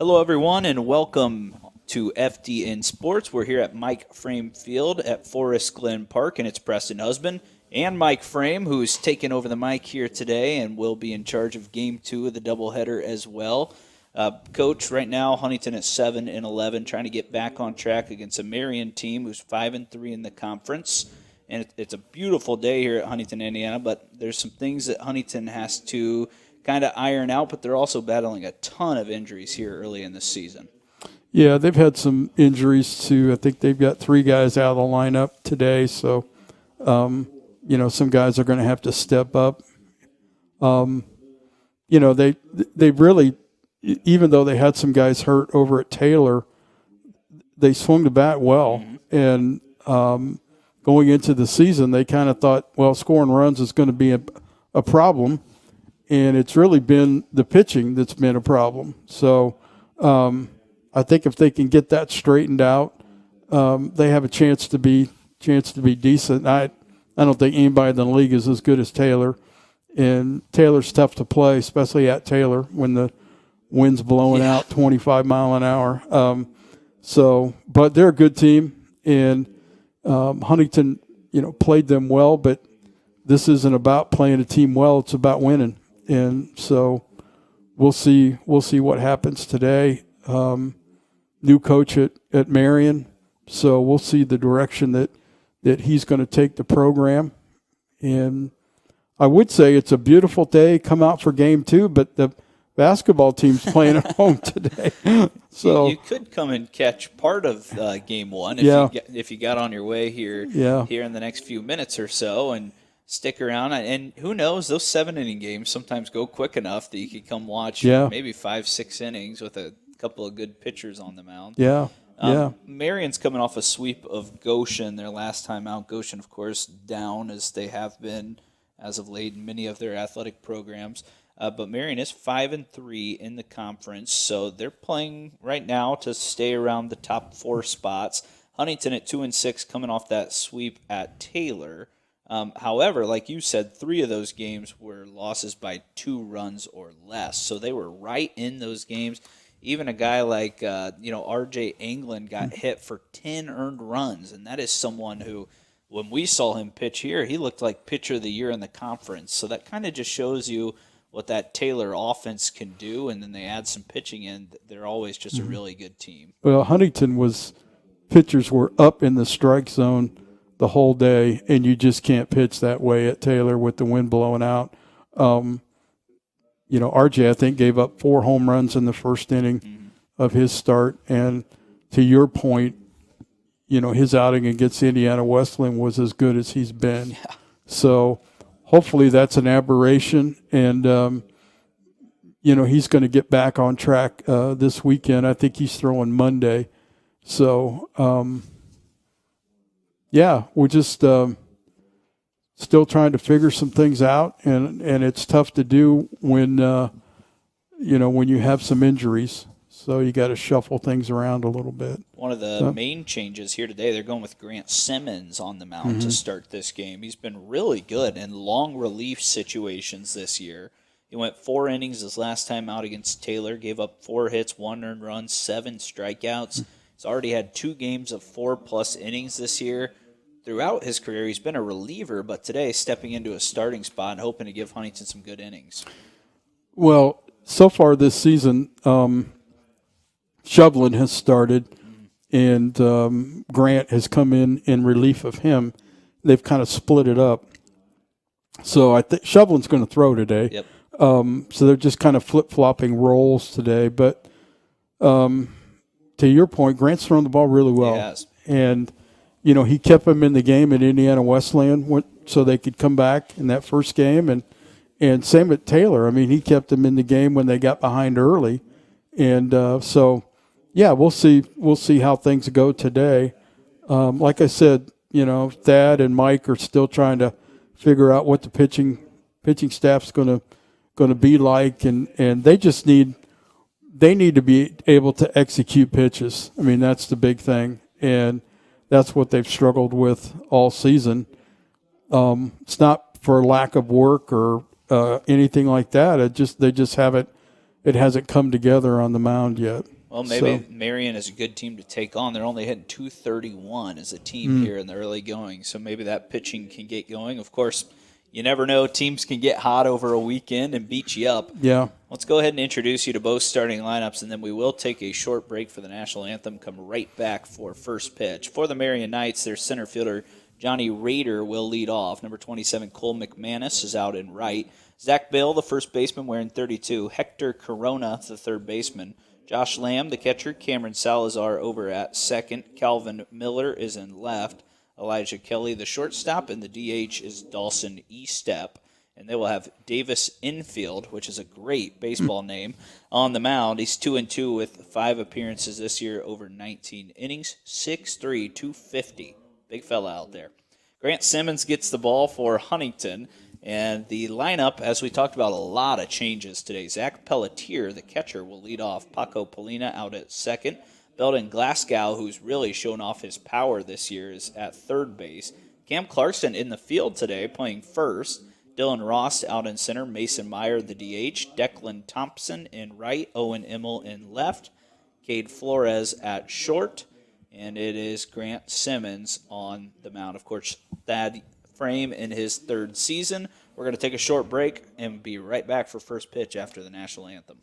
Hello, everyone, and welcome to FDN Sports. We're here at Mike Frame Field at Forest Glen Park, and it's Preston Husband and Mike Frame, who's taken over the mic here today and will be in charge of Game 2 of the doubleheader as well. Coach, right now, Huntington at 7-11, trying to get back on track against a Marian team who's 5-3 in the conference. And it's a beautiful day here at Huntington, Indiana, but there's some things that Huntington has to kind of iron out, but they're also battling a ton of injuries here early in the season. Yeah, they've had some injuries too. I think they've got 3 guys out of the lineup today, so some guys are going to have to step up. They really, even though they had some guys hurt over at Taylor, they swung the bat well, and going into the season, they kind of thought, well, scoring runs is going to be a problem. And it's really been the pitching that's been a problem. So I think if they can get that straightened out, they have a chance to be decent. I don't think anybody in the league is as good as Taylor. And Taylor's tough to play, especially at Taylor when the wind's blowing out 25 mile an hour. But they're a good team, and Huntington, played them well. But this isn't about playing a team well; it's about winning. And so we'll see what happens today. New coach at Marian, so we'll see the direction that he's going to take the program. And I would say it's a beautiful day. Come out for Game 2, but the basketball team's playing at home today. So you could come and catch part of Game 1 if you got on your way here in the next few minutes or so, and stick around. And who knows, those 7-inning games sometimes go quick enough that you could come watch maybe 5-6 innings with a couple of good pitchers on the mound. Marian's coming off a sweep of Goshen their last time out. Goshen, of course, down as they have been as of late in many of their athletic programs. But Marian is 5-3 in the conference, so they're playing right now to stay around the top 4 spots. Huntington at 2-6 coming off that sweep at Taylor. However, like you said, 3 of those games were losses by 2 runs or less. So they were right in those games. Even a guy like, R.J. Anglin got hit for 10 earned runs. And that is someone who, when we saw him pitch here, he looked like pitcher of the year in the conference. So that kind of just shows you what that Taylor offense can do. And then they add some pitching in. They're always just a really good team. Well, pitchers were up in the strike zone the whole day, and you just can't pitch that way at Taylor with the wind blowing out. RJ, I think, gave up 4 home runs in the first inning of his start. And to your point, his outing against Indiana Wesleyan was as good as he's been. Yeah. So hopefully that's an aberration, and, he's going to get back on track this weekend. I think he's throwing Monday. So, we're just still trying to figure some things out, and it's tough to do when you have some injuries. So you got to shuffle things around a little bit. One of the main changes here today, they're going with Grant Simmons on the mound to start this game. He's been really good in long relief situations this year. He went 4 innings his last time out against Taylor, gave up 4 hits, 1 earned run, 7 strikeouts. He's already had 2 games of 4+ innings this year. Throughout his career, he's been a reliever, but today stepping into a starting spot and hoping to give Huntington some good innings. Well, so far this season, Shovlin has started, and Grant has come in relief of him. They've kind of split it up. So I think Shovlin's going to throw today. Yep. So they're just kind of flip-flopping roles today. But to your point, Grant's thrown the ball really well. He has. And he kept them in the game at Indiana Wesleyan so they could come back in that first game. And same at Taylor. I mean, he kept them in the game when they got behind early. And we'll see how things go today. Like I said, Thad and Mike are still trying to figure out what the pitching staff's going to be like. And they just need to be able to execute pitches. I mean, that's the big thing. And that's what they've struggled with all season. It's not for lack of work or anything like that. They just haven't it hasn't come together on the mound yet. Well, maybe Marian is a good team to take on. They're only hitting 231 as a team here in the early going, so maybe that pitching can get going. Of course, you never know. Teams can get hot over a weekend and beat you up. Yeah. Let's go ahead and introduce you to both starting lineups, and then we will take a short break for the national anthem, come right back for first pitch. For the Marian Knights, their center fielder Johnny Rader will lead off. Number 27, Cole McManus, is out in right. Zach Bale, the first baseman, wearing 32. Hector Corona, the third baseman. Josh Lamb, the catcher. Cameron Salazar over at second. Calvin Miller is in left. Elijah Kelly, the shortstop, and the DH is Dawson Estep. And they will have Davis Infield, which is a great baseball name, on the mound. He's 2-2 with 5 appearances this year over 19 innings, 6'3", 250. Big fella out there. Grant Simmons gets the ball for Huntington. And the lineup, as we talked about, a lot of changes today. Zach Pelletier, the catcher, will lead off. Paco Polina out at second. Belden Glasgow, who's really shown off his power this year, is at third base. Cam Clarkson in the field today, playing first. Dylan Ross out in center. Mason Meyer, the DH. Declan Thompson in right. Owen Immel in left. Cade Flores at short. And it is Grant Simmons on the mound. Of course, Thad Frame in his third season. We're going to take a short break and be right back for first pitch after the national anthem.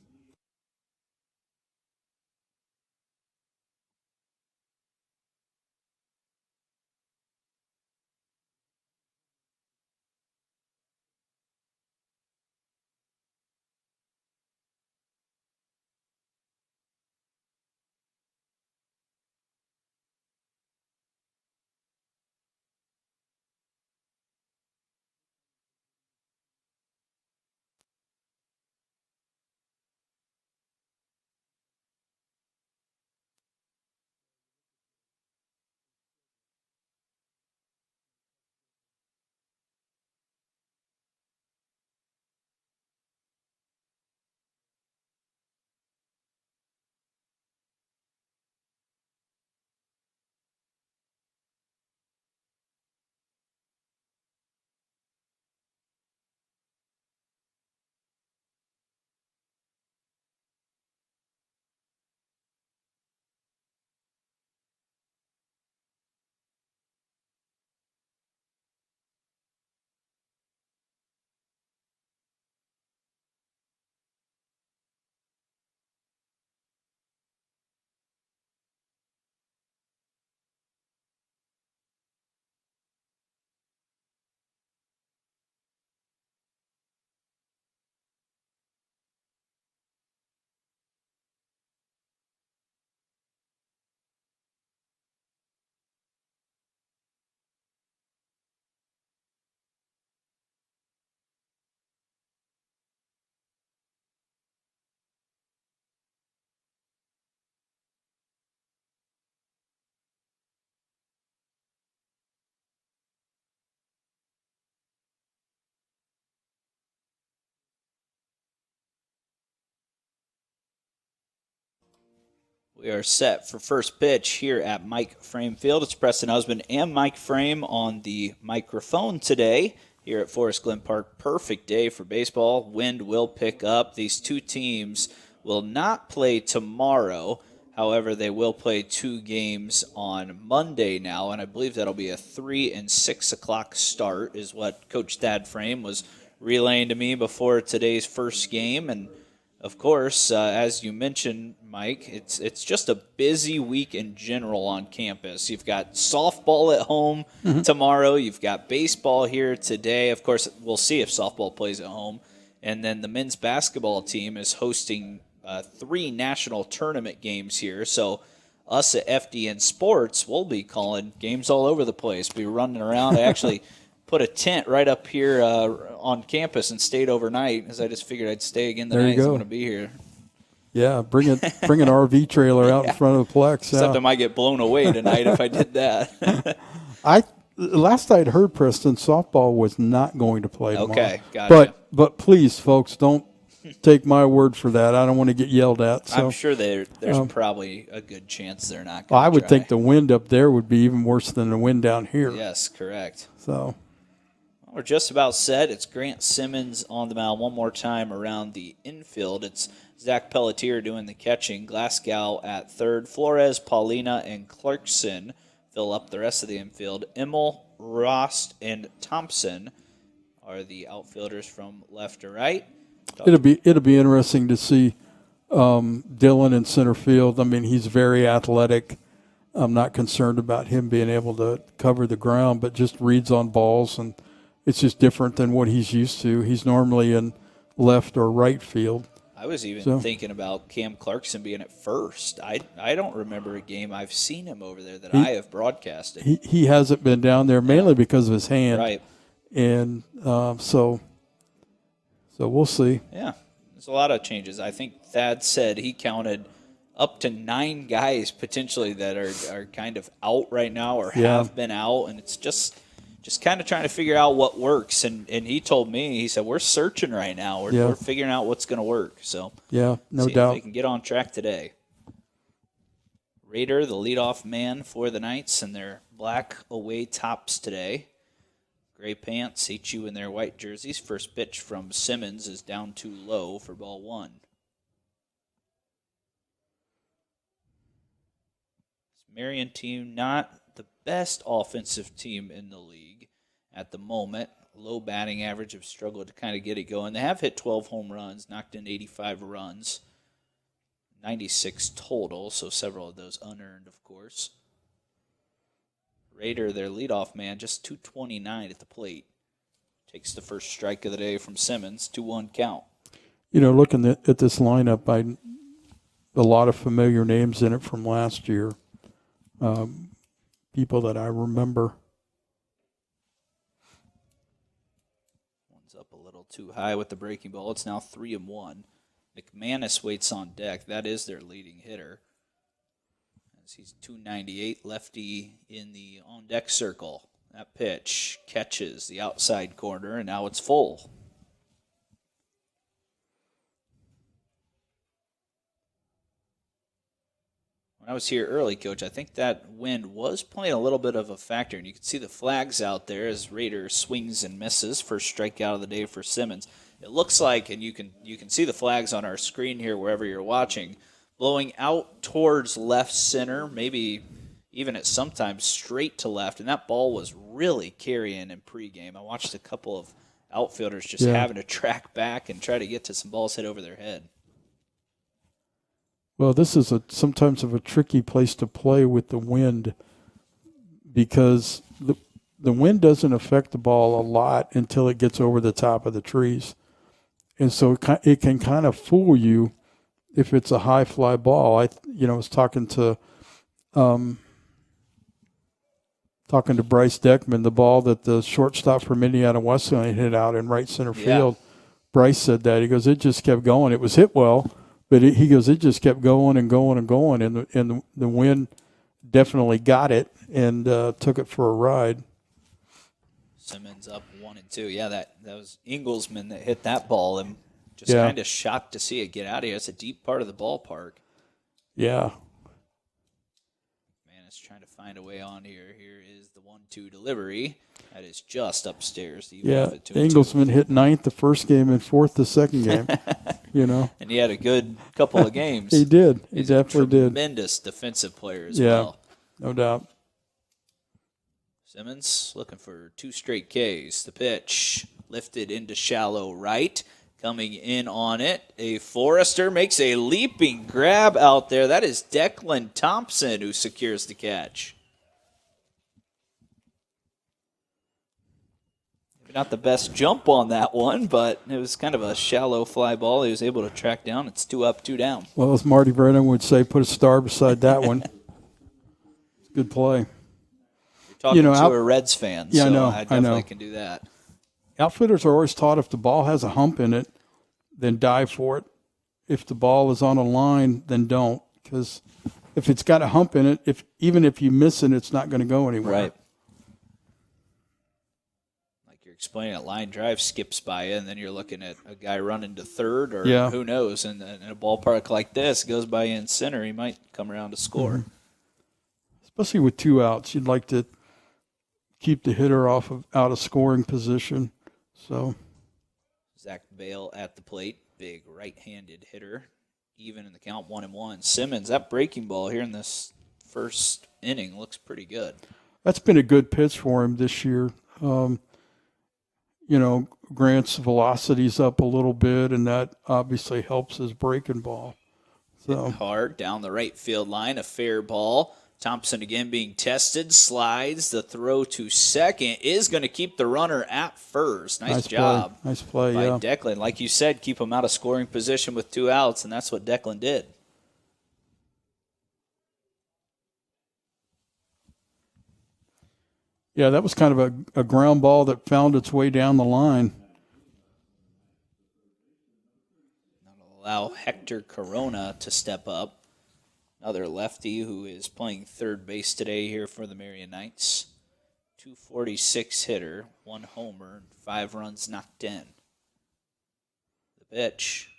We are set for first pitch here at Mike Frame Field. It's Preston Husband and Mike Frame on the microphone today here at Forest Glen Park. Perfect day for baseball. Wind will pick up. These two teams will not play tomorrow. However, they will play 2 games on Monday now, and I believe that'll be a 3 and 6 o'clock start is what Coach Thad Frame was relaying to me before today's first game. And of course, as you mentioned, Mike, it's just a busy week in general on campus. You've got softball at home tomorrow. You've got baseball here today. Of course, we'll see if softball plays at home. And then the men's basketball team is hosting 3 national tournament games here. So us at FDN Sports, we'll be calling games all over the place. Be running around. I actually put a tent right up here on campus and stayed overnight because I just figured I'd stay again the night I'm going to be here. Yeah, bring an RV trailer out in front of the Plex. Except I might get blown away tonight if I did that. Last I'd heard, Preston, softball was not going to play tomorrow. Okay, gotcha. But please, folks, don't take my word for that. I don't want to get yelled at. So, I'm sure there's probably a good chance they're not going to I would think the wind up there would be even worse than the wind down here. Yes, correct. So, We're just about set. It's Grant Simmons on the mound one more time around the infield. It's Zach Pelletier doing the catching. Glasgow at third. Flores, Paulina, and Clarkson fill up the rest of the infield. Immel, Rost, and Thompson are the outfielders from left to right. It'll be interesting to see Dylan in center field. I mean, he's very athletic. I'm not concerned about him being able to cover the ground, but just reads on balls, and it's just different than what he's used to. He's normally in left or right field. I was even thinking about Cam Clarkson being at first. I don't remember a game I've seen him over there that I have broadcasted. He hasn't been down there mainly because of his hand. Right. And so we'll see. Yeah, there's a lot of changes. I think Thad said he counted up to 9 guys potentially that are kind of out right now or have been out, and it's just kind of trying to figure out what works. And he told me, he said, we're searching right now. We're figuring out what's going to work. So no see doubt. If they can get on track today. Raider, the leadoff man for the Knights, and their black away tops today. Gray pants, HU in their white jerseys. First pitch from Simmons is down too low for ball 1. This Marian team, not the best offensive team in the league at the moment. Low batting average, have struggled to kind of get it going. They have hit 12 home runs, knocked in 85 runs, 96 total, so several of those unearned, of course. Raider, their leadoff man, just 229 at the plate. Takes the first strike of the day from Simmons, 2-1 count. You know, looking at this lineup, a lot of familiar names in it from last year. People that I remember. One's up a little too high with the breaking ball. It's now 3-1. McManus waits on deck. That is their leading hitter. He's 298, lefty in the on-deck circle. That pitch catches the outside corner, and now it's full. When I was here early, Coach, I think that wind was playing a little bit of a factor, and you can see the flags out there as Raider swings and misses. First strikeout of the day for Simmons. It looks like, and you can see the flags on our screen here wherever you're watching, blowing out towards left center, maybe even at sometimes straight to left, and that ball was really carrying in pregame. I watched a couple of outfielders just having to track back and try to get to some balls hit over their head. Well, this is sometimes of a tricky place to play with the wind because the wind doesn't affect the ball a lot until it gets over the top of the trees. And so it can kind of fool you if it's a high fly ball. I was talking to Bryce Deckman, the ball that the shortstop from Indiana Wesleyan hit out in right center field. Bryce said that. He goes, it just kept going. It was hit well, but he goes, it just kept going and going and going, and the wind definitely got it and took it for a ride. Simmons up 1-2. Yeah, that was Ingelsman that hit that ball. And just kind of shocked to see it get out of here. It's a deep part of the ballpark. Yeah. Man, it's trying to find a way on here. Here is the 1-2 delivery. That is just upstairs. Ingelsman hit 9th the first game and 4th the second game. And he had a good couple of games. He did. He definitely did. Tremendous defensive player as well. No doubt. Simmons looking for 2 straight Ks. The pitch lifted into shallow right. Coming in on it, a Forrester makes a leaping grab out there. That is Declan Thompson who secures the catch. Maybe not the best jump on that one, but it was kind of a shallow fly ball he was able to track down. It's 2 up, 2 down. Well, as Marty Brennan would say, put a star beside that one. It's a good play. Talking to a Reds fan, yeah, so I definitely can do that. Outfielders are always taught if the ball has a hump in it, then dive for it. If the ball is on a line, then don't. Because if it's got a hump in it, even if you miss it, it's not going to go anywhere. Right. Like you're explaining, a line drive skips by you, and then you're looking at a guy running to third, or who knows. And in a ballpark like this, goes by you in center, he might come around to score. Mm-hmm. Especially with 2 outs, you'd like to keep the hitter out of scoring position. So Zach Bale at the plate, big right-handed hitter, even in the count 1-1. Simmons, that breaking ball here in this first inning looks pretty good. That's been a good pitch for him this year. Grant's velocity's up a little bit, and that obviously helps his breaking ball. So hard down the right field line, a fair ball. Thompson again being tested, slides. The throw to second is going to keep the runner at first. Nice job. Nice play, by yeah. Declan. Like you said, keep him out of scoring position with 2 outs, and that's what Declan did. Yeah, that was kind of a ground ball that found its way down the line. That'll allow Hector Corona to step up. Another lefty who is playing third base today here for the Marian Knights. 246 hitter, 1 homer, and 5 runs knocked in. The pitch,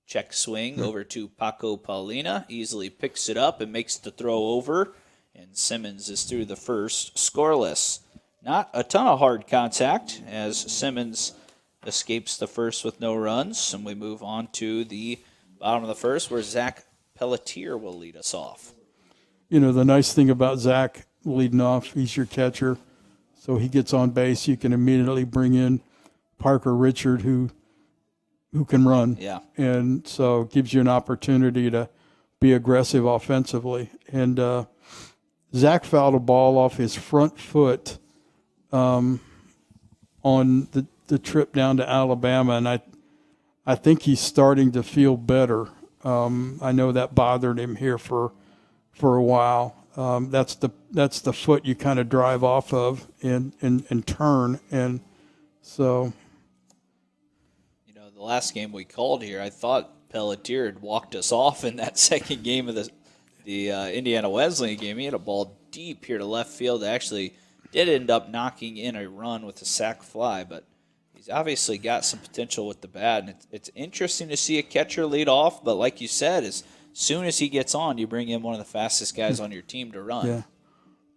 check swing over to Paco Paulina. Easily picks it up and makes the throw over. And Simmons is through the first, scoreless. Not a ton of hard contact as Simmons escapes the first with no runs. And we move on to the bottom of the first where Zach Pelletier will lead us off. The nice thing about Zach leading off, he's your catcher. So he gets on base, you can immediately bring in Parker Richard who can run. Yeah. And so it gives you an opportunity to be aggressive offensively. And Zach fouled a ball off his front foot on the trip down to Alabama, and I think he's starting to feel better. I know that bothered him here for a while. That's the foot you kind of drive off of and turn, and so. The last game we called here, I thought Pelletier had walked us off in that second game of the Indiana Wesleyan game. He had a ball deep here to left field. Actually did end up knocking in a run with a sac fly, but he's obviously got some potential with the bat, and it's interesting to see a catcher lead off, but like you said, as soon as he gets on, you bring in one of the fastest guys on your team to run. Yeah.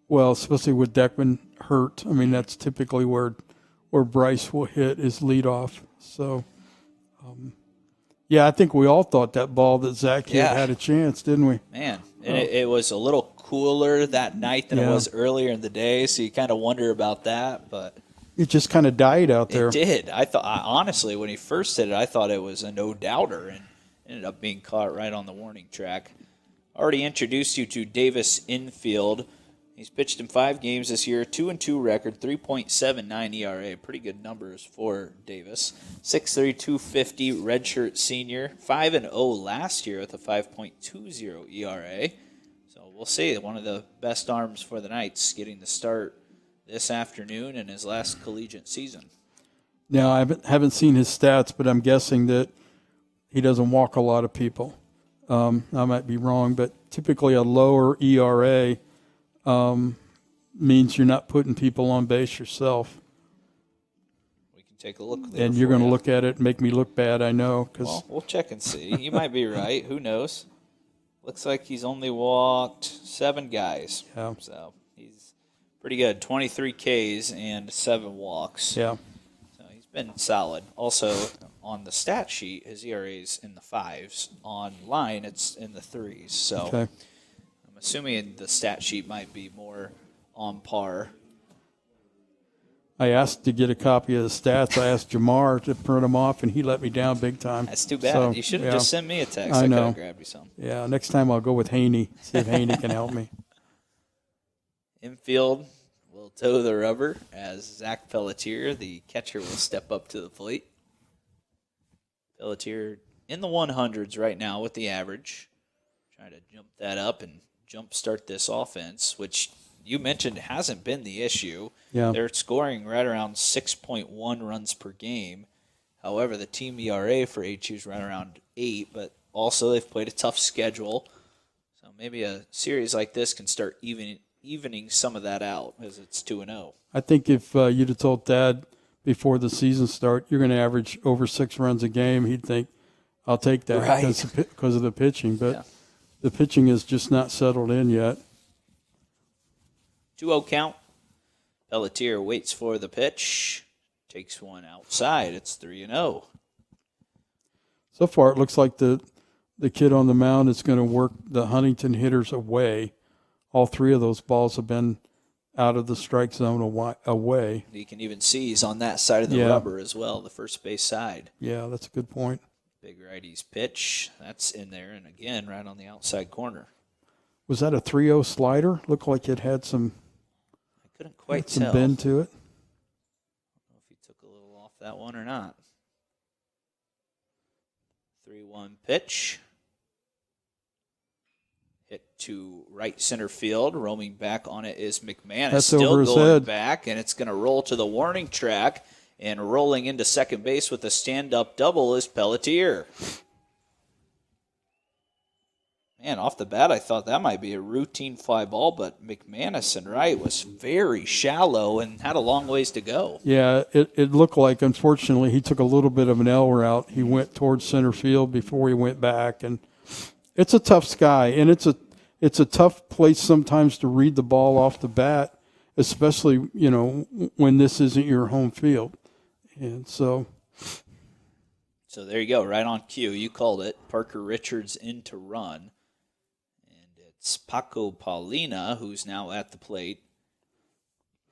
Well, especially with Deckman hurt. I mean, that's typically where Bryce will hit is lead off. So, I think we all thought that ball that Zach hit had a chance, didn't we? Man, and it was a little cooler that night than it was earlier in the day, so you kind of wonder about that. But it just kind of died out there. It did. Honestly, when he first hit it, I thought it was a no-doubter, and ended up being caught right on the warning track. Already introduced you to Davis Infield. He's pitched in 5 games this year, 2-2 record, 3.79 ERA. Pretty good numbers for Davis. 6'3", 250, redshirt senior. 5-0 last year with a 5.20 ERA. So we'll see. One of the best arms for the Knights getting the start this afternoon in his last collegiate season. Now, I haven't seen his stats, but I'm guessing that he doesn't walk a lot of people. I might be wrong, but typically a lower ERA means you're not putting people on base yourself. We can take a look there. And you're going to look at it and make me look bad, I know. Well, we'll check and see. You might be right. Who knows? Looks like he's only walked 7 guys. Yeah. So he's pretty good. 23 Ks and 7 walks. Yeah. So he's been solid. Also, on the stat sheet, his ERA's in the 5s. Online, it's in the 3s. So okay. I'm assuming the stat sheet might be more on par. I asked to get a copy of the stats. I asked Jamar to print them off, and he let me down big time. That's too bad. So, you should have just sent me a text. I know. could have grabbed you some. Yeah, next time I'll go with Haney, see if Haney can help me. Infield will toe the rubber as Zach Pelletier, the catcher, will step up to the plate. Pelletier in the 100s right now with the average. Trying to jump that up and jumpstart this offense, which you mentioned hasn't been the issue. Yeah. They're scoring right around 6.1 runs per game. However, the team ERA for HU is right around 8, but also they've played a tough schedule. So maybe a series like this can start evening some of that out as it's 2-0. I think if you'd have told Thad before the season start, you're going to average over 6 runs a game, he'd think, I'll take that because of the pitching. But the pitching is just not settled in yet. 2-0 count. Pelletier waits for the pitch. Takes one outside. It's 3-0. So far, it looks like the kid on the mound is going to work the Huntington hitters away. All three of those balls have been out of the strike zone away. You can even see he's on that side of the rubber as well, the first base side. Yeah, that's a good point. Big righty's pitch. That's in there, and again, right on the outside corner. Was that a 3-0 slider? Looked like it had some. I couldn't quite some tell. bend to it. I don't know if he took a little off that one or not. 3-1 pitch. Hit to right center field. Roaming back on it is McManus. That's still over his going head. back, and it's going to roll to the warning track. And rolling into second base with a stand-up double is Pelletier. Man, off the bat, I thought that might be a routine fly ball, but McManus and right was very shallow and had a long ways to go. Yeah, it looked like, unfortunately, he took a little bit of an L route. He went towards center field before he went back, and it's a tough sky, and it's a tough place sometimes to read the ball off the bat, especially, when this isn't your home field. And so there you go, right on cue. You called it. Parker Richards in to run. And it's Paco Paulina who's now at the plate.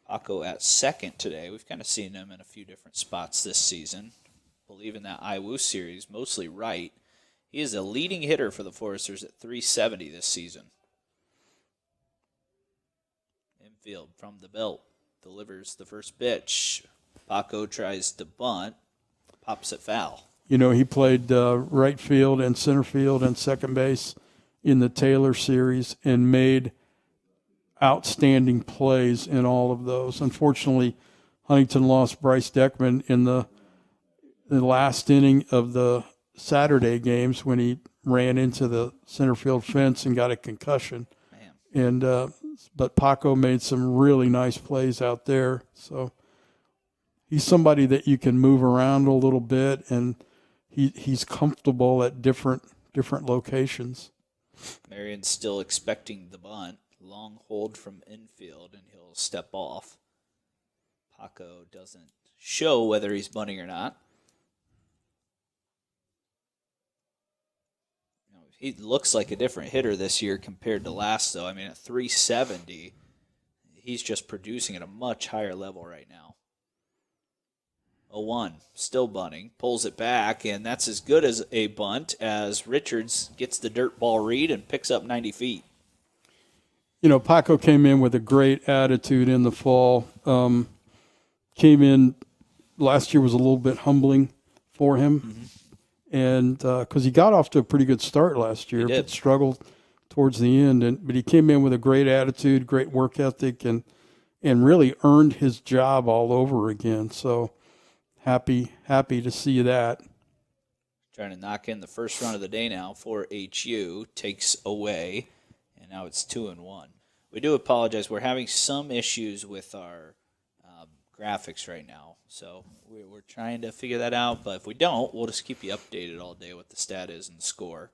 Paco at second today. We've kind of seen him in a few different spots this season. I believe in that IWU series, mostly right. He is a leading hitter for the Foresters at .370 this season. Infield from the belt. Delivers the first pitch. Paco tries to bunt. Pops it foul. He played right field and center field and second base in the Taylor series and made outstanding plays in all of those. Unfortunately, Huntington lost Bryce Deckman in the last inning of the Saturday games when he ran into the center field fence and got a concussion. Man. And but Paco made some really nice plays out there. So he's somebody that you can move around a little bit, and he's comfortable at different locations. Marian's still expecting the bunt. Long hold from infield, and he'll step off. Paco doesn't show whether he's bunting or not. He looks like a different hitter this year compared to last, though. I mean, at .370, he's just producing at a much higher level right now. 0-1, still bunting, pulls it back, and that's as good as a bunt as Richards gets the dirt ball read and picks up 90 feet. Paco came in with a great attitude in the fall. Came in, last year was a little bit humbling for him. Mm-hmm. And because he got off to a pretty good start last year, but struggled towards the end. But he came in with a great attitude, great work ethic, and really earned his job all over again. So happy to see that. Trying to knock in the first run of the day now for HU. Takes away, and now it's 2-1. We do apologize. We're having some issues with our graphics right now. So we're trying to figure that out, but if we don't, we'll just keep you updated all day what the stat is and the score.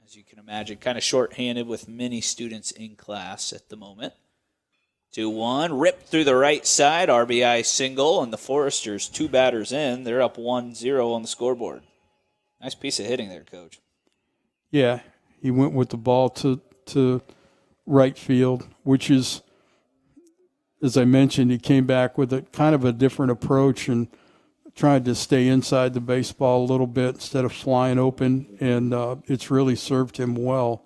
As you can imagine, kind of shorthanded with many students in class at the moment. 2-1, ripped through the right side, RBI single, and the Foresters, 2 batters in. They're up 1-0 on the scoreboard. Nice piece of hitting there, Coach. Yeah, he went with the ball to right field, which is, as I mentioned, he came back with a kind of a different approach and tried to stay inside the baseball a little bit instead of flying open, and it's really served him well.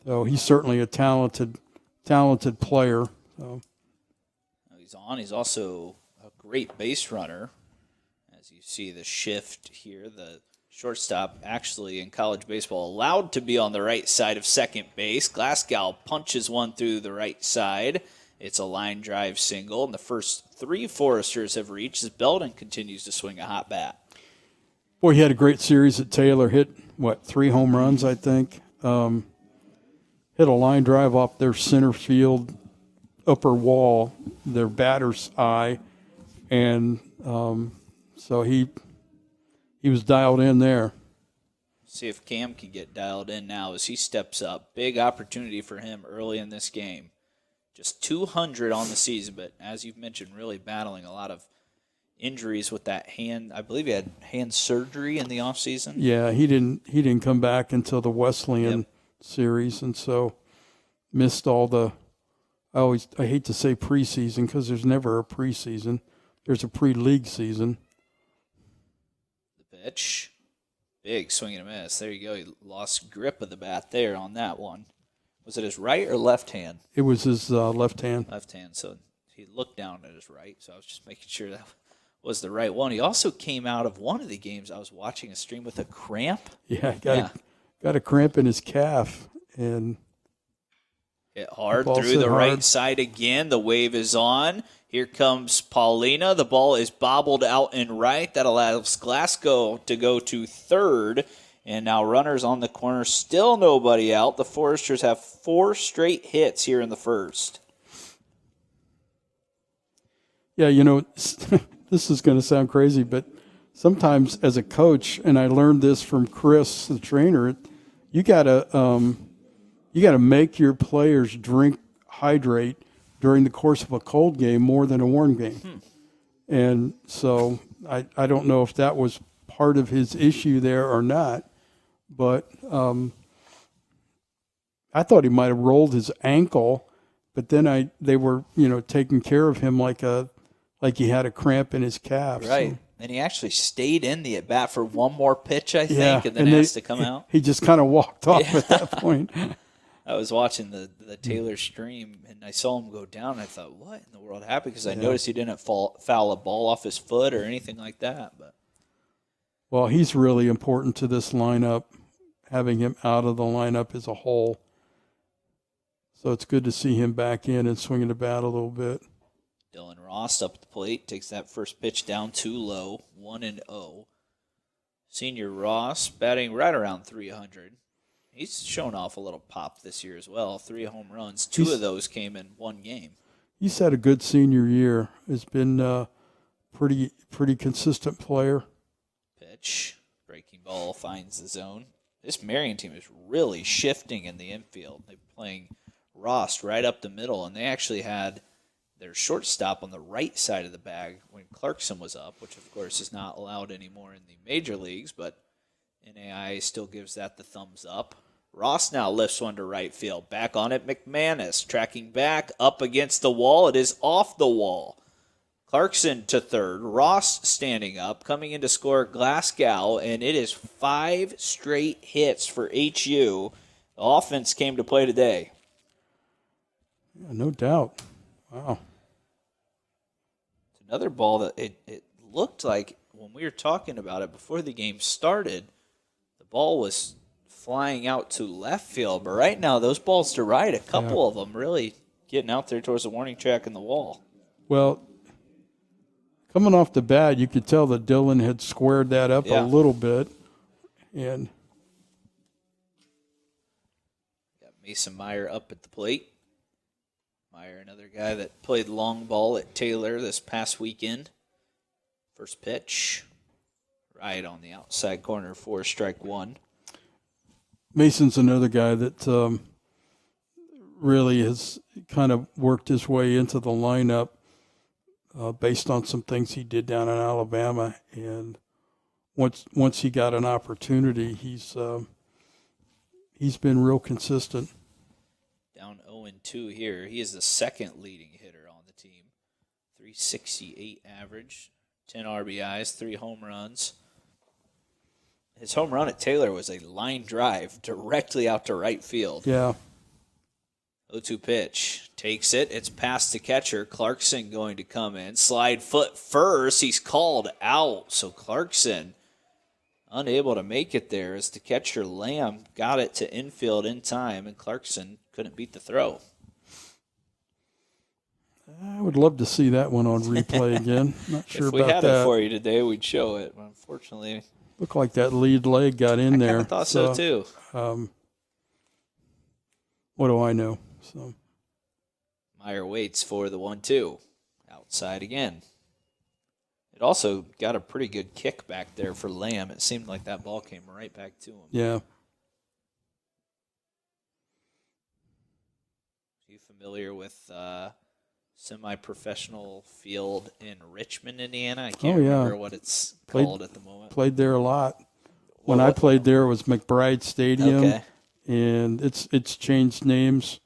So he's certainly a talented player. So. He's on. He's also a great base runner. As you see the shift here, the shortstop actually in college baseball allowed to be on the right side of second base. Glasgow punches one through the right side. It's a line drive single, and the first 3 Foresters have reached as Belden continues to swing a hot bat. Boy, he had a great series at Taylor. Hit, 3 home runs, I think. Hit a line drive off their center field upper wall, their batter's eye, and so he was dialed in there. See if Cam can get dialed in now as he steps up. Big opportunity for him early in this game. Just 200 on the season, but as you've mentioned, really battling a lot of injuries with that hand. I believe he had hand surgery in the offseason. Yeah, he didn't come back until the Wesleyan series, and so missed all the. I hate to say preseason because there's never a preseason. There's a pre-league season. The pitch, big swing and a miss. There you go. He lost grip of the bat there on that one. Was it his right or left hand? It was his left hand. Left hand. So he looked down at his right. So I was just making sure that was the right one. He also came out of one of the games I was watching a stream with a cramp. Yeah, got a cramp in his calf and hit hard through the right side again. The wave is on. Here comes Paulina. The ball is bobbled out and right. That allows Glasgow to go to third. And now runners on the corner, still nobody out. The Foresters have 4 straight hits here in the first. Yeah, this is going to sound crazy, but sometimes as a coach, and I learned this from Chris, the trainer, you gotta make your players hydrate during the course of a cold game more than a warm game. And so I don't know if that was part of his issue there or not, but I thought he might have rolled his ankle, but then they were taking care of him like he had a cramp in his calf. Right. So. And he actually stayed in the at-bat for one more pitch, I think, and then asked to come out. He just kind of walked off at that point. I was watching the Taylor stream, and I saw him go down, and I thought, what in the world happened? Because I noticed he didn't foul a ball off his foot or anything like that. But well, he's really important to this lineup, having him out of the lineup as a whole. So it's good to see him back in and swinging the bat a little bit. Dylan Ross up at the plate, takes that first pitch down too low, 1-0. Senior Ross batting right around 300. He's shown off a little pop this year as well. 3 home runs. 2 of those came in one game. He's had a good senior year. Has been a pretty consistent player. Pitch. Breaking ball finds the zone. This Marian team is really shifting in the infield. They're playing Ross right up the middle, and they actually had their shortstop on the right side of the bag when Clarkson was up, which of course is not allowed anymore in the major leagues, but NAI still gives that the thumbs up. Ross now lifts one to right field. Back on it, McManus tracking back up against the wall. It is off the wall. Clarkson to third. Ross standing up, coming in to score Glasgow, and it is 5 straight hits for HU. The offense came to play today. Yeah, no doubt. Wow. It's another ball that it looked like when we were talking about it before the game started, the ball was flying out to left field. But right now, those balls to right, a couple of them really getting out there towards the warning track and the wall. Well, coming off the bat, you could tell that Dylan had squared that up a little bit. And got Mason Meyer up at the plate. Meyer, another guy that played long ball at Taylor this past weekend. First pitch, right on the outside corner for strike one. Mason's another guy that really has kind of worked his way into the lineup based on some things he did down in Alabama. And once he got an opportunity, he's been real consistent. Down 0-2 here. He is the second leading hitter on the team. 368 average, 10 RBIs, 3 home runs. His home run at Taylor was a line drive directly out to right field. Yeah. 0-2 pitch. Takes it. It's past the catcher. Clarkson going to come in. Slide foot first. He's called out. So Clarkson unable to make it there as the catcher Lamb got it to infield in time, and Clarkson couldn't beat the throw. I would love to see that one on replay again. Not sure about that. If we had it for you today, we'd show it. But unfortunately, looked like that lead leg got in there. I thought so too. What do I know? So Meyer waits for the 1-2. Outside again. It also got a pretty good kick back there for Lamb. It seemed like that ball came right back to him. Yeah. you familiar with semi-professional field in Richmond, Indiana? I can't remember what it's called at the moment. Played there a lot. When I played there, it was McBride Stadium, and it's changed names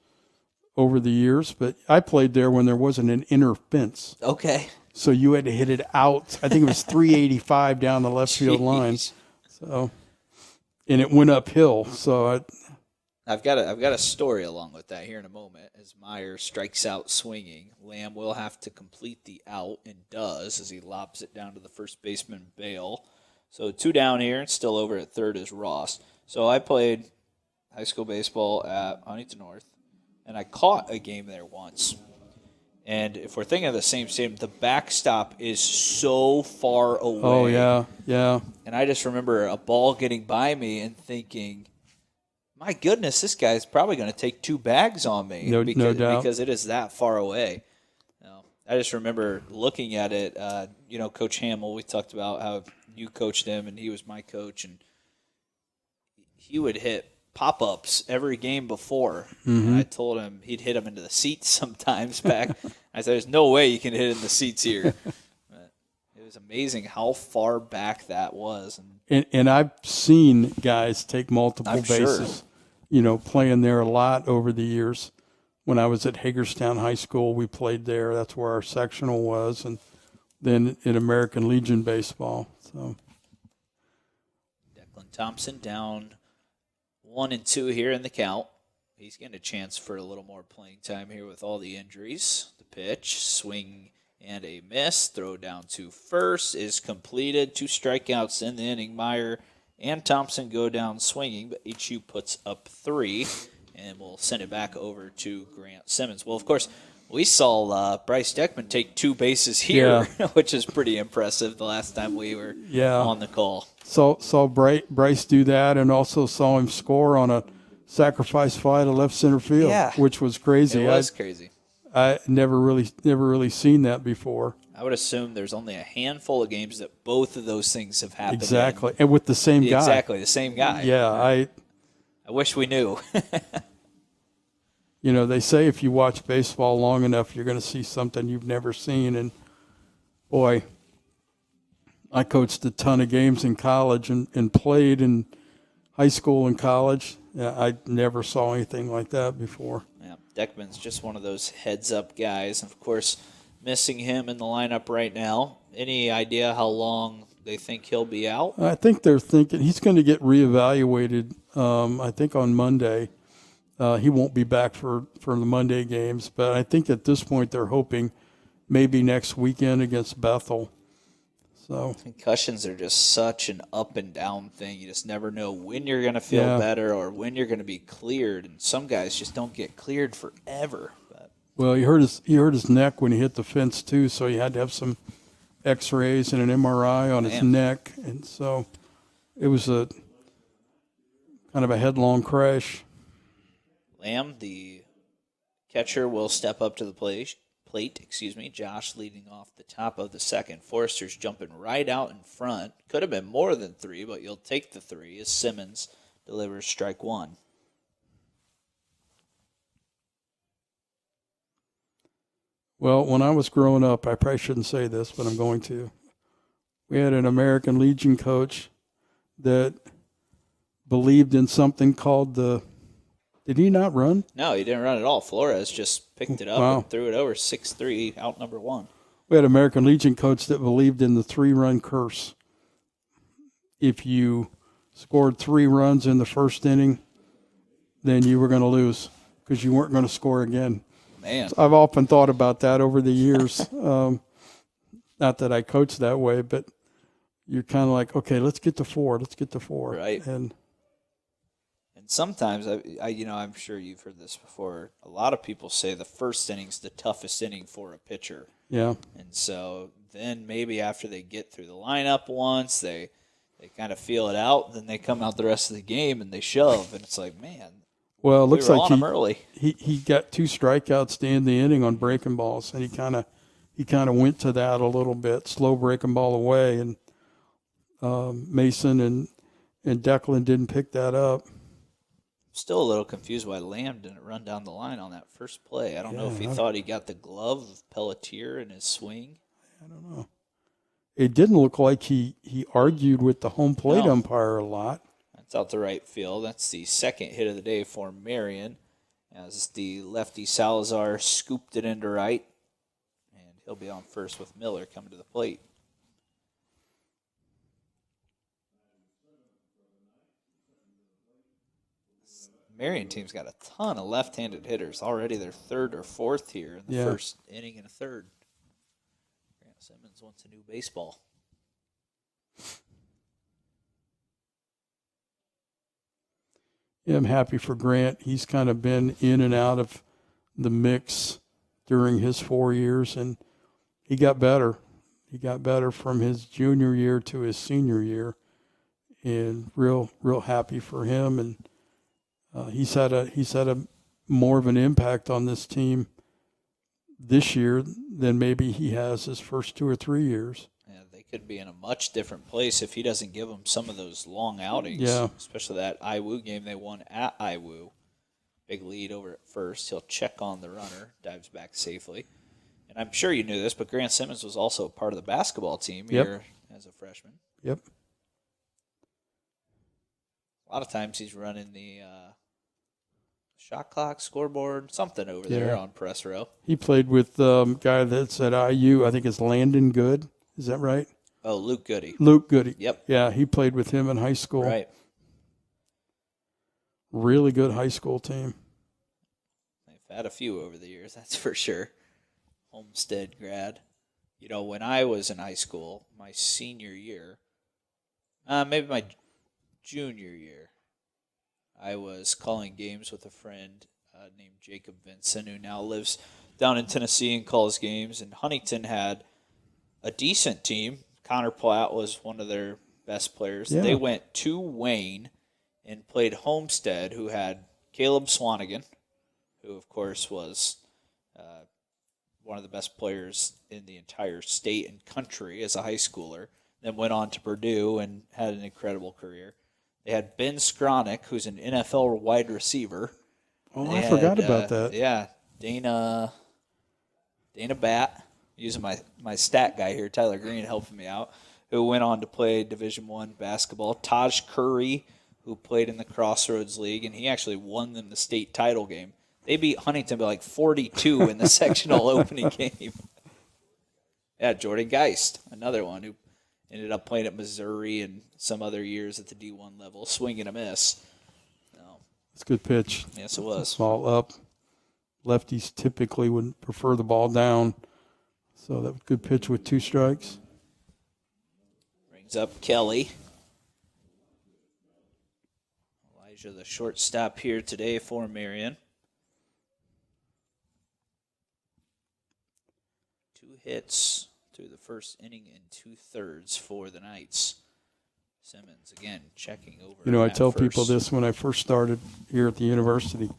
over the years. But I played there when there wasn't an inner fence. Okay. So you had to hit it out. I think it was 385 down the left field line. So, and it went uphill. So I've got a story along with that here in a moment. As Meyer strikes out swinging, Lamb will have to complete the out and does as he lobs it down to the first baseman Bale. So 2 down here and still over at third is Ross. So I played high school baseball at Huntington North, and I caught a game there once. And if we're thinking of the same stadium, the backstop is so far away. Oh, yeah, yeah. And I just remember a ball getting by me and thinking, my goodness, this guy's probably going to take 2 bags on me no doubt. because it is that far away. I just remember looking at it. Coach Hamill, we talked about how you coached him and he was my coach, and he would hit pop-ups every game before. Mm-hmm. And I told him he'd hit them into the seats sometimes back. I said, there's no way you can hit it in the seats here. But it was amazing how far back that was. And I've seen guys take multiple bases, playing there a lot over the years. When I was at Hagerstown High School, we played there. That's where our sectional was. And then in American Legion baseball. So Declan Thompson down 1-2 here in the count. He's getting a chance for a little more playing time here with all the injuries. The pitch, swing, and a miss. Throw down to first is completed. 2 strikeouts in the inning. Meyer and Thompson go down swinging, but HU puts up 3, and we'll send it back over to Grant Simmons. Well, of course, we saw Bryce Deckman take 2 bases here, which is pretty impressive the last time we were on the call. Saw Bryce do that, and also saw him score on a sacrifice fly to left center field, which was crazy. It was crazy. I never really seen that before. I would assume there's only a handful of games that both of those things have happened. Exactly, and with the same guy. Exactly, the same guy. Yeah, I wish we knew. They say if you watch baseball long enough, you're going to see something you've never seen. And, boy, I coached a ton of games in college and played in high school and college. I never saw anything like that before. Yeah, Deckman's just one of those heads-up guys. Of course, missing him in the lineup right now. Any idea how long they think he'll be out? I think they're thinking he's going to get reevaluated, I think, on Monday. He won't be back for the Monday games, but I think at this point they're hoping maybe next weekend against Bethel. So concussions are just such an up and down thing. You just never know when you're going to feel better or when you're going to be cleared, and some guys just don't get cleared forever. Well, he hurt his neck when he hit the fence too, so he had to have some X-rays and an MRI on his neck, and so it was a kind of a headlong crash. Lamb, the catcher, will step up to the plate. Josh leading off the top of the second. Forrester's jumping right out in front. Could have been more than 3, but you'll take the 3 as Simmons delivers strike 1. Well, when I was growing up, I probably shouldn't say this, but I'm going to. We had an American Legion coach that believed in something called did he not run? No, he didn't run at all. Flores just picked it up and threw it over 6-3, out number 1. We had an American Legion coach that believed in the 3-run curse. If you scored 3 runs in the first inning, then you were going to lose because you weren't going to score again. Man. So I've often thought about that over the years. Not that I coach that way, but you're kind of like, okay, let's get to 4. Right. And sometimes, I'm sure you've heard this before, a lot of people say the first inning's the toughest inning for a pitcher. Yeah. And so then maybe after they get through the lineup once, they kind of feel it out, then they come out the rest of the game and they shove, and it's like, man, well, it looks like early. He got 2 strikeouts to end the inning on breaking balls, and he kind of went to that a little bit, slow breaking ball away, and Mason and Declan didn't pick that up. still a little confused why Lamb didn't run down the line on that first play. I don't know if he thought he got the glove of Pelletier in his swing. I don't know. It didn't look like he argued with the home plate umpire a lot. That's out the right field. That's the second hit of the day for Marian, as the lefty Salazar scooped it into right. And he'll be on first with Miller coming to the plate. Marian team's got a ton of left-handed hitters. Already they're third or fourth here in the first inning and a third. Grant Simmons wants a new baseball. Yeah, I'm happy for Grant. He's kind of been in and out of the mix during his 4 years, and he got better. He got better from his junior year to his senior year, and real happy for him. And he's had a more of an impact on this team this year than maybe he has his first 2 or 3 years. Yeah, they could be in a much different place if he doesn't give them some of those long outings. Yeah. Especially that Iwu game they won at Iwu. Big lead over at first. He'll check on the runner, dives back safely. And I'm sure you knew this, but Grant Simmons was also part of the basketball team here as a freshman. Yep. A lot of times he's running the shot clock, scoreboard, something over there on press row. He played with a guy that's at IU. I think it's Landon Good. Is that right? Oh, Luke Goody. Luke Goody. Yep. Yeah, he played with him in high school. Right. Really good high school team. They've had a few over the years, that's for sure. Homestead grad. You know, when I was in high school, my senior year, maybe my junior year, I was calling games with a friend named Jacob Vinson, who now lives down in Tennessee and calls games. And Huntington had a decent team. Connor Platt was one of their best players. Yeah. They went to Wayne and played Homestead, who had Caleb Swanigan, who, of course, was one of the best players in the entire state and country as a high schooler. Then went on to Purdue and had an incredible career. They had Ben Skronik, who's an NFL wide receiver. Oh, I forgot about that. Yeah, Dana Batt, using my stat guy here, Tyler Green, helping me out, who went on to play Division I basketball. Taj Curry, who played in the Crossroads League, and he actually won them the state title game. They beat Huntington by like 42 in the sectional opening game. Yeah, Jordan Geist, another one who ended up playing at Missouri and some other years at the D1 level, swing and a miss. No. It's a good pitch. Yes, it was. Ball up. Lefties typically would prefer the ball down. So that was a good pitch with 2 strikes. Brings up Kelly. Elijah, the shortstop here today for Marian. 2 hits through the first inning and 2/3 for the Knights. Simmons, again, checking over. You know, I tell people this when I first started here at the university.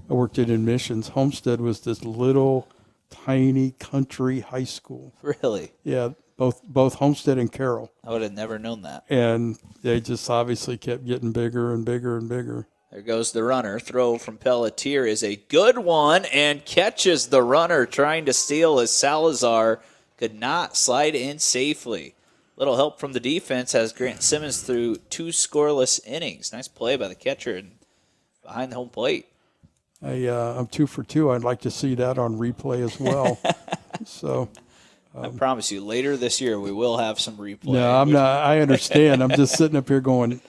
I worked at admissions. Homestead was this little, tiny country high school. Really? Yeah, both Homestead and Carroll. I would have never known that. And they just obviously kept getting bigger and bigger and bigger. There goes the runner. Throw from Pelletier is a good one and catches the runner trying to steal as Salazar could not slide in safely. Little help from the defense has Grant Simmons through 2 scoreless innings. Nice play by the catcher and behind the home plate. I'm 2 for 2. I'd like to see that on replay as well. So I promise you, later this year we will have some replay. No, I'm not. I understand. I'm just sitting up here going,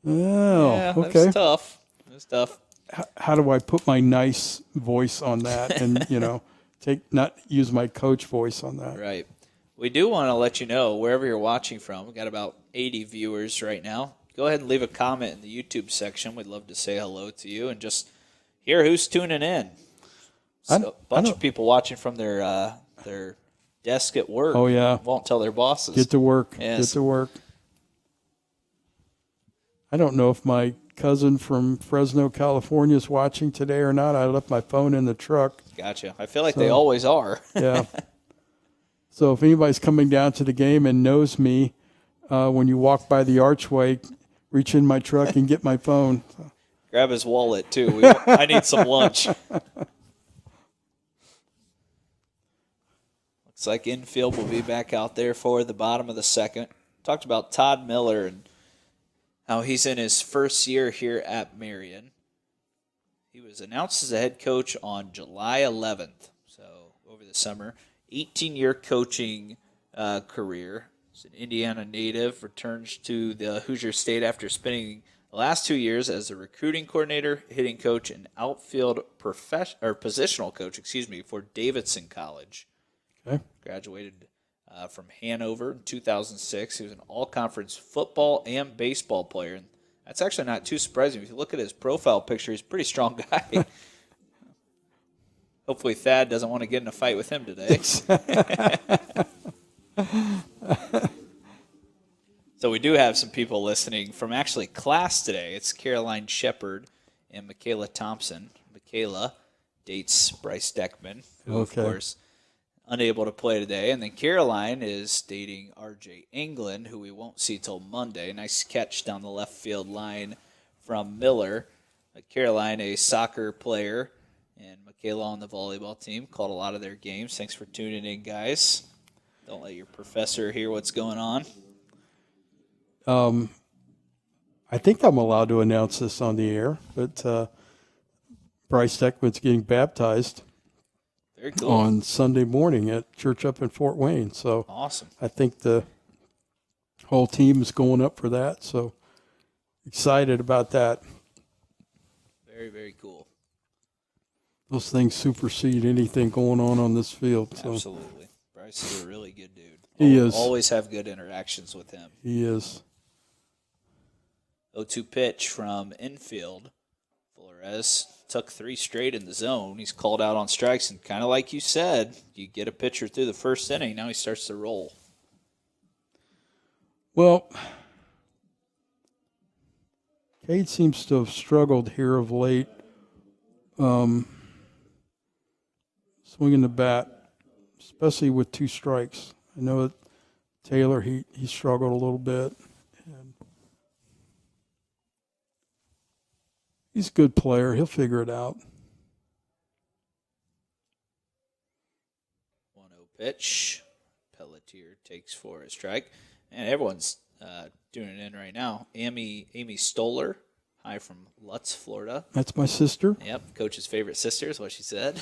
oh, yeah, okay. That's tough. That's tough. How do I put my nice voice on that and, not use my coach voice on that? Right. We do want to let you know, wherever you're watching from, we've got about 80 viewers right now. Go ahead and leave a comment in the YouTube section. We'd love to say hello to you and just hear who's tuning in. So a bunch of people watching from their desk at work. Oh, yeah. Won't tell their bosses. Get to work. Yes. Get to work. I don't know if my cousin from Fresno, California is watching today or not. I left my phone in the truck. Gotcha. I feel like they always are. Yeah. So if anybody's coming down to the game and knows me, when you walk by the archway, reach in my truck and get my phone. Grab his wallet, too. I need some lunch. Looks like infield will be back out there for the bottom of the second. Talked about Todd Miller and how he's in his first year here at Marian. He was announced as a head coach on July 11th, so over the summer. 18-year coaching career. He's an Indiana native, returns to the Hoosier State after spending the last 2 years as a recruiting coordinator, hitting coach, and outfield positional coach, for Davidson College. Okay. Graduated from Hanover in 2006. He was an all-conference football and baseball player. And that's actually not too surprising. If you look at his profile picture, he's a pretty strong guy. Hopefully Thad doesn't want to get in a fight with him today. So we do have some people listening from actually class today. It's Caroline Shepard and Michaela Thompson. Michaela dates Bryce Deckman, who, of course, unable to play today. And then Caroline is dating R.J. England, who we won't see till Monday. Nice catch down the left field line from Miller. Caroline, a soccer player, and Michaela on the volleyball team. Called a lot of their games. Thanks for tuning in, guys. Don't let your professor hear what's going on. I think I'm allowed to announce this on the air, but Bryce Deckman's getting baptized. Very cool. On Sunday morning at church up in Fort Wayne. So awesome. I think the whole team is going up for that. So excited about that. Very, very cool. Those things supersede anything going on this field. So. Absolutely. Bryce is a really good dude. He is. Always have good interactions with him. He is. 0-2 pitch from infield. Flores took 3 straight in the zone. He's called out on strikes, and kind of like you said, you get a pitcher through the first inning, now he starts to roll. Well, Cade seems to have struggled here of late. Swinging the bat, especially with 2 strikes. I know that Taylor, he struggled a little bit. And he's a good player. He'll figure it out. 1-0 pitch. Pelletier takes for a strike. And everyone's tuning in right now. Amy Stoller, hi from Lutz, Florida. That's my sister. Yep, coach's favorite sister is what she said.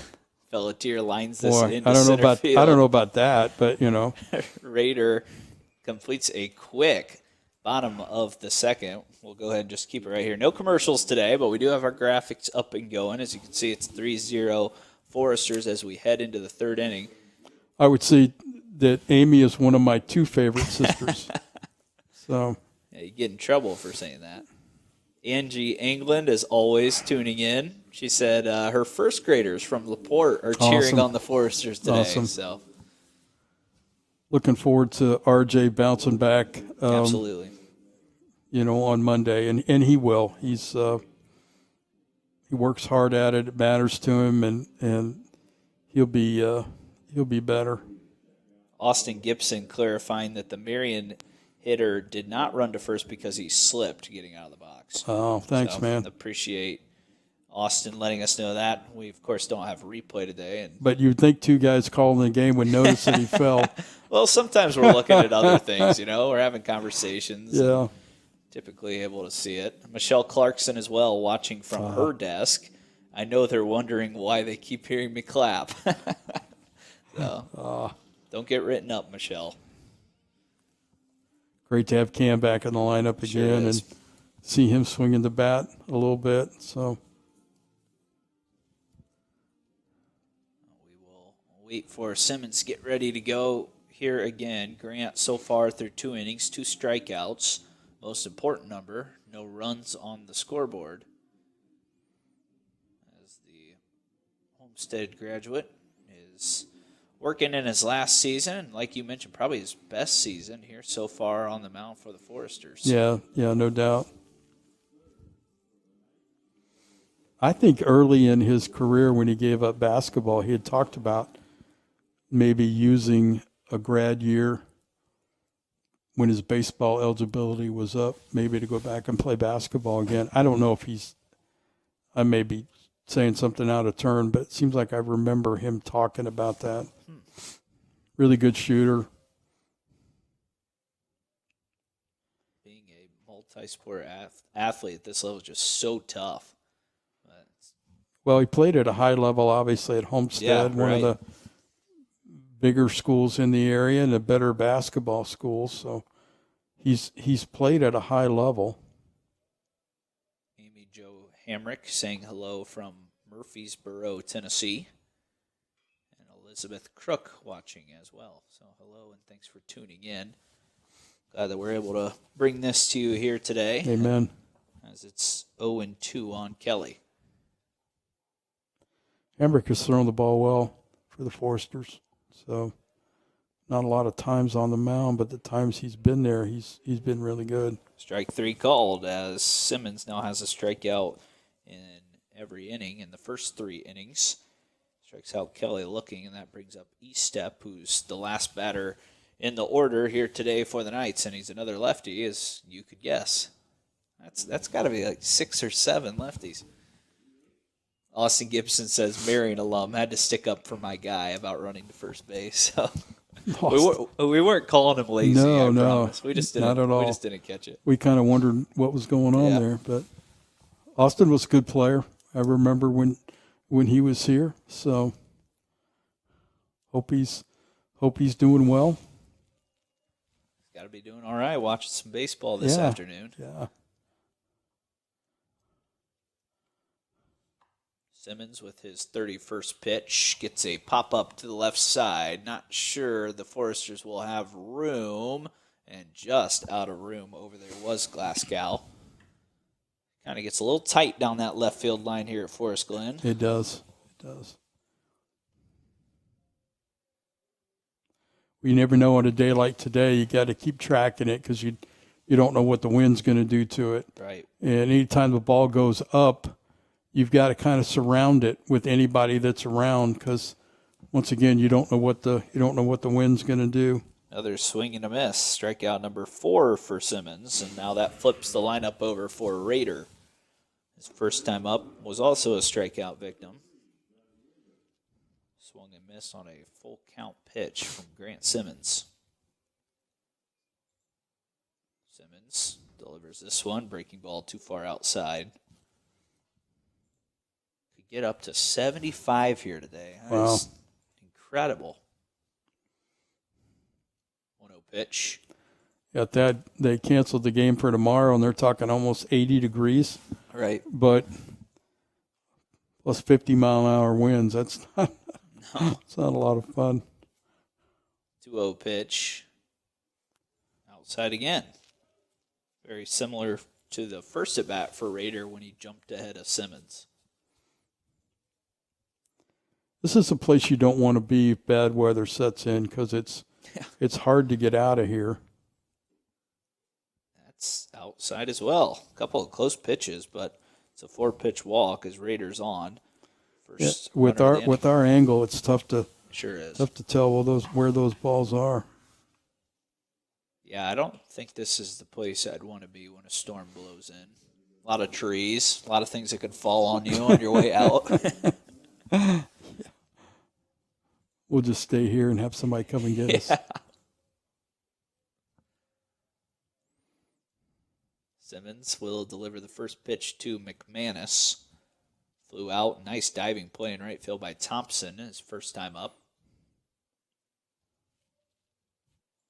Pelletier lines this into I don't know center about field. I don't know about that, but you know. Raider completes a quick bottom of the second. We'll go ahead and just keep it right here. No commercials today, but we do have our graphics up and going. As you can see, it's 3-0 Foresters as we head into the third inning. I would say that Amy is one of my 2 favorite sisters. So Yeah, you get in trouble for saying that. Angie England is always tuning in. She said her first graders from LaPorte are cheering on the Foresters today. Awesome. So looking forward to RJ bouncing back. Absolutely. You know, on Monday, and he will. He works hard at it. It matters to him, and he'll be better. Austin Gibson clarifying that the Marian hitter did not run to first because he slipped getting out of the box. Oh, thanks, man. Appreciate Austin letting us know that. We, of course, don't have replay today. But you'd think 2 guys calling the game would notice that he fell. Well, sometimes we're looking at other things, you know. We're having conversations. Yeah. Typically able to see it. Michelle Clarkson as well, watching from her desk. I know they're wondering why they keep hearing me clap. So don't get written up, Michelle. Great to have Cam back in the lineup again and see him swinging the bat a little bit. So we will wait for Simmons to get ready to go here again. Grant so far through 2 innings, 2 strikeouts. Most important number, no runs on the scoreboard. As the Homestead graduate is working in his last season, like you mentioned, probably his best season here so far on the mound for the Foresters. Yeah, no doubt. I think early in his career when he gave up basketball, he had talked about maybe using a grad year when his baseball eligibility was up, maybe to go back and play basketball again. I don't know if he's I may be saying something out of turn, but it seems like I remember him talking about that. Really good shooter. Being a multi-sport athlete at this level is just so tough. Well, he played at a high level, obviously, at Homestead, one of the bigger schools in the area and a better basketball school. So he's played at a high level. Amy Jo Hamrick saying hello from Murfreesboro, Tennessee. And Elizabeth Crook watching as well. So hello and thanks for tuning in. Glad that we're able to bring this to you here today. Amen. As it's 0-2 on Kelly. Hamrick has thrown the ball well for the Foresters. So not a lot of times on the mound, but the times he's been there, he's been really good. Strike 3 called as Simmons now has a strikeout in every inning in the first 3 innings. Strikes out Kelly looking, and that brings up Estep, who's the last batter in the order here today for the Knights, and he's another lefty, as you could guess. That's got to be like 6 or 7 lefties. Austin Gibson says, Marian alum, had to stick up for my guy about running to first base. So we weren't calling him lazy, I promise. We just didn't, not at all. We just didn't catch it. We kind of wondered what was going on there. But Austin was a good player. I remember when he was here. So hope he's doing well. Got to be doing all right watching some baseball this afternoon. Yeah. Simmons with his 31st pitch gets a pop-up to the left side. Not sure the Foresters will have room, and just out of room over there was Glasgow. Kind of gets a little tight down that left field line here at Forest Glen. It does. It does. You never know on a day like today. You got to keep tracking it because you don't know what the wind's going to do to it. Right. And anytime the ball goes up, you've got to kind of surround it with anybody that's around because, once again, you don't know what the wind's going to do. Another swing and a miss. Strikeout number 4 for Simmons, and now that flips the lineup over for Rader. His first time up was also a strikeout victim. Swung and missed on a full count pitch from Grant Simmons. Simmons delivers this one, breaking ball too far outside. Get up to 75 here today. That is incredible. 1-0 pitch. Got that. They canceled the game for tomorrow, and they're talking almost 80 degrees. Right. But plus 50-mile-an-hour winds. That's not, it's not a lot of fun. 2-0 pitch. Outside again. Very similar to the first at-bat for Rader when he jumped ahead of Simmons. This is a place you don't want to be if bad weather sets in because it's hard to get out of here. That's outside as well. A couple of close pitches, but it's a 4-pitch walk as Rader's on. First with our angle, it's tough to tell where those balls are. Yeah, I don't think this is the place I'd want to be when a storm blows in. A lot of trees, a lot of things that could fall on you on your way out. We'll just stay here and have somebody come and get us. Simmons will deliver the first pitch to McManus. Flew out. Nice diving play in right field by Thompson. His first time up.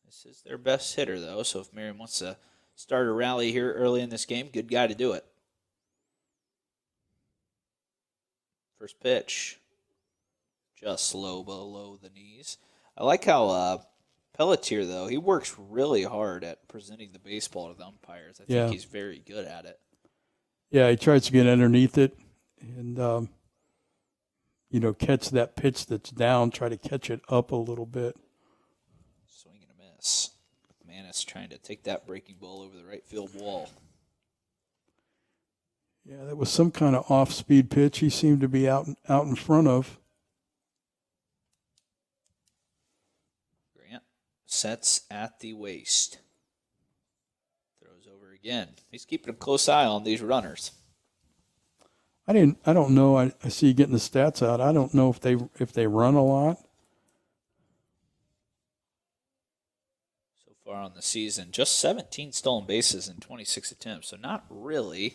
This is their best hitter, though, so if Marian wants to start a rally here early in this game, good guy to do it. First pitch. Just low below the knees. I like how Pelletier, though, he works really hard at presenting the baseball to the umpires. I think he's very good at it. Yeah, he tries to get underneath it and, catch that pitch that's down, try to catch it up a little bit. Swing and a miss. McManus trying to take that breaking ball over the right field wall. Yeah, that was some kind of off-speed pitch he seemed to be out in front of. Sets at the waist. Throws over again. He's keeping a close eye on these runners. I don't know. I see you getting the stats out. I don't know if they run a lot. So far on the season, just 17 stolen bases in 26 attempts. So not a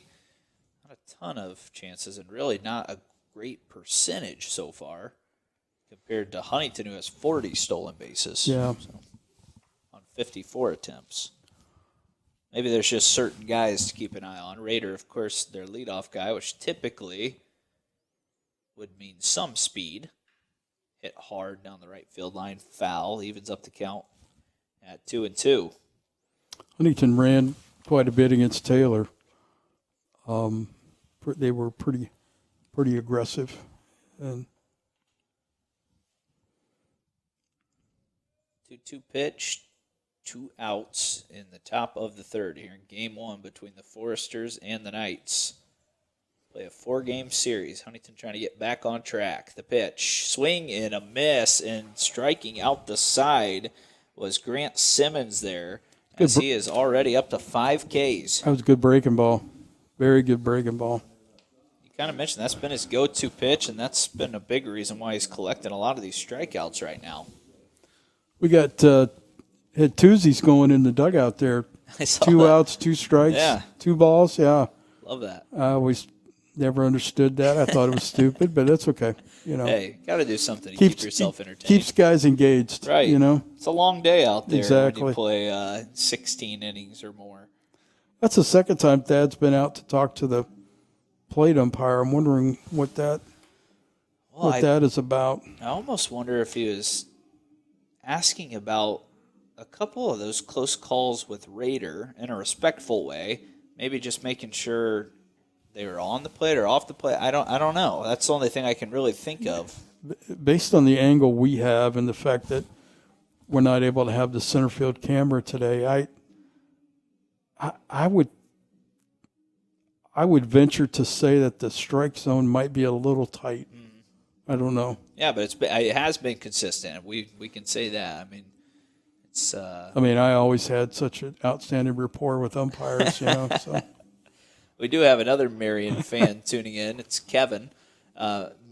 ton of chances, and really not a great percentage so far compared to Huntington, who has 40 stolen bases. Yeah. So, on 54 attempts. Maybe there's just certain guys to keep an eye on. Rader, of course, their leadoff guy, which typically would mean some speed. Hit hard down the right field line, foul, evens up the count at 2-2. Huntington ran quite a bit against Taylor. They were pretty aggressive, and 2-2 pitch. 2 outs in the top of the third here in Game 1 between the Foresters and the Knights. Play a 4-game series. Huntington trying to get back on track. The pitch, swing and a miss, and striking out the side was Grant Simmons there, as he is already up to 5 Ks. That was a good breaking ball. Very good breaking ball. You kind of mentioned that's been his go-to pitch, and that's been a big reason why he's collecting a lot of these strikeouts right now. We got had Tuesdays going in the dugout there. 2 outs, 2 strikes, 2 balls. Yeah, love that. I always never understood that. I thought it was stupid, but that's okay. Hey, got to do something to keep yourself entertained. Keeps guys engaged, right? It's a long day out there when you play 16 innings or more. That's the second time Thad's been out to talk to the plate umpire. I'm wondering what that is about. I almost wonder if he was asking about a couple of those close calls with Rader in a respectful way, maybe just making sure they were on the plate or off the plate. I don't know. That's the only thing I can really think of. Based on the angle we have and the fact that we're not able to have the center field camera today, I would venture to say that the strike zone might be a little tight. I don't know. Yeah, but it has been consistent. We can say that. I mean, I always had such an outstanding rapport with umpires, So we do have another Marian fan tuning in. It's Kevin,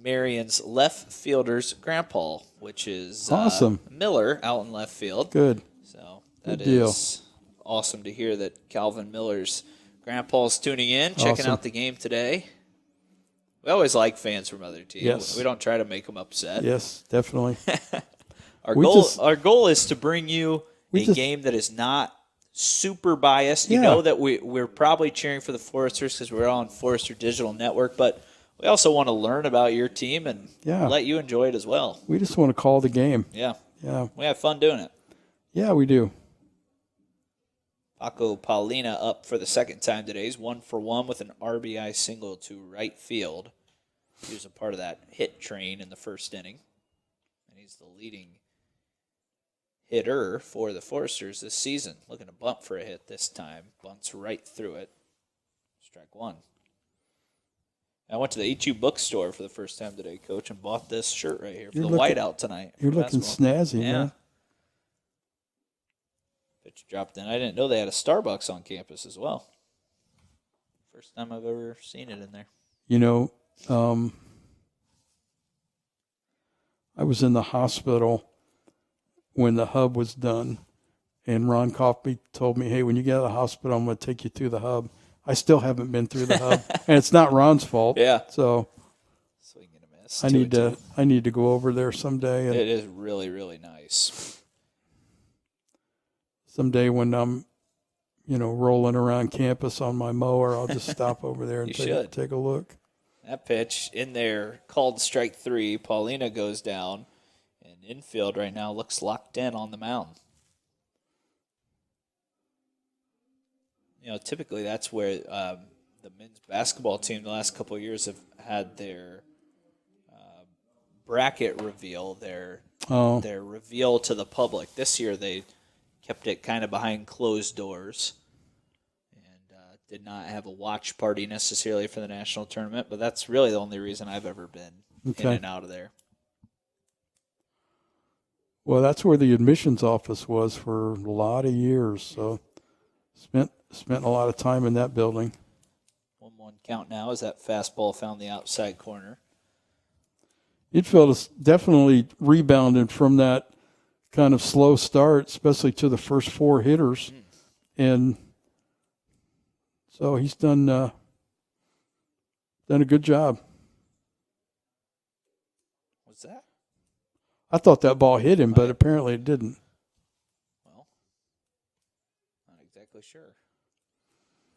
Marian's left fielder's grandpa, which is awesome. Miller out in left field. Good. So that is awesome to hear that Calvin Miller's grandpa's tuning in, checking out the game today. We always like fans from other teams. Yes. We don't try to make them upset. Yes, definitely. Our goal is to bring you a game that is not super biased. You know that we're probably cheering for the Foresters because we're on Forester Digital Network, but we also want to learn about your team and let you enjoy it as well. We just want to call the game. Yeah. Yeah. We have fun doing it. Yeah, we do. Paco Paulina up for the second time today. He's 1 for 1 with an RBI single to right field. He was a part of that hit train in the first inning. And he's the leading hitter for the Foresters this season. Looking to bunt for a hit this time. Bunts right through it. Strike 1. I went to the HU bookstore for the first time today, Coach, and bought this shirt right here for the whiteout tonight. You're looking snazzy, man. Pitch dropped in. I didn't know they had a Starbucks on campus as well. First time I've ever seen it in there. I was in the hospital when the hub was done, and Ron Coffey told me, hey, when you get out of the hospital, I'm going to take you through the hub. I still haven't been through the hub, and it's not Ron's fault. Yeah. So swing and a miss. I need to go over there someday. And it is really, really nice. Someday when I'm, rolling around campus on my mower, I'll just stop over there and take a look. That pitch in there called strike 3. Paulina goes down, and infield right now looks locked in on the mound. Typically that's where the men's basketball team the last couple of years have had their bracket reveal, their reveal to the public. This year they kept it kind of behind closed doors and did not have a watch party necessarily for the national tournament, but that's really the only reason I've ever been in and out of there. Well, that's where the admissions office was for a lot of years, so spent a lot of time in that building. One 1-1 count now as that fastball found the outside corner. Infield is definitely rebounded from that kind of slow start, especially to the first 4 hitters. And so he's done a good job. What's that? I thought that ball hit him, but apparently it didn't. Well, not exactly sure.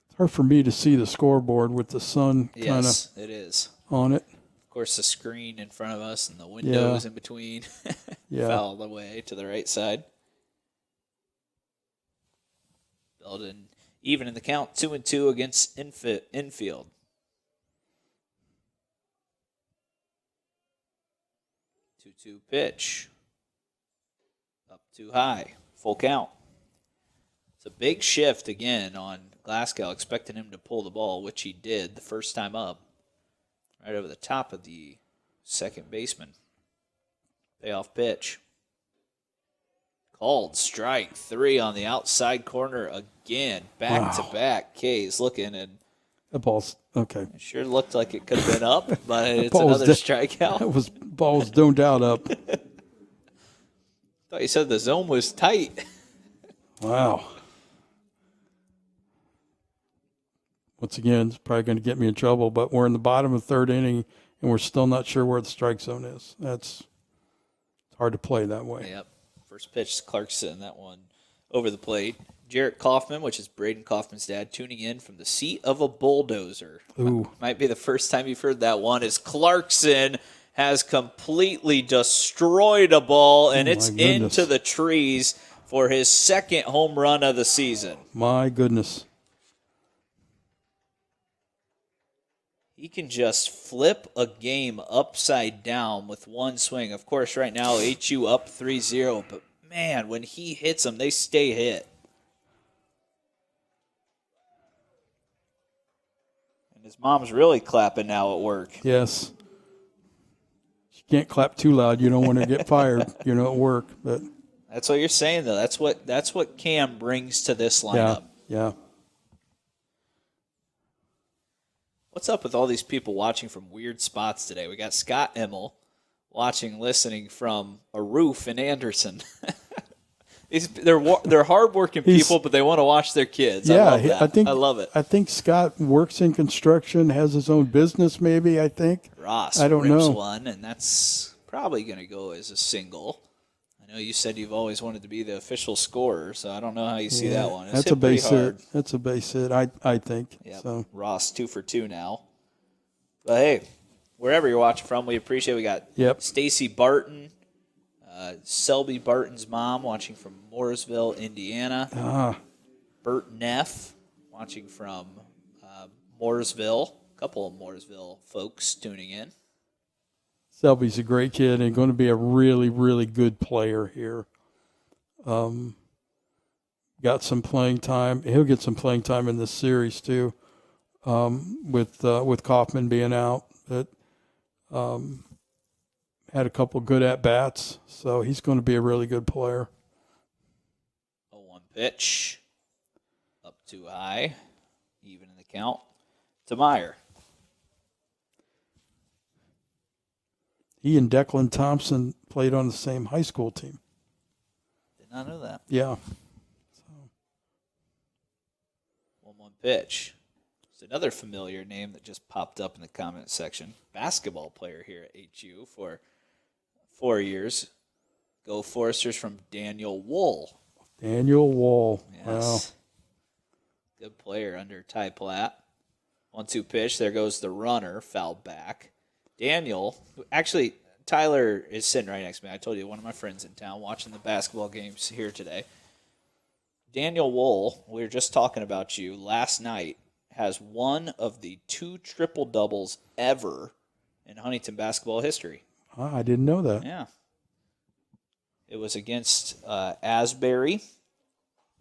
It's hard for me to see the scoreboard with the sun kind of it is on it. Of course, the screen in front of us and the windows in between foul away to the right side. Belden even in the count, 2-2 against infield. 2-2 pitch. Up too high. Full count. It's a big shift again on Glasgow, expecting him to pull the ball, which he did the first time up. Right over the top of the second baseman. Payoff pitch. Called strike 3 on the outside corner again. Back to back. K's looking, and the ball's okay. It sure looked like it could have been up, but it's another strikeout. That ball was zoned out up. Thought you said the zone was tight. Wow. Once again, it's probably going to get me in trouble, but we're in the bottom of the 3rd inning, and we're still not sure where the strike zone is. It's hard to play that way. Yep. First pitch, Clarkson, that one over the plate. Jarrett Kaufman, which is Braden Kaufman's dad, tuning in from the seat of a bulldozer. Ooh. Might be the first time you've heard that one, as Clarkson has completely destroyed a ball, and it's into the trees for his 2nd home run of the season. My goodness. He can just flip a game upside down with one swing. Of course, right now, HU up 3-0, but man, when he hits them, they stay hit. And his mom's really clapping now at work. Yes. You can't clap too loud. You don't want to get fired, at work. But that's what you're saying, though. That's what Cam brings to this lineup. Yeah. What's up with all these people watching from weird spots today? We got Scott Emmel listening from a roof in Anderson. They're hardworking people, but they want to watch their kids. Yeah, I love that. I love it. I think Scott works in construction, has his own business maybe, I think. Ross I don't rips know. one, and that's probably going to go as a single. I know you said you've always wanted to be the official scorer, so I don't know how you see that one. That's a base hit. That's a base hit, I think. Yep. So. Ross 2 for 2 now. But hey, wherever you're watching from, we appreciate it. We got Stacy Barton, Selby Barton's mom, watching from Mooresville, Indiana. Bert Neff, watching from Mooresville. A couple of Mooresville folks tuning in. Selby's a great kid and going to be a really, really good player here. Got some playing time. He'll get some playing time in this series too, with Kaufman being out. But had a couple good at bats, so he's going to be a really good player. 0-1 pitch, up too high, even in the count to Meyer. He and Declan Thompson played on the same high school team. Did not know that. Yeah. 1-1 pitch. It's another familiar name that just popped up in the comment section. Basketball player here at HU for 4 years. Go Foresters from Daniel Wool. Daniel Wool. Yes. Wow. Good player under Ty Platt. 1-2 pitch. There goes the runner. Fouled back. Daniel, actually, Tyler is sitting right next to me. I told you, one of my friends in town watching the basketball games here today. Daniel Wool, we were just talking about you last night, has one of the 2 triple-doubles ever in Huntington basketball history. I didn't know that. Yeah. It was against Asbury,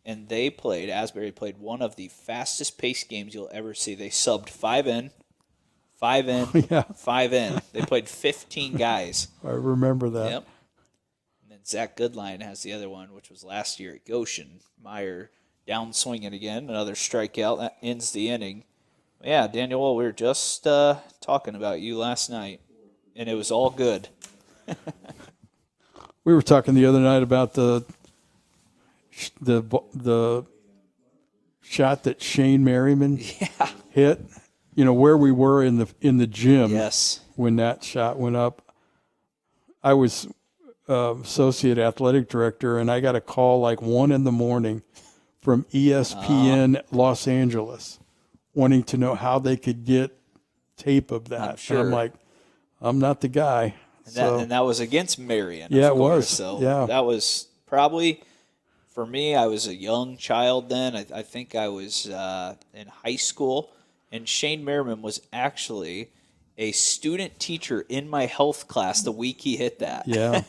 and Asbury played one of the fastest-paced games you'll ever see. They subbed 5 in, 5 in, 5 in. They played 15 guys. I remember that. Yep. And then Zach Goodline has the other one, which was last year at Goshen. Meyer down swinging again, another strikeout. That ends the inning. Yeah, Daniel, we were just talking about you last night, and it was all good. We were talking the other night about the shot that Shane Merriman hit. You know where we were in the gym. Yes. When that shot went up. I was associate athletic director, and I got a call like 1 a.m. from ESPN Los Angeles, wanting to know how they could get tape of that. I'm sure. And I'm like, I'm not the guy. And that was against Marian. Yeah, of it course. was. So yeah. That was probably, for me, I was a young child then. I think I was in high school. And Shane Merriman was actually a student teacher in my health class the week he hit that. Yeah.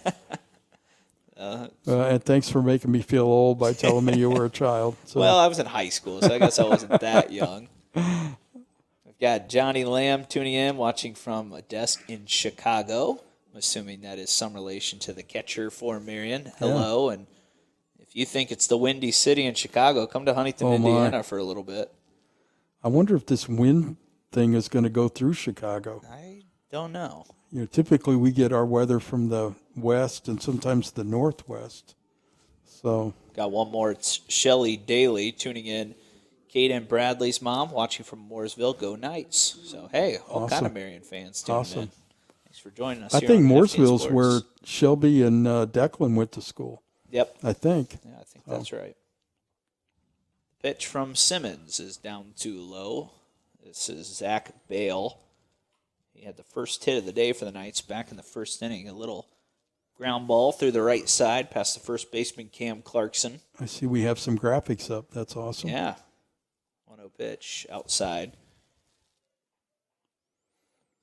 And thanks for making me feel old by telling me you were a child. So. Well, I was in high school, so I guess I wasn't that young. We've got Johnny Lamb tuning in, watching from a desk in Chicago. I'm assuming that is some relation to the catcher for Marian. Hello, and if you think it's the Windy City in Chicago, come to Huntington, Indiana for a little bit. I wonder if this wind thing is going to go through Chicago. I don't know. You know, typically we get our weather from the west and sometimes the northwest. So got one more. It's Shelly Daly tuning in. Kaden Bradley's mom, watching from Mooresville. Go Knights! So hey, all kind of Marian fans tuning in. Thanks for joining us. I think Mooresville's where Shelby and Declan went to school. Yep. I think. Yeah, I think that's right. Pitch from Simmons is down too low. This is Zach Bale. He had the first hit of the day for the Knights back in the first inning. A little ground ball through the right side past the first baseman, Cam Clarkson. I see we have some graphics up. That's awesome. Yeah. 1-0 pitch outside.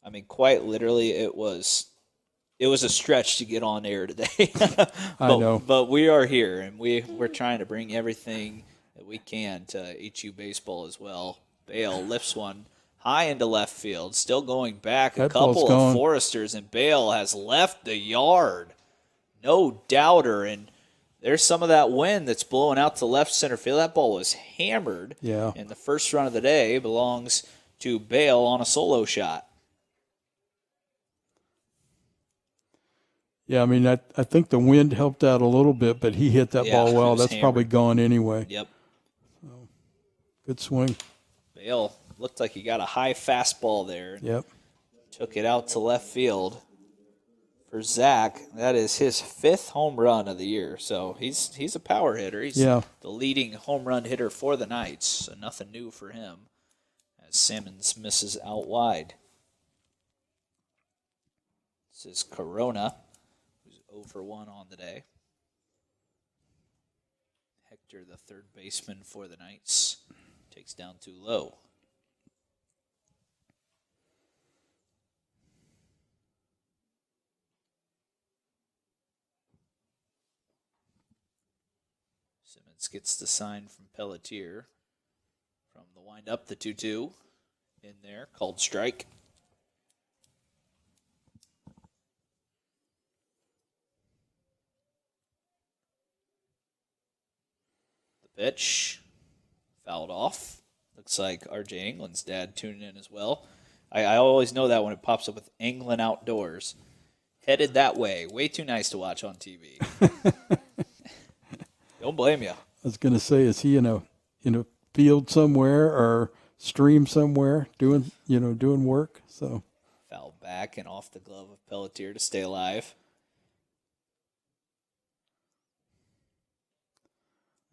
I mean, quite literally, it was a stretch to get on air today. I know. But we are here, and we're trying to bring everything that we can to HU baseball as well. Bale lifts one high into left field, still going back. A couple of Foresters, and Bale has left the yard. No doubter, and there's some of that wind that's blowing out to left center field. That ball was hammered. Yeah. And the first run of the day belongs to Bale on a solo shot. Yeah, I mean, I think the wind helped out a little bit, but he hit that ball well. That's probably gone anyway. Yep. So, good swing. Bale looked like he got a high fastball there. Yep. Took it out to left field. For Zach, that is his 5th home run of the year. So he's a power hitter. He's the leading home run hitter for the Knights. So nothing new for him as Simmons misses out wide. This is Corona, who's 0 for 1 on the day. Hector, the third baseman for the Knights, takes down too low. Simmons gets the sign from Pelletier from the windup, the 2-2 in there, called strike. The pitch fouled off. Looks like R.J. England's dad tuning in as well. I always know that when it pops up with England Outdoors. Headed that way. Way too nice to watch on TV. Don't blame you. I was going to say, is he in a field somewhere or stream somewhere doing work? So foul back and off the glove of Pelletier to stay alive.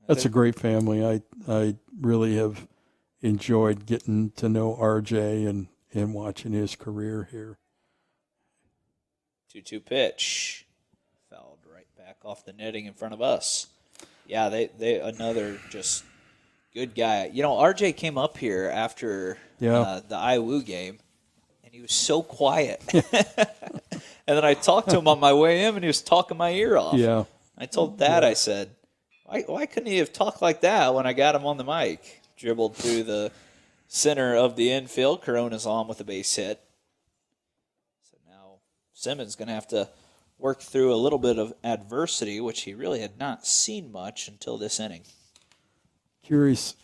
That's a great family. I really have enjoyed getting to know RJ and watching his career here. 2-2 pitch. Fouled right back off the netting in front of us. Yeah, they another just good guy. You know, RJ came up here after the IWU game, and he was so quiet. And then I talked to him on my way in, and he was talking my ear off. Yeah. I told Dad, I said, why couldn't he have talked like that when I got him on the mic? Dribbled through the center of the infield. Corona's on with a base hit. So now Simmons going to have to work through a little bit of adversity, which he really had not seen much until this inning. Curious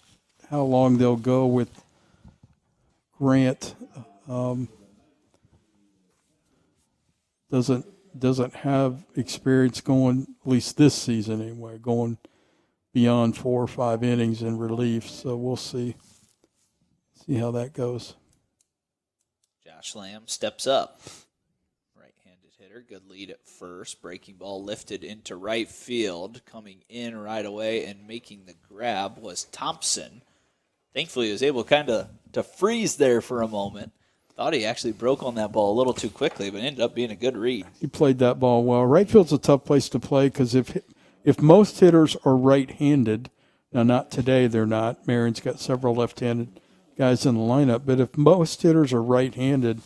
how long they'll go with Grant doesn't have experience going, at least this season anyway, going beyond 4 or 5 innings in relief. So we'll see how that goes. Josh Lamb steps up. Right-handed hitter, good lead at first. Breaking ball lifted into right field. Coming in right away and making the grab was Thompson. Thankfully, he was able kind of to freeze there for a moment. Thought he actually broke on that ball a little too quickly, but ended up being a good read. He played that ball well. Right field's a tough place to play because if most hitters are right-handed, now not today they're not. Marian's got several left-handed guys in the lineup, but if most hitters are right-handed,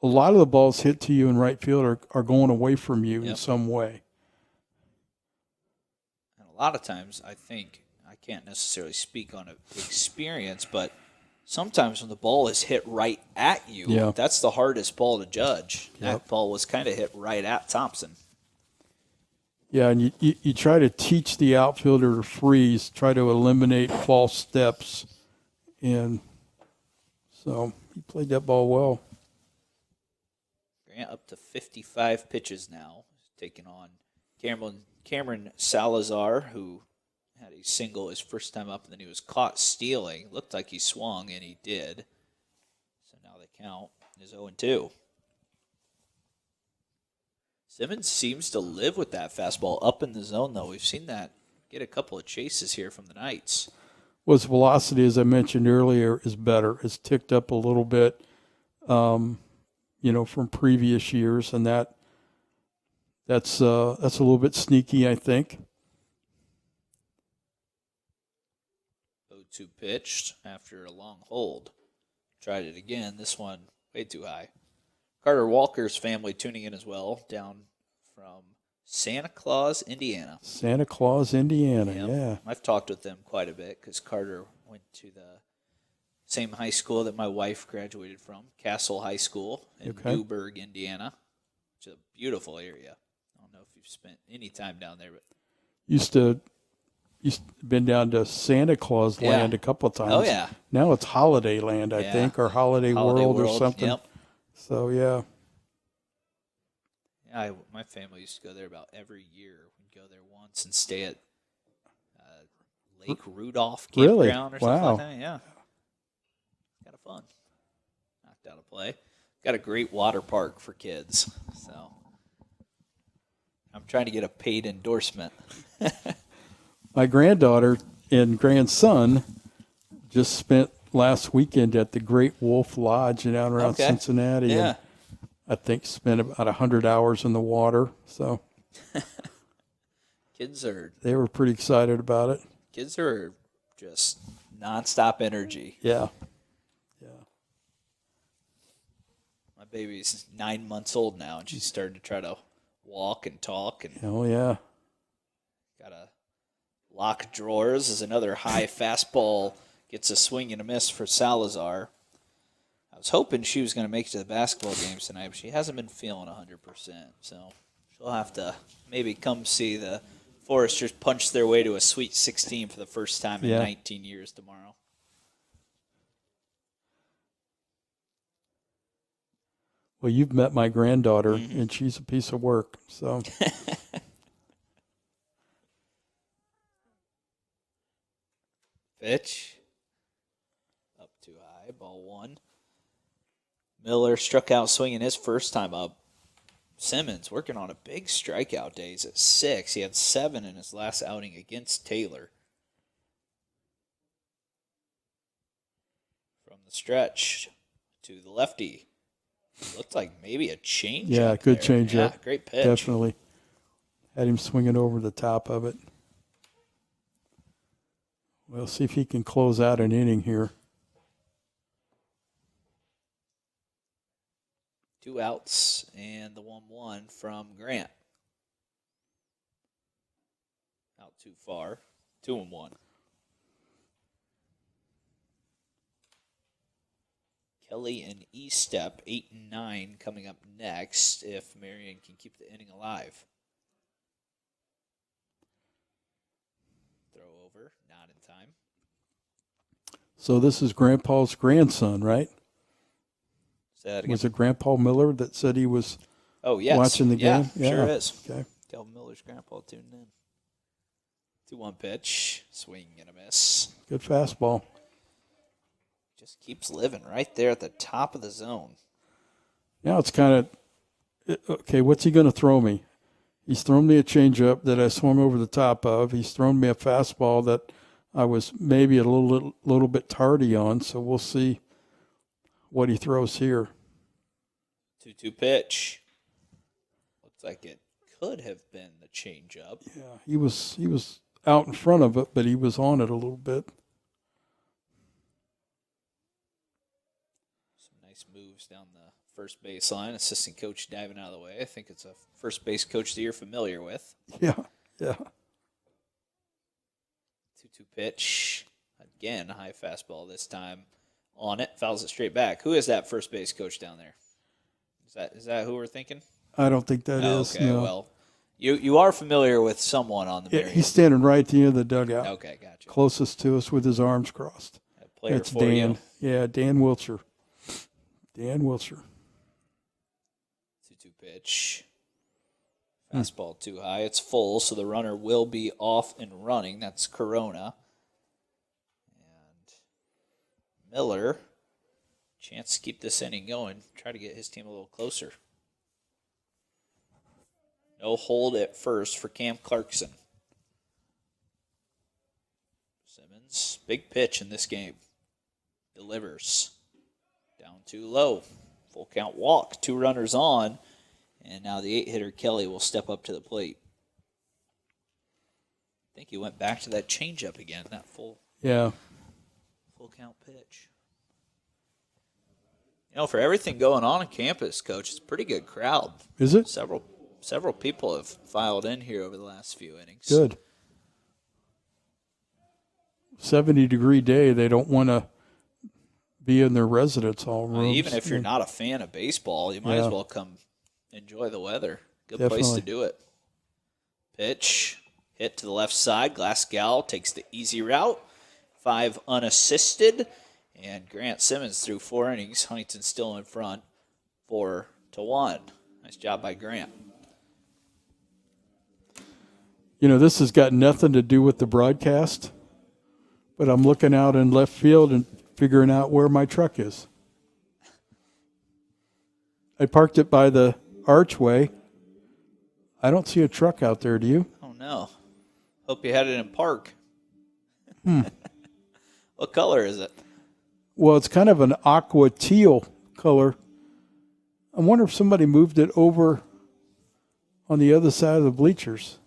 a lot of the balls hit to you in right field are going away from you in some way. And a lot of times, I think, I can't necessarily speak on experience, but sometimes when the ball is hit right at you, that's the hardest ball to judge. That ball was kind of hit right at Thompson. Yeah, and you try to teach the outfielder to freeze, try to eliminate false steps. And so he played that ball well. Grant up to 55 pitches now, taking on Cameron Salazar, who had a single his first time up, and then he was caught stealing. Looked like he swung, and he did. So now the count is 0-2. Simmons seems to live with that fastball up in the zone, though. We've seen that get a couple of chases here from the Knights. Well, his velocity, as I mentioned earlier, is better. It's ticked up a little bit, from previous years, and that's a little bit sneaky, I think. 0-2 pitched after a long hold. Tried it again. This one way too high. Carter Walker's family tuning in as well, down from Santa Claus, Indiana. Santa Claus, Indiana, Yep. yeah. I've talked with them quite a bit because Carter went to the same high school that my wife graduated from, Castle High School in Newburgh, Indiana, which is a beautiful area. I don't know if you've spent any time down there, but Used to been down to Santa Claus Land a couple of times. Oh, yeah. Now it's Holiday Land, I think, or Holiday World or something. Yep. So, yeah. Yeah, my family used to go there about every year. We'd go there once and stay at Lake Rudolph Campground or something like that. Yeah. Kind of fun. Knocked out a play. Got a great water park for kids. So I'm trying to get a paid endorsement. My granddaughter and grandson just spent last weekend at the Great Wolf Lodge down around Cincinnati. Yeah. And I think spent about 100 hours in the water. So they were pretty excited about it. Kids are just nonstop energy. Yeah. My baby's 9 months old now, and she's starting to try to walk and talk. And got a lock drawers is another high fastball. Gets a swing and a miss for Salazar. I was hoping she was going to make it to the basketball games tonight, but she hasn't been feeling 100%. So she'll have to maybe come see the Foresters punch their way to a Sweet 16 for the first time in 19 years tomorrow. Well, you've met my granddaughter, and she's a piece of work. So pitch. Up too high. Ball one. Miller struck out swinging his first time up. Simmons working on a big strikeout day. He's at 6. He had 7 in his last outing against Taylor. From the stretch to the lefty. Looked like maybe a changeup. Yeah, good changeup. Yeah, great pitch. Definitely. Had him swinging over the top of it. We'll see if he can close out an inning here. 2 outs and the 1-1 from Grant. Out too far. 2-1. Kelly and E-Step, 8 and 9, coming up next if Marian can keep the inning alive. Throw over, not in time. So this is Grandpa's grandson, right? Say that again. Was it Grandpa Miller that said he was watching the game? Yeah, sure is. Okay. Calvin Miller's grandpa tuned in. 2-1 pitch. Swing and a miss. Good fastball. Just keeps living right there at the top of the zone. Now it's kind of, okay, what's he going to throw me? He's thrown me a changeup that I swung over the top of. He's thrown me a fastball that I was maybe a little bit tardy on, so we'll see what he throws here. 2-2 pitch. Looks like it could have been the changeup. Yeah, he was out in front of it, but he was on it a little bit. Some nice moves down the first baseline. Assistant coach diving out of the way. I think it's a first base coach that you're familiar with. Yeah. 2-2 pitch. Again, a high fastball this time on it. Fouls it straight back. Who is that first base coach down there? Is that who we're thinking? I don't think that is. Okay, no. Well, you are familiar with someone on the Marian. He's standing right at the end of the dugout. Okay, gotcha. Closest to us with his arms crossed. That player That's for Dan. you. Yeah, Dan Wiltshire. Dan Wiltshire. 2-2 pitch. Fastball too high. It's full, so the runner will be off and running. That's Corona. And Miller, chance to keep this inning going. Try to get his team a little closer. No hold at first for Cam Clarkson. Simmons, big pitch in this game. Delivers. Down too low. Full count walk. 2 runners on. And now the 8-hitter Kelly will step up to the plate. I think he went back to that changeup again, that full count pitch. You know, for everything going on campus, Coach, it's a pretty good crowd. Is it? Several people have filed in here over the last few innings. Good. 70-degree day, they don't want to be in their residence hall rooms. Even if you're not a fan of baseball, you might as well come enjoy the weather. Good place to do it. Pitch, hit to the left side. Glasgow takes the easy route. 5 unassisted. And Grant Simmons threw 4 innings. Huntington still in front, 4-1. Nice job by Grant. You know, this has got nothing to do with the broadcast, but I'm looking out in left field and figuring out where my truck is. I parked it by the archway. I don't see a truck out there, do you? Oh, no. Hope you had it in park. What color is it? Well, it's kind of an aqua teal color. I wonder if somebody moved it over on the other side of the bleachers.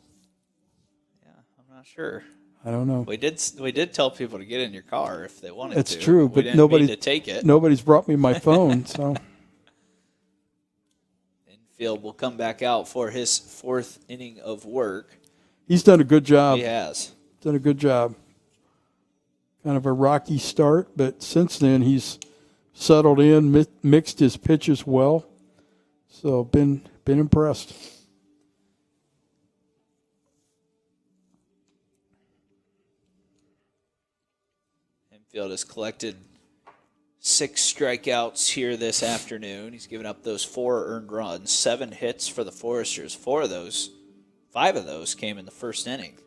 Yeah, I'm not sure. I don't know. We did tell people to get in your car if they wanted to. It's true, but nobody to take it. Nobody's brought me my phone, so. Infield will come back out for his 4th inning of work. He's done a good job. He has. Done a good job. Kind of a rocky start, but since then he's settled in, mixed his pitches well. So been impressed. Infield has collected 6 strikeouts here this afternoon. He's given up those 4 earned runs, 7 hits for the Foresters. 5 of those came in the first inning.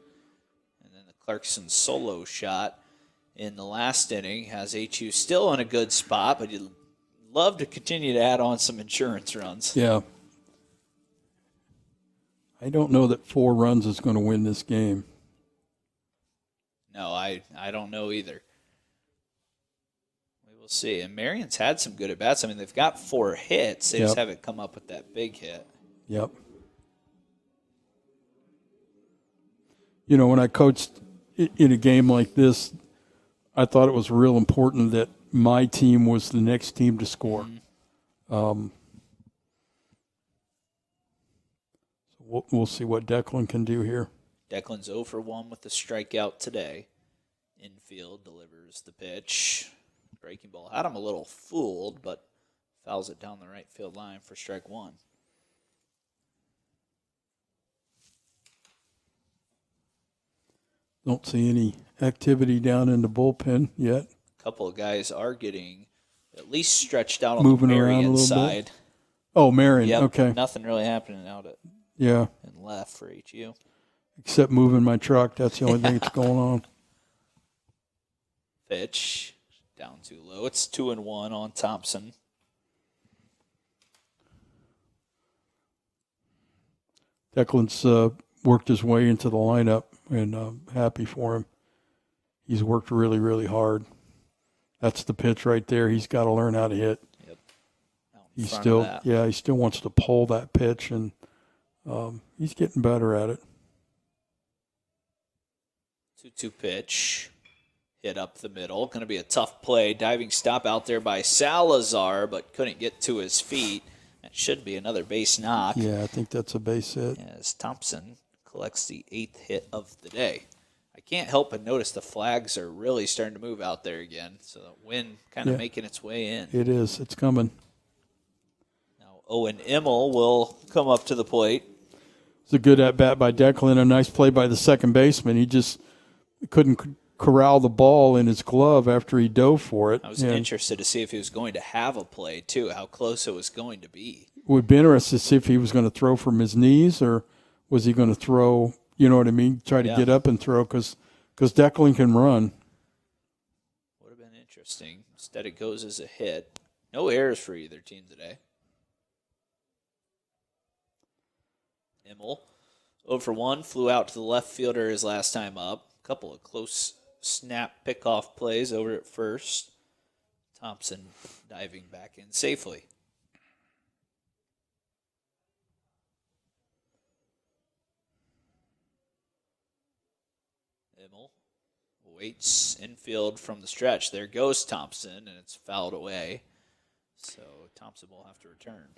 And then the Clarkson solo shot in the last inning has HU still in a good spot, but you'd love to continue to add on some insurance runs. Yeah. I don't know that 4 runs is going to win this game. No, I don't know either. We will see. And Marian's had some good at-bats. I mean, they've got 4 hits. They just haven't come up with that big hit. Yep. You know, when I coached in a game like this, I thought it was real important that my team was the next team to score. So we'll see what Declan can do here. Declan's 0 for 1 with the strikeout today. Infield delivers the pitch. Breaking ball. Had him a little fooled, but fouls it down the right field line for strike 1. Don't see any activity down in the bullpen yet. couple of guys are getting at least stretched out on Moving the around a Marian little side. bit. Oh, Marian. Yep, Okay. nothing really happening out at and left for HU. Except moving my truck. That's the only thing that's going on. Pitch down too low. It's 2-1 on Thompson. Declan's worked his way into the lineup, and I'm happy for him. He's worked really, really hard. That's the pitch right there. He's got to learn how to hit. Yep. He still wants to pull that pitch, and he's getting better at it. 2-2 pitch. Hit up the middle. Going to be a tough play. Diving stop out there by Salazar, but couldn't get to his feet. That should be another base knock. Yeah, I think that's a base hit. As Thompson collects the 8th hit of the day. I can't help but notice the flags are really starting to move out there again. So the wind kind of making its way in. It is. It's coming. Now Owen Immel will come up to the plate. It's a good at-bat by Declan. A nice play by the second baseman. He just couldn't corral the ball in his glove after he dove for it. I was interested to see if he was going to have a play, too, how close it was going to be. It would be interesting to see if he was going to throw from his knees or was he going to throw, you know what I mean, try to get up and throw because Declan can run. Would have been interesting. Instead, it goes as a hit. No errors for either team today. Immel, 0-for-1, flew out to the left fielder his last time up. A couple of close snap pickoff plays over at first. Thompson diving back in safely. Immel waits infield from the stretch. There goes Thompson, and it's fouled away. So Thompson will have to return.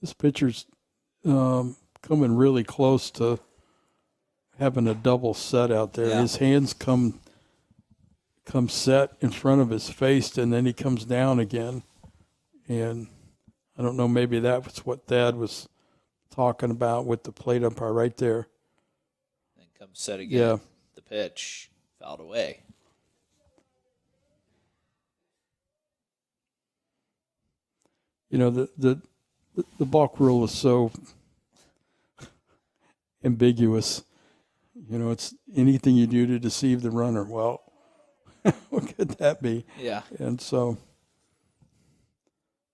This pitcher's coming really close to having a double set out there. His hands come set in front of his face, and then he comes down again. And I don't know, maybe that was what Thad was talking about with the plate umpire right there. Then comes set again. Yeah. The pitch fouled away. You know, the balk rule is so ambiguous. You know, it's anything you do to deceive the runner. Well, what could that be? Yeah. And so,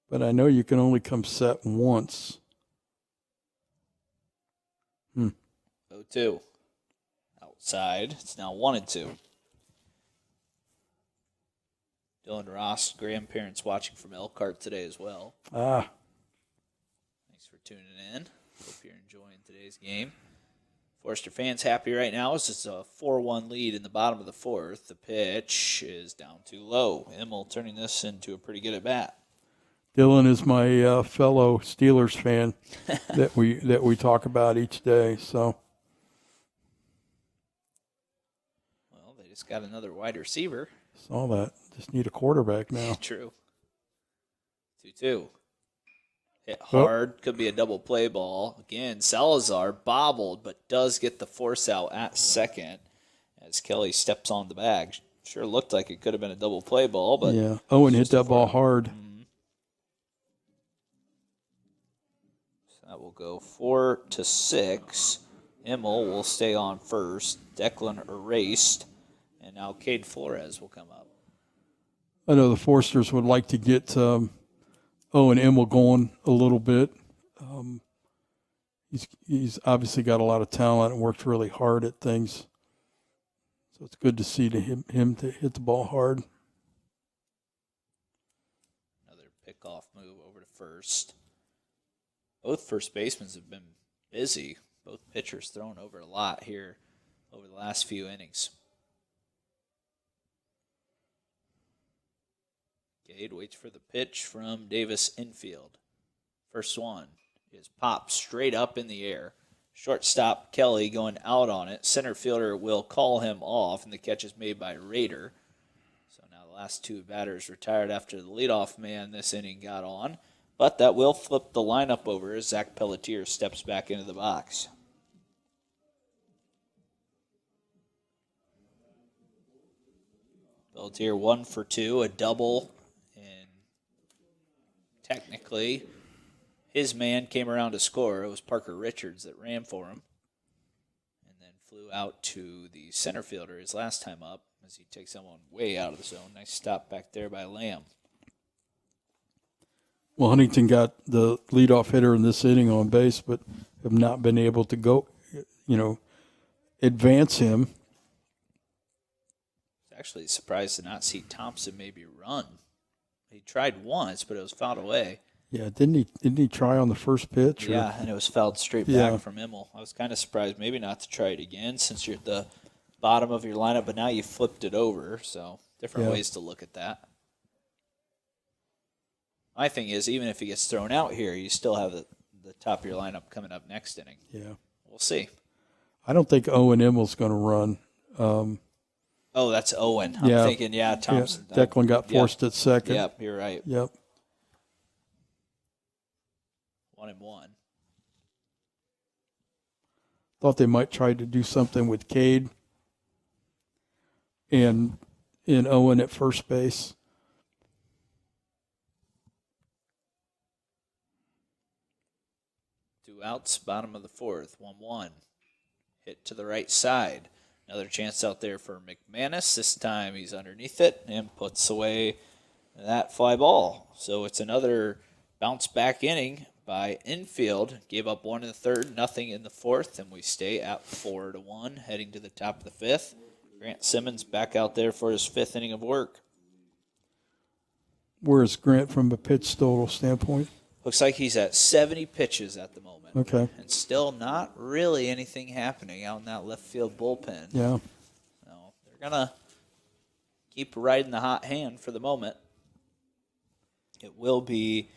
but I know you can only come set once. 0-2. Outside. It's now 1-2. Dylan Ross, grandparents watching from Elkhart today as well. Ah. Thanks for tuning in. Hope you're enjoying today's game. Forester fans happy right now as it's a 4-1 lead in the bottom of the fourth. The pitch is down too low. Immel turning this into a pretty good at-bat. Dylan is my fellow Steelers fan that we talk about each day. So, well, they just got another wide receiver. Saw that. Just need a quarterback now. True. 2-2. Hit hard. Could be a double play ball. Again, Salazar bobbled, but does get the force out at second as Kelly steps on the bag. Sure looked like it could have been a double play ball, but yeah. Owen hit that ball hard. Mm-hmm. So that will go 4-6. Immel will stay on first. Declan erased. And now Cade Flores will come up. I know the Forsters would like to get Owen Immel going a little bit. He's obviously got a lot of talent and worked really hard at things. So it's good to see him to hit the ball hard. Another pickoff move over to first. Both first basemen have been busy. Both pitchers thrown over a lot here over the last few innings. Cade waits for the pitch from Davis infield. First one is popped straight up in the air. Shortstop Kelly going out on it. Center fielder will call him off, and the catch is made by Rader. So now the last two batters retired after the leadoff man this inning got on. But that will flip the lineup over as Zach Pelletier steps back into the box. Pelletier 1 for 2, a double, and technically his man came around to score. It was Parker Richards that ran for him and then flew out to the center fielder his last time up as he takes someone way out of the zone. Nice stop back there by Lamb. Well, Huntington got the leadoff hitter in this inning on base, but have not been able to go, advance him. Actually surprised to not see Thompson maybe run. He tried once, but it was fouled away. Yeah, didn't he try on the first pitch? Or? Yeah, and it was fouled straight back from Immel. I was kind of surprised maybe not to try it again since you're at the bottom of your lineup, but now you flipped it over, so different ways to look at that. My thing is, even if he gets thrown out here, you still have the top of your lineup coming up next inning. Yeah. We'll see. I don't think Owen Immel's going to run. Oh, that's Owen. I'm thinking, Thompson. Yeah, Declan got forced at second. Yep, you're right. Yep. 1-1. Thought they might try to do something with Cade and Owen at first base. Two outs, bottom of the fourth, 1-1. Hit to the right side. Another chance out there for McManus. This time he's underneath it and puts away that fly ball. So it's another bounce back inning by infield. Gave up one in the third, nothing in the fourth, and we stay at 4-1, heading to the top of the fifth. Grant Simmons back out there for his fifth inning of work. Where's Grant from a pitch total standpoint? Looks like he's at 70 pitches at the moment. Okay. And still not really anything happening out in that left field bullpen. Yeah. So they're going to keep riding the hot hand for the moment. It will be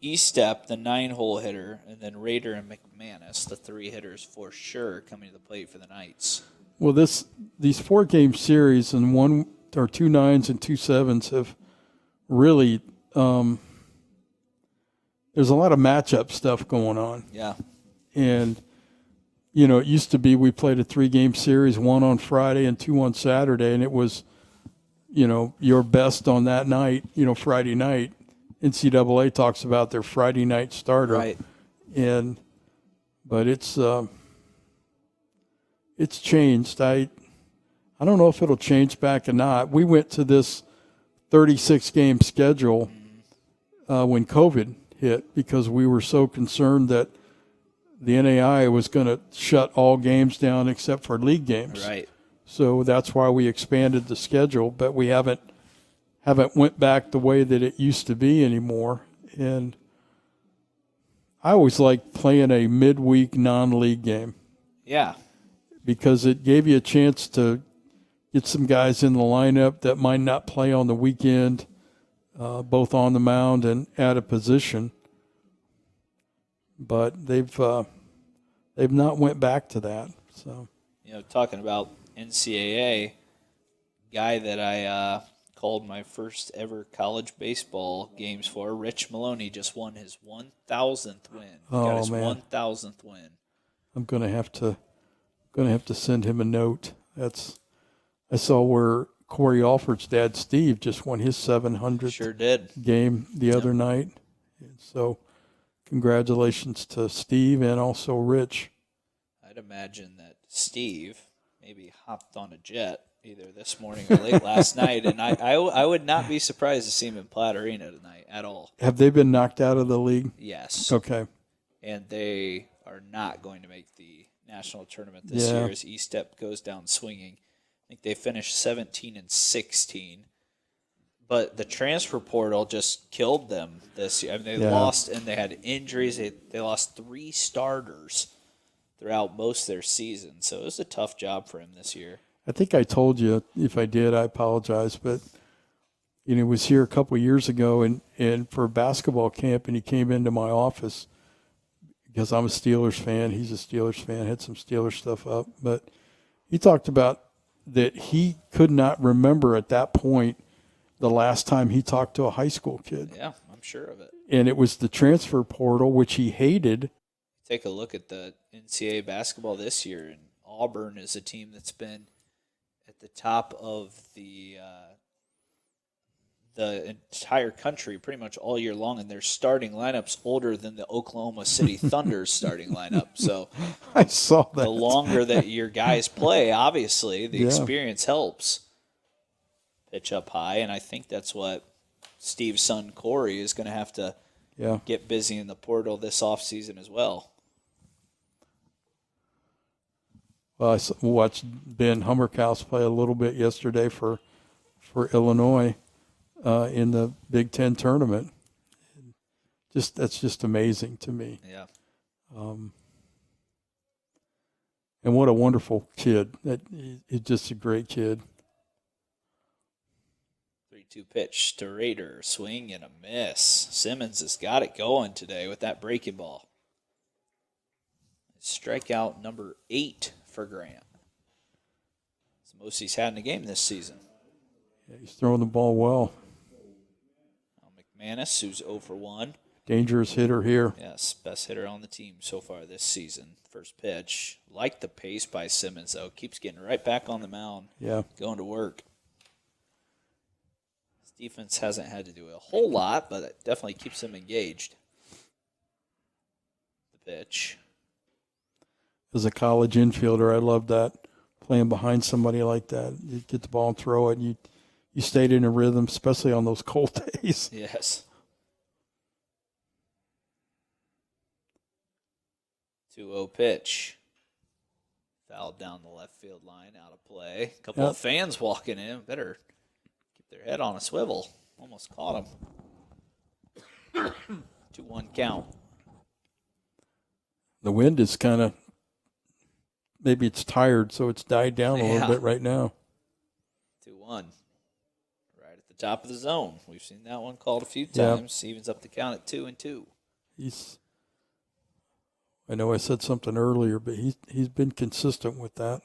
Estep, the 9-hole hitter, and then Rader and McManus, the 3 hitters for sure, coming to the plate for the Knights. Well, these 4-game series and 1 or 2 9s and 2 7s have really there's a lot of matchup stuff going on. Yeah. And, it used to be we played a 3-game series, 1 on Friday and 2 on Saturday, and it was, your best on that night, Friday night. NCAA talks about their Friday night starter. Right. But it's changed. I don't know if it'll change back or not. We went to this 36-game schedule when COVID hit because we were so concerned that the NAI was going to shut all games down except for league games. Right. So that's why we expanded the schedule, but we haven't went back the way that it used to be anymore. And I always liked playing a midweek non-league game. Yeah. Because it gave you a chance to get some guys in the lineup that might not play on the weekend, both on the mound and at a position. But they've not went back to that. So, talking about NCAA, guy that I called my first ever college baseball games for, Rich Maloney, just won his 1,000th win. Got his 1,000th win. I'm gonna have to send him a note. I saw where Corey Alford's dad, Steve, just won his 700th game the other night. And so congratulations to Steve and also Rich. I'd imagine that Steve maybe hopped on a jet either this morning or late last night, and I would not be surprised to see him in Platte Arena tonight at all. Have they been knocked out of the league? Yes. Okay. And they are not going to make the national tournament this year as Estep goes down swinging. I think they finished 17-16. But the transfer portal just killed them this year. I mean, they lost, and they had injuries. They lost 3 starters throughout most of their season. So it was a tough job for him this year. I think I told you. If I did, I apologize. But, he was here a couple of years ago and for basketball camp, and he came into my office because I'm a Steelers fan. He's a Steelers fan, had some Steelers stuff up. But he talked about that he could not remember at that point the last time he talked to a high school kid. Yeah, I'm sure of it. And it was the transfer portal, which he hated. Take a look at the NCAA basketball this year, and Auburn is a team that's been at the top of the entire country pretty much all year long, and their starting lineup's older than the Oklahoma City Thunder's starting lineup. So I saw that. The longer that your guys play, obviously, the experience helps. Pitch up high, and I think that's what Steve's son Corey is going to have to get busy in the portal this offseason as well. Well, I watched Ben Hummerkaus play a little bit yesterday for Illinois in the Big Ten tournament. That's just amazing to me. Yeah. And what a wonderful kid. He's just a great kid. 3-2 pitch to Rader. Swing and a miss. Simmons has got it going today with that breaking ball. Strikeout number 8 for Grant. It's the most he's had in a game this season. Yeah, he's throwing the ball well. McManus, who's 0 for 1. Dangerous hitter here. Yes, best hitter on the team so far this season. First pitch. Like the pace by Simmons, though. Keeps getting right back on the mound. Yeah. Going to work. His defense hasn't had to do a whole lot, but it definitely keeps him engaged. The pitch. As a college infielder, I loved that. Playing behind somebody like that. You get the ball and throw it, and you stayed in a rhythm, especially on those cold days. Yes. 2-0 pitch. Fouled down the left field line, out of play. A couple of fans walking in. Better keep their head on a swivel. Almost caught him. 2-1 count. The wind is kind of, maybe it's tired, so it's died down a little bit right now. 2-1. Right at the top of the zone. We've seen that one called a few times. Evens up the count at 2-2. I know I said something earlier, but he's been consistent with that.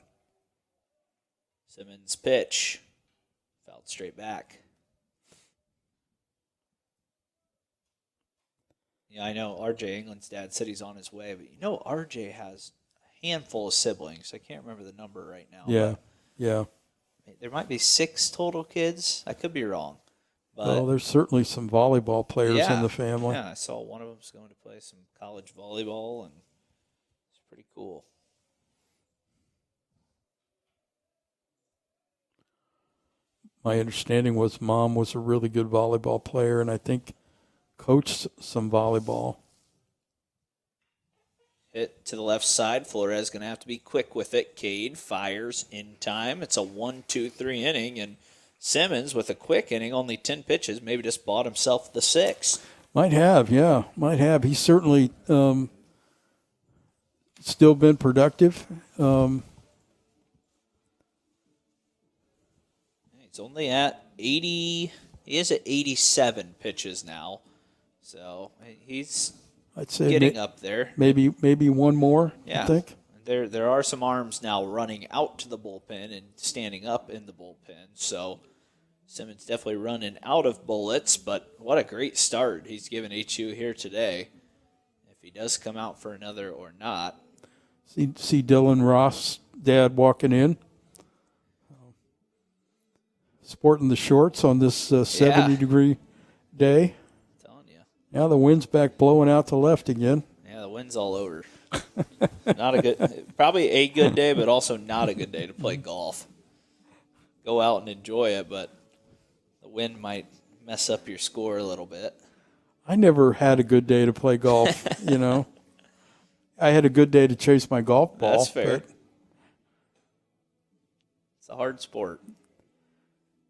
Simmons pitch. Fouled straight back. Yeah, I know RJ England's dad said he's on his way, but you know RJ has a handful of siblings. I can't remember the number right now. Yeah. There might be 6 total kids. I could be wrong. But well, there's certainly some volleyball players in the family. Yeah, I saw one of them's going to play some college volleyball, and it's pretty cool. My understanding was Mom was a really good volleyball player, and I think coached some volleyball. Hit to the left side. Flores going to have to be quick with it. Cade fires in time. It's a 1-2-3 inning, and Simmons with a quick inning, only 10 pitches, maybe just bought himself the 6. Might have. He's certainly still been productive. He's only at 80. He is at 87 pitches now, so he's getting up there. Maybe one more. Yeah. I think there are some arms now running out to the bullpen and standing up in the bullpen. So Simmons definitely running out of bullets, but what a great start he's given HU here today. If he does come out for another or not. See Dylan Ross' dad walking in, sporting the shorts on this 70-degree day. I'm telling you. Now the wind's back blowing out to left again. Yeah, the wind's all over. Probably a good day, but also not a good day to play golf. Go out and enjoy it, but the wind might mess up your score a little bit. I never had a good day to play golf, I had a good day to chase my golf ball. That's fair. It's a hard sport.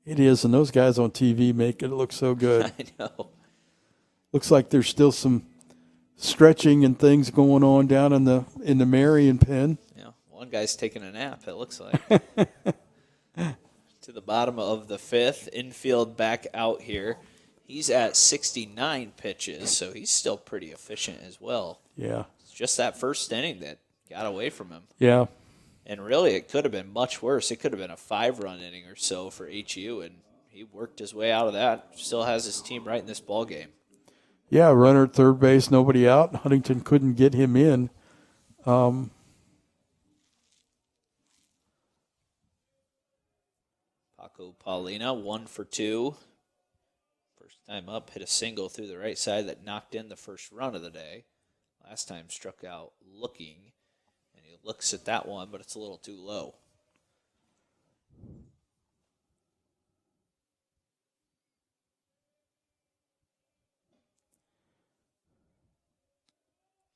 It is, and those guys on TV make it look so good. I know. Looks like there's still some stretching and things going on down in the Marian pen. Yeah, one guy's taking a nap, it looks like. To the bottom of the 5th, infield back out here. He's at 69 pitches, so he's still pretty efficient as well. Yeah. It's just that first inning that got away from him. Yeah. And really, it could have been much worse. It could have been a 5-run inning or so for HU, and he worked his way out of that. Still has his team right in this ball game. Yeah, runner at third base, nobody out. Huntington couldn't get him in. Paco Paulina, 1 for 2. First time up, hit a single through the right side that knocked in the first run of the day. Last time struck out looking, and he looks at that one, but it's a little too low.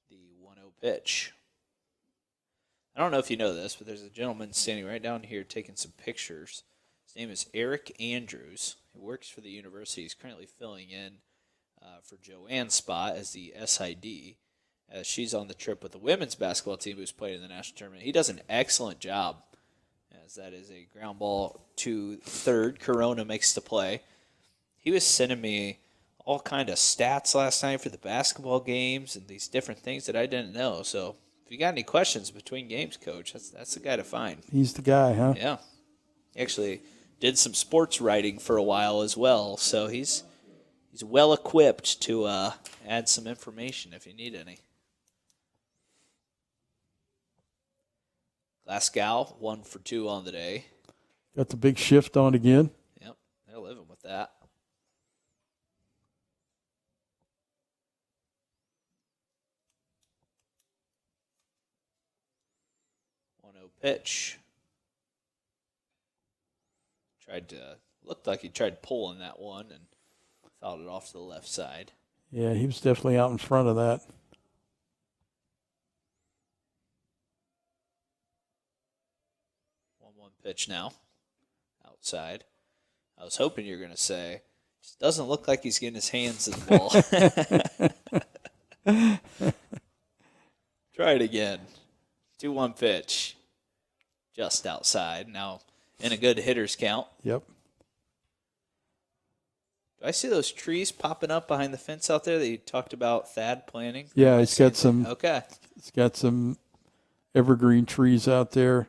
The 1-0 pitch. I don't know if you know this, but there's a gentleman standing right down here taking some pictures. His name is Eric Andrews. He works for the university. He's currently filling in for Joanne's spot as the SID, as she's on the trip with the women's basketball team who's played in the national tournament. He does an excellent job, as that is a ground ball to third. Corona makes the play. He was sending me all kind of stats last night for the basketball games and these different things that I didn't know. So if you got any questions between games, Coach, that's the guy to find. He's the guy, huh? Yeah. He actually did some sports writing for a while as well, so he's well equipped to add some information if you need any. Glasgow, 1 for 2 on the day. Got the big shift on again. Yep, they're living with that. Pitch. Looked like he tried pulling that one and fouled it off to the left side. Yeah, he was definitely out in front of that. 1-1 pitch now. Outside. I was hoping you were going to say, just doesn't look like he's getting his hands to the ball. Try it again. 2-1 pitch. Just outside. Now in a good hitter's count. Yep. Do I see those trees popping up behind the fence out there that you talked about Thad planting? Yeah, he's got some. Okay. It's got some evergreen trees out there,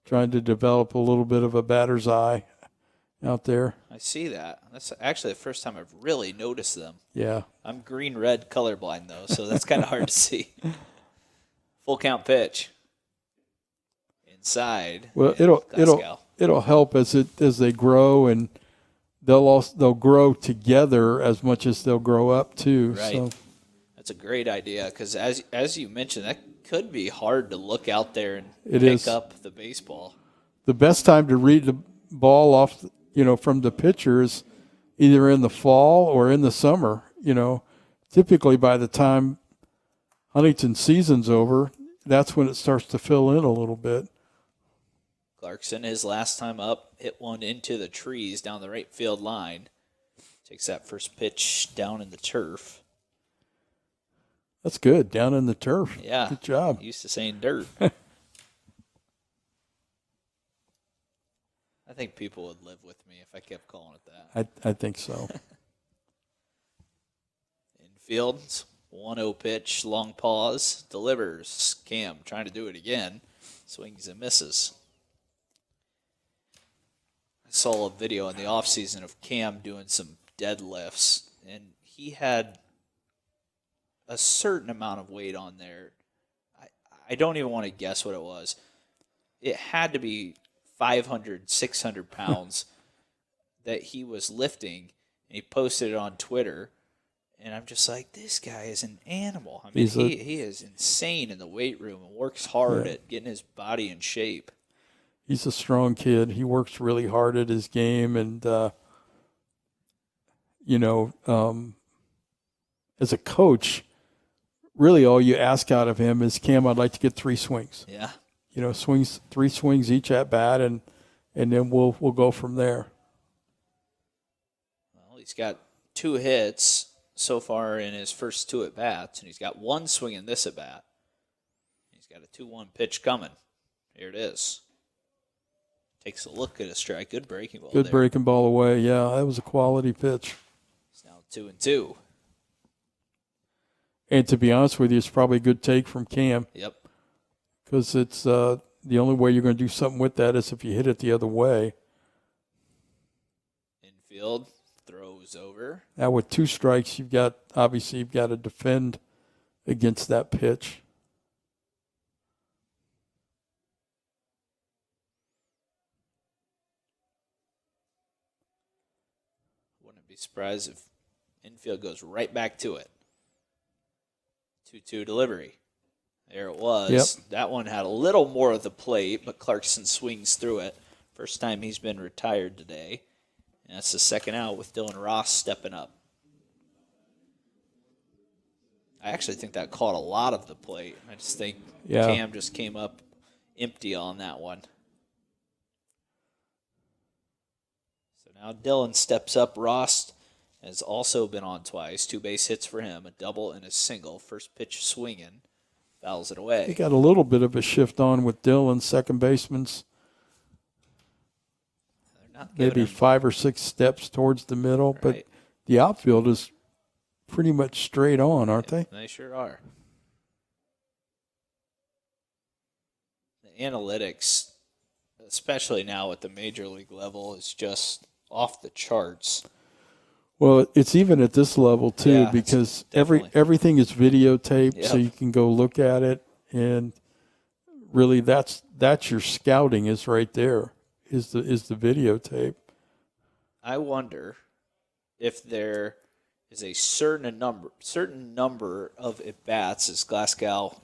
trying to develop a little bit of a batter's eye out there. I see that. That's actually the first time I've really noticed them. Yeah. I'm green-red colorblind, though, so that's kind of hard to see. Full count pitch. Inside. Well, it'll help as they grow, and they'll grow together as much as they'll grow up too. Right. So. That's a great idea because as you mentioned, that could be hard to look out there and pick up the baseball. The best time to read the ball off, from the pitcher is either in the fall or in the summer. Typically by the time Huntington season's over, that's when it starts to fill in a little bit. Clarkson, his last time up, hit one into the trees down the right field line. Takes that first pitch down in the turf. That's good, down in the turf. Yeah. Good job. Used to saying dirt. I think people would live with me if I kept calling it that. I think so. Infield, 1-0 pitch, long pause, delivers. Cam trying to do it again. Swings and misses. I saw a video in the offseason of Cam doing some deadlifts, and he had a certain amount of weight on there. I don't even want to guess what it was. It had to be 500, 600 pounds that he was lifting, and he posted it on Twitter. And I'm just like, this guy is an animal. I mean, he is insane in the weight room and works hard at getting his body in shape. He's a strong kid. He works really hard at his game, and as a coach, really all you ask out of him is, Cam, I'd like to get 3 swings. Yeah. 3 swings each at bat, and then we'll go from there. Well, he's got 2 hits so far in his first 2 at bats, and he's got 1 swing in this at bat. He's got a 2-1 pitch coming. Here it is. Takes a look at a strike. Good breaking ball. Good breaking ball away. Yeah, that was a quality pitch. It's now 2-2. And to be honest with you, it's probably a good take from Cam. Yep. Because it's the only way you're going to do something with that is if you hit it the other way. Infield throws over. Now with 2 strikes, you've got to defend against that pitch. Wouldn't be surprised if infield goes right back to it. 2-2 delivery. There it was. Yep. That one had a little more of the plate, but Clarkson swings through it. First time he's been retired today. And that's the second out with Dylan Ross stepping up. I actually think that caught a lot of the plate. I just think Cam just came up empty on that one. So now Dylan steps up. Ross has also been on twice. 2 base hits for him, a double and a single. First pitch swinging. Fouls it away. He got a little bit of a shift on with Dylan, second baseman's. Maybe 5 or 6 steps towards the middle, but the outfield is pretty much straight on, aren't they? They sure are. The analytics, especially now at the major league level, is just off the charts. Well, it's even at this level too, because everything is videotaped, so you can go look at it, and really that's your scouting is right there, is the videotape. I wonder if there is a certain number of at bats as Glasgow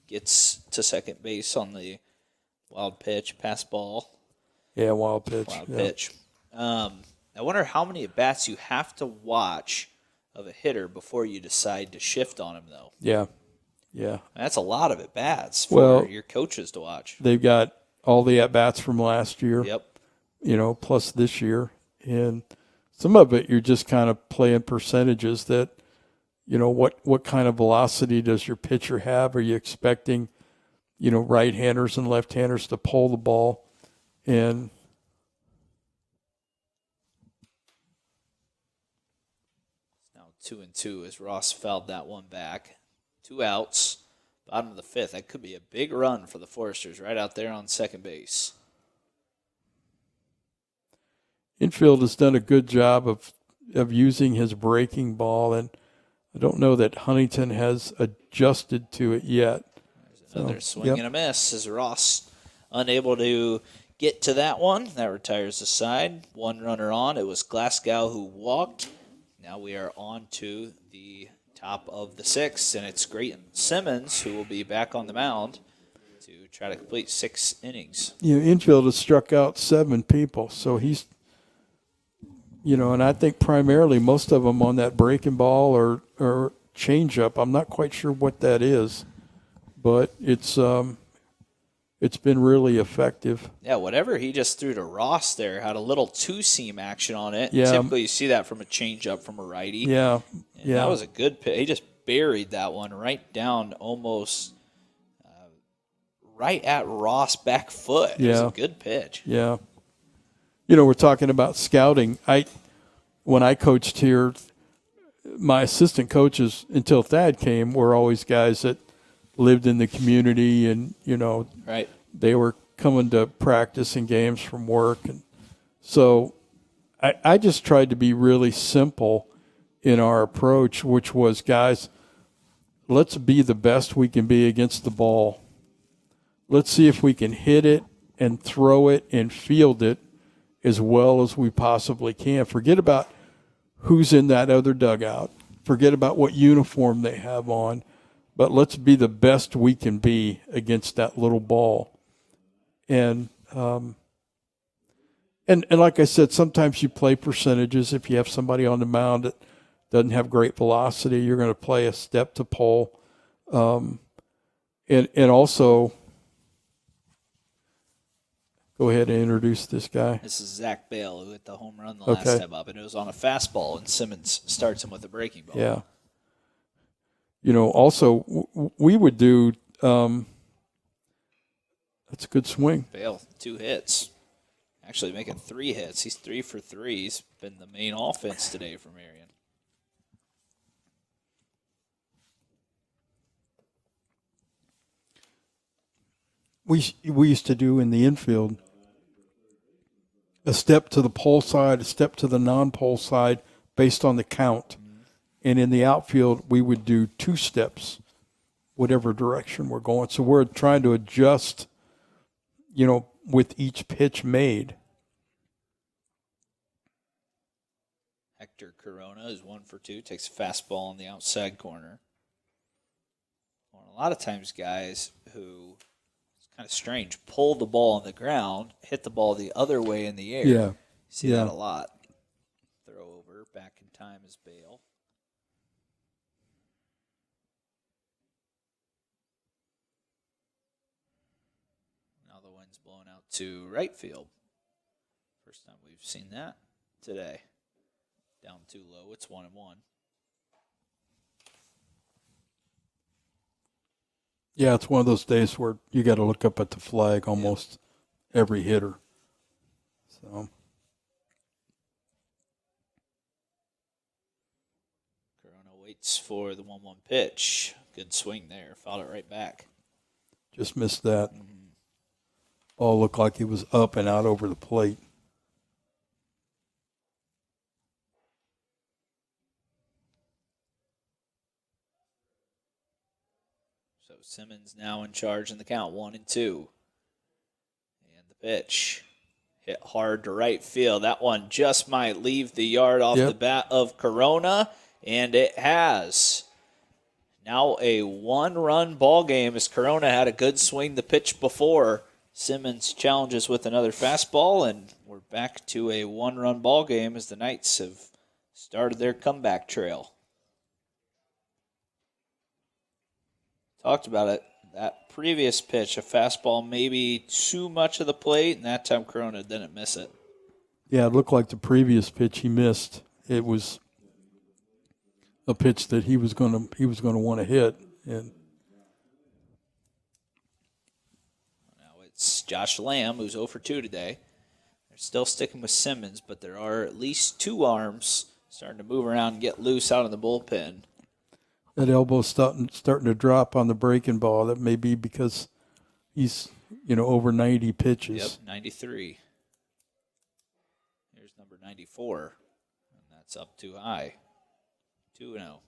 gets to second base on the wild pitch, pass ball. Yeah, wild pitch. Pitch. I wonder how many at-bats you have to watch of a hitter before you decide to shift on him, though. Yeah. That's a lot of at-bats for your coaches to watch. They've got all the at-bats from last year. Yep. Plus this year. And some of it you're just kind of playing percentages that, what kind of velocity does your pitcher have? Are you expecting, right-handers and left-handers to pull the ball? And now 2-2 as Ross fouled that one back. 2 outs, bottom of the 5th. That could be a big run for the Foresters right out there on second base. Infield has done a good job of using his breaking ball, and I don't know that Huntington has adjusted to it yet. There's another swing and a miss as Ross unable to get to that one. That retires the side. 1 runner on. It was Glasgow who walked. Now we are on to the top of the 6th, and it's Grayton Simmons who will be back on the mound to try to complete 6 innings. Infield has struck out 7 people, so he's, and I think primarily most of them on that breaking ball or changeup. I'm not quite sure what that is, but it's been really effective. Yeah, whatever he just threw to Ross there had a little 2-seam action on it. Yeah. Typically you see that from a changeup from a righty. Yeah. That was a good pitch. He just buried that one right down almost right at Ross' back foot. It was a good pitch. Yeah. We're talking about scouting. When I coached here, my assistant coaches, until Thad came, were always guys that lived in the community and, they were coming to practice and games from work. And so I just tried to be really simple in our approach, which was, guys, let's be the best we can be against the ball. Let's see if we can hit it and throw it and field it as well as we possibly can. Forget about who's in that other dugout. Forget about what uniform they have on. But let's be the best we can be against that little ball. And like I said, sometimes you play percentages. If you have somebody on the mound that doesn't have great velocity, you're going to play a step to pull. And also, go ahead and introduce this guy. This is Zach Bale, who hit the home run the last time up, and it was on a fastball, and Simmons starts him with a breaking ball. Yeah. Also, we would do that's a good swing. Bale, 2 hits. Actually making 3 hits. He's 3 for 3. He's been the main offense today for Marian. we used to do in the infield, a step to the pole side, a step to the non-pole side based on the count. And in the outfield, we would do 2 steps, whatever direction we're going. So we're trying to adjust, with each pitch made. Hector Corona is 1 for 2, takes a fastball on the outside corner. Well, a lot of times guys who, it's kind of strange, pull the ball on the ground, hit the ball the other way in the air. Yeah. You see that a lot. Throw over, back in time is Bale. Now the wind's blowing out to right field. First time we've seen that today. Down too low. It's 1-1. Yeah, it's one of those days where you got to look up at the flag almost every hitter. So Corona waits for the 1-1 pitch. Good swing there. Fouled it right back. Just missed that. Ball looked like it was up and out over the plate. So Simmons now in charge in the count, 1-2. And the pitch hit hard to right field. That one just might leave the yard off the bat of Corona, and it has. Now a 1-run ball game as Corona had a good swing the pitch before. Simmons challenges with another fastball, and we're back to a 1-run ball game as the Knights have started their comeback trail. Talked about it. That previous pitch, a fastball maybe too much of the plate, and that time Corona didn't miss it. Yeah, it looked like the previous pitch he missed. It was a pitch that he was going to want to hit, and now it's Josh Lamb who's 0 for 2 today. They're still sticking with Simmons, but there are at least 2 arms starting to move around and get loose out of the bullpen. That elbow's starting to drop on the breaking ball. That may be because he's, over 90 pitches. Yep, 93. Here's number 94, and that's up too high. 2-0.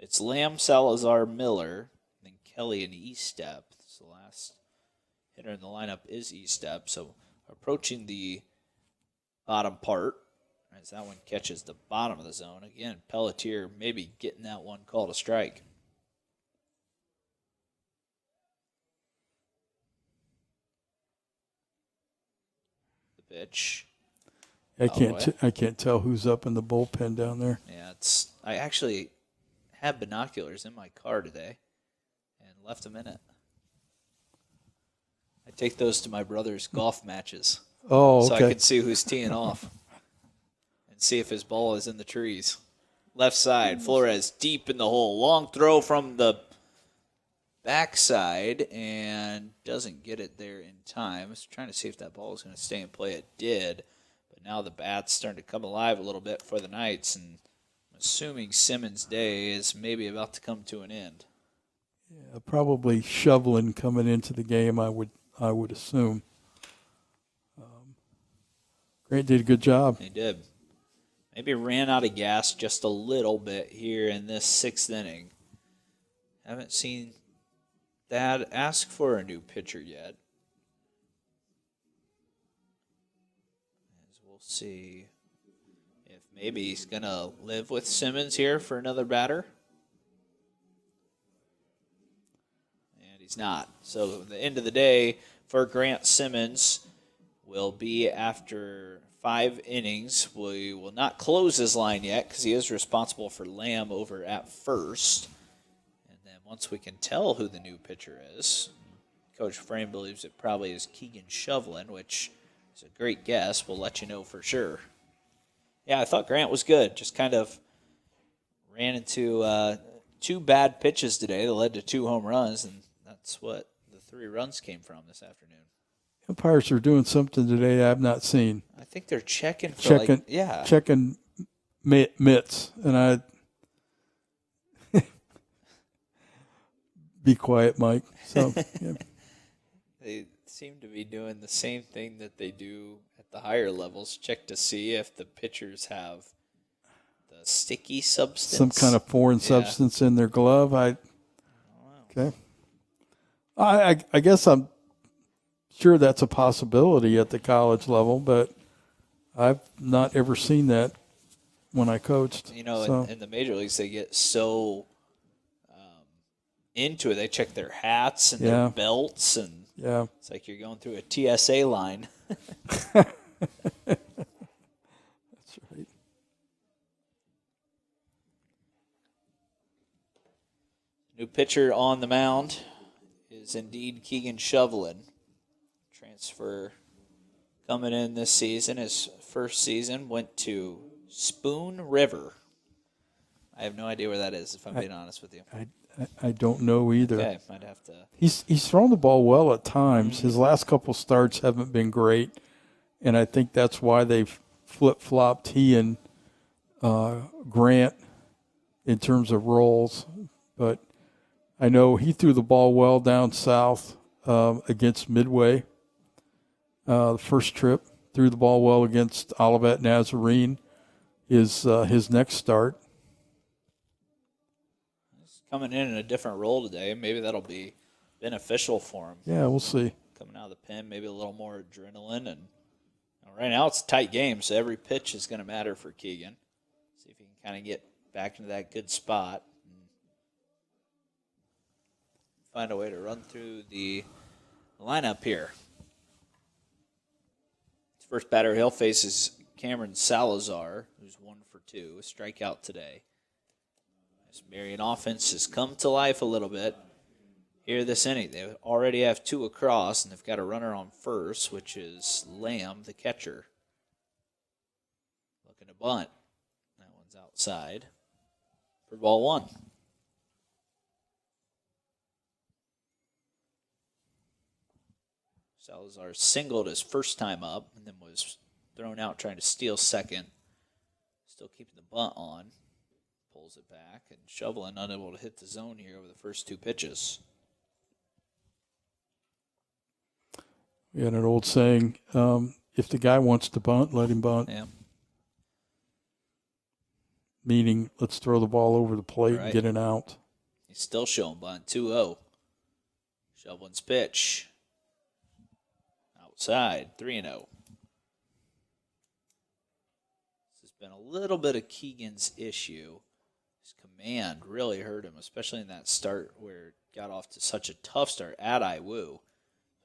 It's Lamb, Salazar, Miller, then Kelly and Estep. So the last hitter in the lineup is Estep. So approaching the bottom part. As that one catches the bottom of the zone. Again, Pelletier maybe getting that one called a strike. The pitch. I can't tell who's up in the bullpen down there. Yeah, I actually had binoculars in my car today and left them in it. I take those to my brother's golf matches. Oh, okay. So I can see who's teeing off. See if his ball is in the trees. Left side, Flores deep in the hole. Long throw from the backside and doesn't get it there in time. I was trying to see if that ball was going to stay in play. It did. But now the bat's starting to come alive a little bit for the Knights, and I'm assuming Simmons' day is maybe about to come to an end. Yeah, probably Shovelin coming into the game, I would assume. Grant did a good job. He did. Maybe ran out of gas just a little bit here in this 6th inning. Haven't seen Thad ask for a new pitcher yet. As we'll see if maybe he's going to live with Simmons here for another batter. And he's not. So the end of the day for Grant Simmons will be after 5 innings. We will not close his line yet because he is responsible for Lamb over at first. And then once we can tell who the new pitcher is, Coach Frame believes it probably is Keegan Shovelin, which is a great guess. We'll let you know for sure. Yeah, I thought Grant was good. Just kind of ran into 2 bad pitches today that led to 2 home runs, and that's what the 3 runs came from this afternoon. Umpires are doing something today I've not seen. I think they're checking for checking mitts, and Be quiet, Mike. So yeah. They seem to be doing the same thing that they do at the higher levels. Check to see if the pitchers have the sticky substance. Some kind of foreign substance in their glove. Okay. I guess I'm sure that's a possibility at the college level, but I've not ever seen that when I coached. In the major leagues, they get so into it. They check their hats and their belts, and it's like you're going through a TSA line. That's right. New pitcher on the mound is indeed Keegan Shovelin. Transfer coming in this season. His first season went to Spoon River. I have no idea where that is, if I'm being honest with you. I don't know either. Okay, might have to. He's thrown the ball well at times. Mm-hmm. His last couple starts haven't been great, and I think that's why they've flip-flopped he and Grant in terms of roles. But I know he threw the ball well down south against Midway. The first trip, threw the ball well against Olivet Nazarene. Is his next start. He's coming in a different role today. Maybe that'll be beneficial for him. Yeah, we'll see. Coming out of the pen, maybe a little more adrenaline. And right now it's a tight game, so every pitch is going to matter for Keegan. See if he can kind of get back into that good spot and find a way to run through the lineup here. His first batter he'll face is Cameron Salazar, who's 1 for 2, a strikeout today. This Marian offense has come to life a little bit here this inning. They already have 2 across, and they've got a runner on first, which is Lamb, the catcher. Looking to bunt. That one's outside for ball 1. Salazar singled his first time up and then was thrown out trying to steal second. Still keeping the bunt on. Pulls it back, and Shovelin unable to hit the zone here over the first 2 pitches. We had an old saying, if the guy wants to bunt, let him bunt. Yeah. Meaning, let's throw the ball over the plate and get it out. He's still showing bunt, 2-0. Shovelin's pitch. Outside, 3-0. Been a little bit of Keegan's issue. His command really hurt him, especially in that start where it got off to such a tough start at IWU.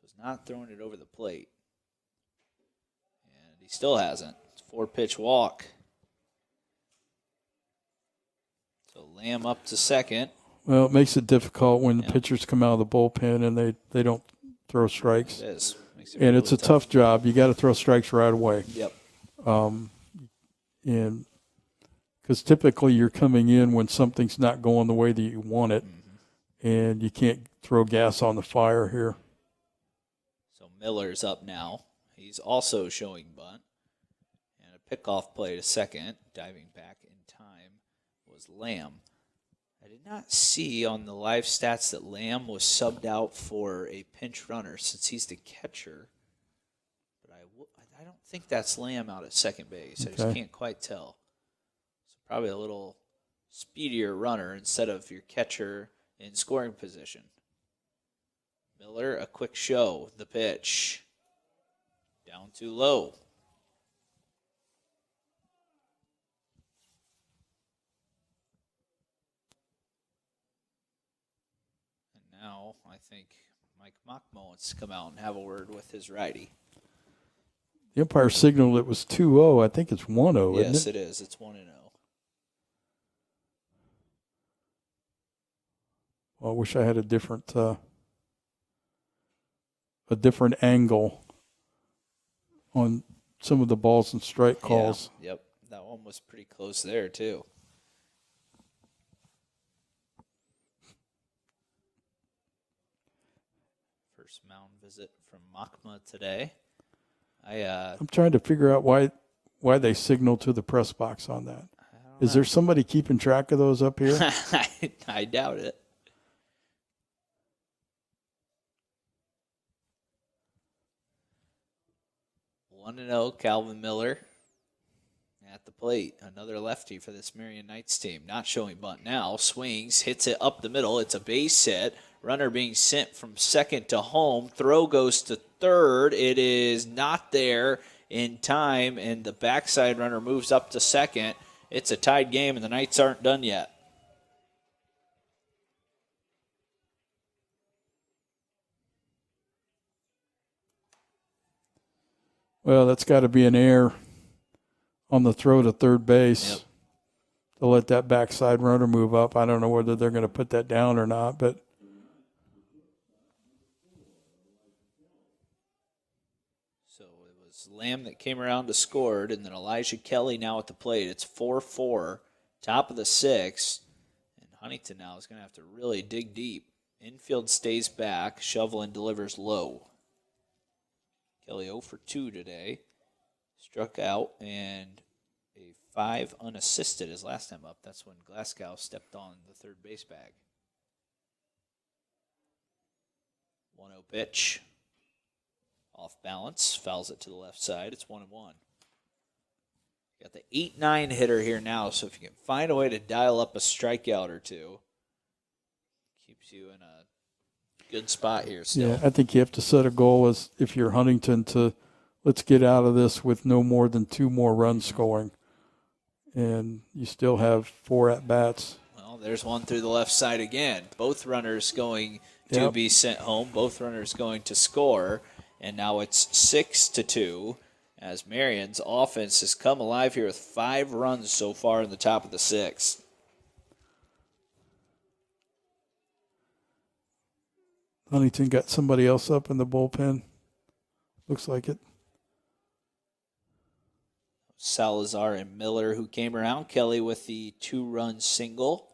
Was not throwing it over the plate. And he still hasn't. It's a 4-pitch walk. So Lamb up to second. Well, it makes it difficult when the pitchers come out of the bullpen and they don't throw strikes. It is. And it's a tough job. You got to throw strikes right away. Yep. And because typically you're coming in when something's not going the way that you want it, and you can't throw gas on the fire here. So Miller's up now. He's also showing bunt. And a pickoff play to second, diving back in time, was Lamb. I did not see on the live stats that Lamb was subbed out for a pinch runner since he's the catcher. I don't think that's Lamb out at second base. I just can't quite tell. So probably a little speedier runner instead of your catcher in scoring position. Miller, a quick show. The pitch. Down too low. And now I think Mike Mockmo wants to come out and have a word with his righty. The umpire signaled it was 2-0. I think it's 1-0, yes, isn't it? Yes, it is. It's 1-0. Well, I wish I had a different angle on some of the balls and strike calls. Yeah, yep, that one was pretty close there, too. First mound visit from Mockma today. I'm trying to figure out why they signal to the press box on that. Is there somebody keeping track of those up here? I doubt it. 1-0, Calvin Miller at the plate. Another lefty for this Marian Knights team. Not showing bunt now. Swings, hits it up the middle. It's a base hit. Runner being sent from second to home. Throw goes to third. It is not there in time, and the backside runner moves up to second. It's a tied game, and the Knights aren't done yet. Well, that's got to be an error on the throw to third base to let that backside runner move up. I don't know whether they're going to put that down or not, but so it was Lamb that came around to scored, and then Elijah Kelly now at the plate. It's 4-4, top of the sixth, and Huntington now is going to have to really dig deep. Infield stays back. Shovelin delivers low. Kelly 0 for 2 today. Struck out, and a 5 unassisted his last time up. That's when Glasgow stepped on the third base bag. 1-0 pitch. Off balance. Fouls it to the left side. It's 1-1. Got the 8-9 hitter here now, so if you can find a way to dial up a strikeout or two, keeps you in a good spot here still. Yeah, I think you have to set a goal as if you're Huntington to let's get out of this with no more than 2 more runs scoring. And you still have 4 at-bats. Well, there's one through the left side again. Both runners going to be sent home. Both runners going to score. And now it's 6-2 as Marian's offense has come alive here with 5 runs so far in the top of the 6th. Huntington got somebody else up in the bullpen. Looks like it. Salazar and Miller who came around. Kelly with the 2-run single.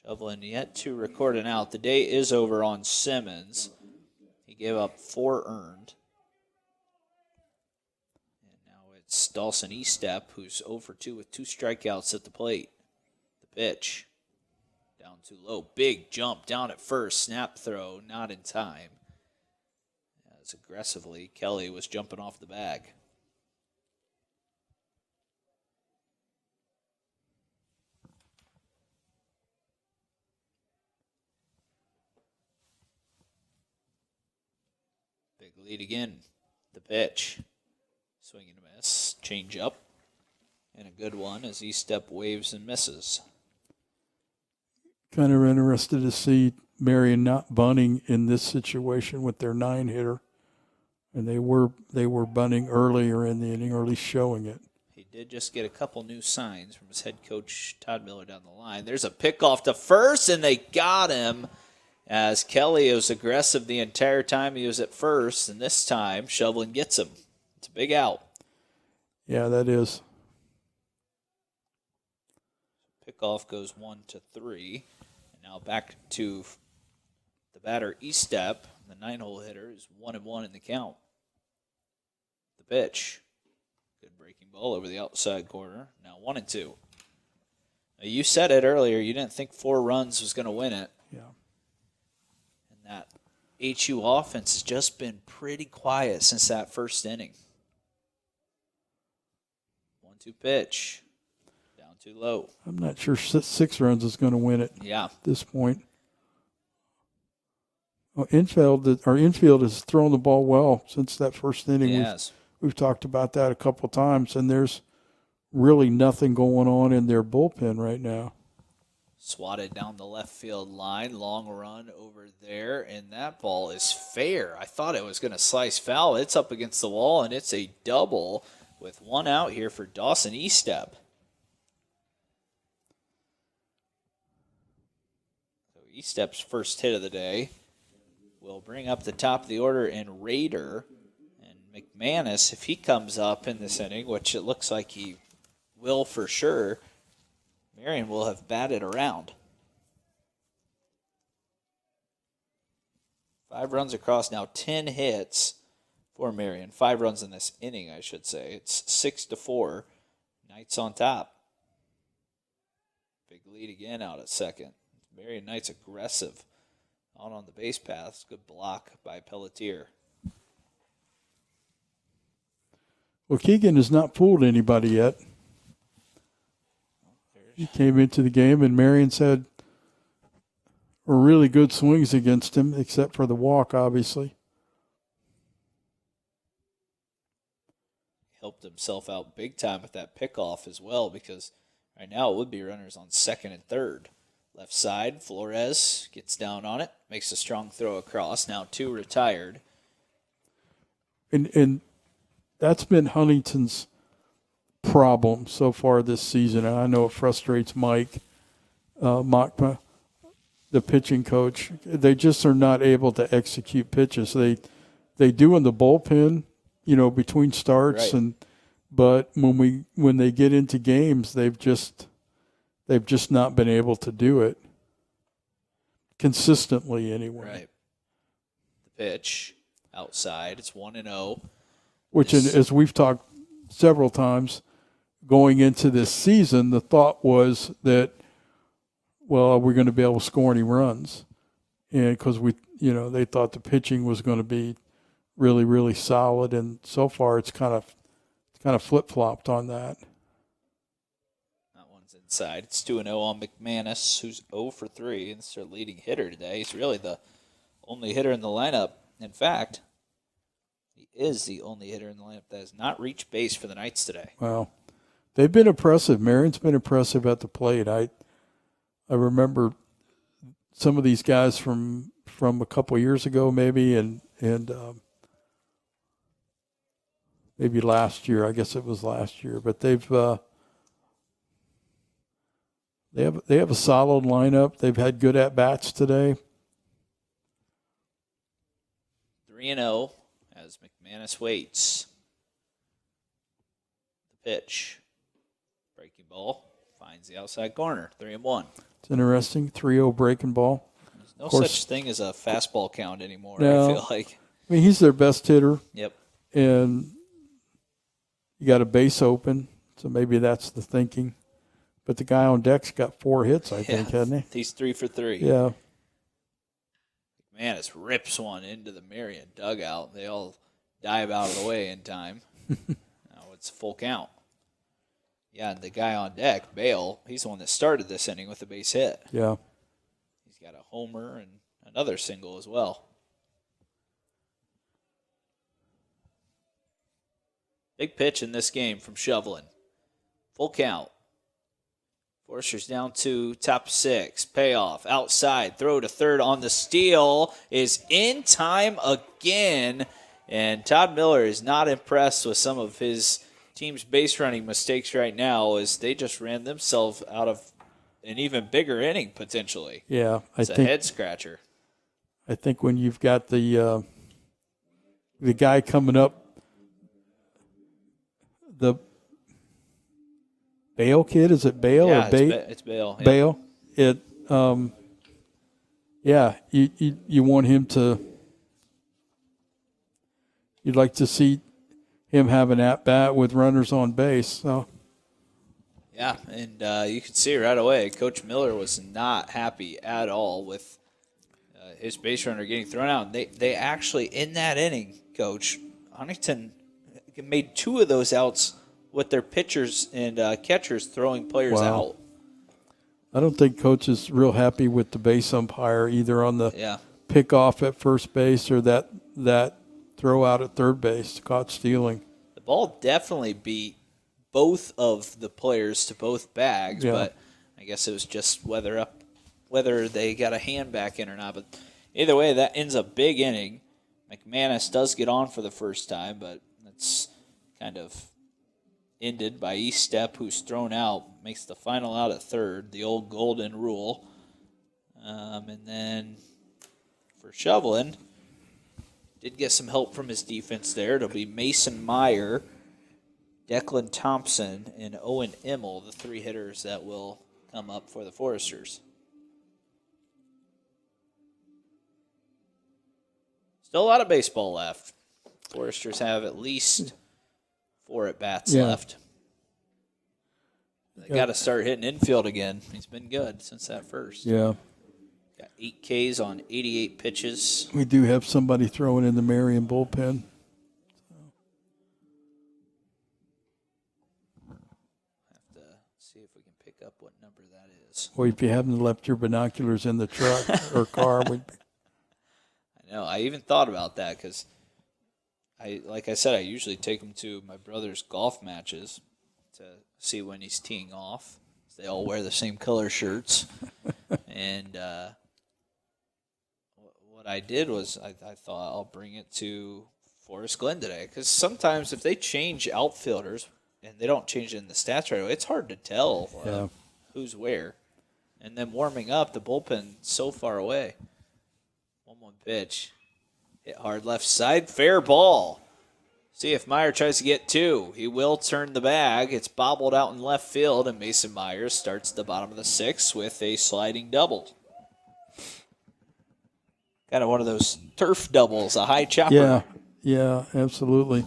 Shovelin yet to record an out. The day is over on Simmons. He gave up 4 earned. And now it's Dawson Estep who's 0 for 2 with 2 strikeouts at the plate. The pitch. Down too low. Big jump down at first. Snap throw, not in time. As aggressively, Kelly was jumping off the bag. Big lead again. The pitch. Swing and a miss. Change up. And a good one as Estep waves and misses. Kind of interested to see Marian not bunting in this situation with their 9-hitter. And they were bunting earlier in the inning, or at least showing it. He did just get a couple new signs from his head coach, Todd Miller, down the line. There's a pickoff to first, and they got him as Kelly was aggressive the entire time he was at first, and this time Shovelin gets him. It's a big out. Yeah, that is. Pickoff goes 1-3. And now back to the batter, Estep. The 9-hole hitter is 1-1 in the count. The pitch. Good breaking ball over the outside corner. Now 1-2. Now you said it earlier. You didn't think 4 runs was going to win it. Yeah. And that HU offense has just been pretty quiet since that first inning. 1-2 pitch. Down too low. I'm not sure 6 runs is going to win it. Yeah. At this point. Well, infield has thrown the ball well since that first inning. Yes. We've talked about that a couple of times, and there's really nothing going on in their bullpen right now. Swatted down the left field line, long run over there, and that ball is fair. I thought it was going to slice foul. It's up against the wall, and it's a double with 1 out here for Dawson Estep. So Estep's first hit of the day will bring up the top of the order and Rader. And McManus, if he comes up in this inning, which it looks like he will for sure, Marian will have batted around. 5 runs across now, 10 hits for Marian. 5 runs in this inning, I should say. It's 6-4. Knights on top. Big lead again out at second. Marian Knights aggressive out on the base paths. Good block by Pelletier. Well, Keegan has not fooled anybody yet. He came into the game, and Marian's had really good swings against him, except for the walk, obviously. Helped himself out big time with that pickoff as well, because right now it would be runners on second and third. Left side, Flores gets down on it, makes a strong throw across. Now 2 retired. And that's been Huntington's problem so far this season. And I know it frustrates Mike Machma, the pitching coach. They just are not able to execute pitches. They do in the bullpen, between starts, right. but when they get into games, they've just not been able to do it consistently anyway. Right. The pitch outside, it's 1-0. Which, as we've talked several times, going into this season, the thought was that, well, we're going to be able to score any runs, and because they thought the pitching was going to be really, really solid, and so far it's kind of flip-flopped on that. That one's inside. It's 2-0 on McManus, who's 0 for 3, and it's their leading hitter today. He's really the only hitter in the lineup. In fact, he is the only hitter in the lineup that has not reached base for the Knights today. Wow. They've been impressive. Marian's been impressive at the plate. I remember some of these guys from a couple of years ago, maybe, and maybe last year. I guess it was last year, but they have a solid lineup. They've had good at bats today. 3-0 as McManus waits. The pitch, breaking ball, finds the outside corner. 3-1. It's interesting. 3-0 breaking ball. There's no such thing as a fastball count anymore. No. I feel like. I mean, he's their best hitter. Yep. And you got a base open, so maybe that's the thinking. But the guy on deck's got 4 hits, I think, hasn't he? He's 3 for 3. Yeah. McManus rips one into the Marian dugout. They all dive out of the way in time. Now it's a full count. Yeah, and the guy on deck, Bale, he's the one that started this inning with a base hit. Yeah. He's got a homer and another single as well. Big pitch in this game from Shovelin. Full count. Forster's down to top 6. Payoff. Outside. Throw to third on the steal. Is in time again. And Todd Miller is not impressed with some of his team's base running mistakes right now, as they just ran themselves out of an even bigger inning potentially. Yeah. It's a head scratcher. I think when you've got the guy coming up, the Bale kid, is it Bale or Bale? It's Bale. Yep. Bale. You want him to. You'd like to see him have an at bat with runners on base. So. Yeah, and you could see right away, Coach Miller was not happy at all with his base runner getting thrown out. They actually, in that inning, Coach, Huntington made 2 of those outs with their pitchers and catchers throwing players out. I don't think Coach is real happy with the base umpire, either on the pickoff at first base or that throw out at third base, caught stealing. The ball definitely beat both of the players to both bags, but I guess it was just whether they got a hand back in or not. But either way, that ends a big inning. McManus does get on for the first time, but that's kind of ended by Eastep, who's thrown out, makes the final out at third, the old golden rule. And then for Shovelin, did get some help from his defense there. It'll be Mason Meyer, Declan Thompson, and Owen Immel, the 3 hitters that will come up for the Foresters. Still a lot of baseball left. Foresters have at least 4 at-bats left. They got to start hitting infield again. He's been good since that first. Yeah. Got 8 Ks on 88 pitches. We do have somebody throwing in the Marian bullpen. was. Well, if you hadn't left your binoculars in the truck or car, we'd be. I know. I even thought about that because, like I said, I usually take him to my brother's golf matches to see when he's teeing off. They all wear the same color shirts. And what I did was I thought I'll bring it to Forest Glen today. Because sometimes if they change outfielders and they don't change it in the stats right away, it's hard to tell who's where. And then warming up, the bullpen so far away. 1-1 pitch. Hit hard left side. Fair ball. See if Meyer tries to get two. He will turn the bag. It's bobbled out in left field, and Mason Myers starts at the bottom of the sixth with a sliding double. Kind of one of those turf doubles, a high chopper. Yeah, absolutely.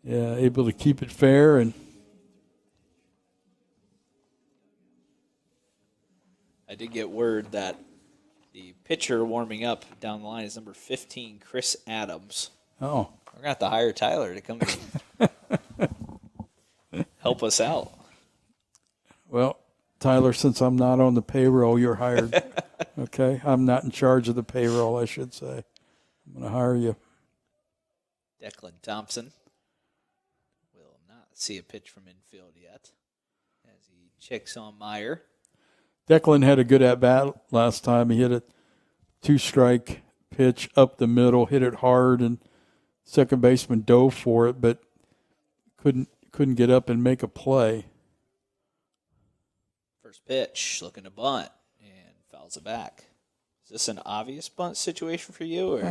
Yeah, able to keep it fair and. I did get word that the pitcher warming up down the line is number 15, Chris Adams. Oh. We're going to have to hire Tyler to come help us out. Well, Tyler, since I'm not on the payroll, you're hired. Okay? I'm not in charge of the payroll, I should say. I'm going to hire you. Declan Thompson will not see a pitch from infield yet as he checks on Meyer. Declan had a good at-bat last time. He hit a 2-strike pitch up the middle, hit it hard, and second baseman dove for it, but couldn't get up and make a play. First pitch, looking to bunt, and fouls it back. Is this an obvious bunt situation for you? Or?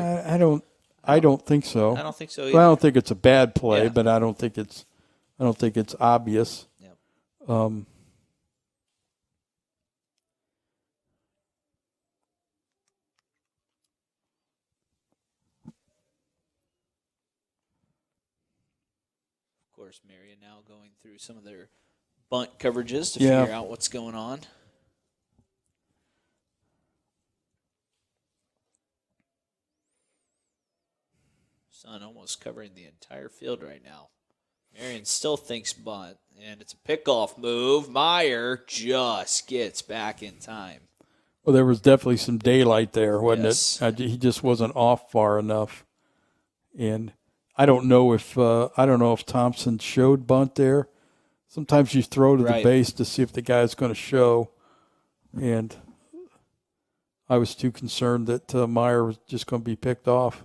I don't think so. I don't think so either. Well, I don't think it's a bad play, but I don't think it's obvious. Yep. Of course, Marian now going through some of their bunt coverages to figure out what's going on. Sun almost covering the entire field right now. Marian still thinks bunt, and it's a pickoff move. Meyer just gets back in time. Well, there was definitely some daylight there, wasn't Yes. it? He just wasn't off far enough, and I don't know if Thompson showed bunt there. Sometimes you throw to the base to see if the guy's going to show, and I was too concerned that Meyer was just going to be picked off.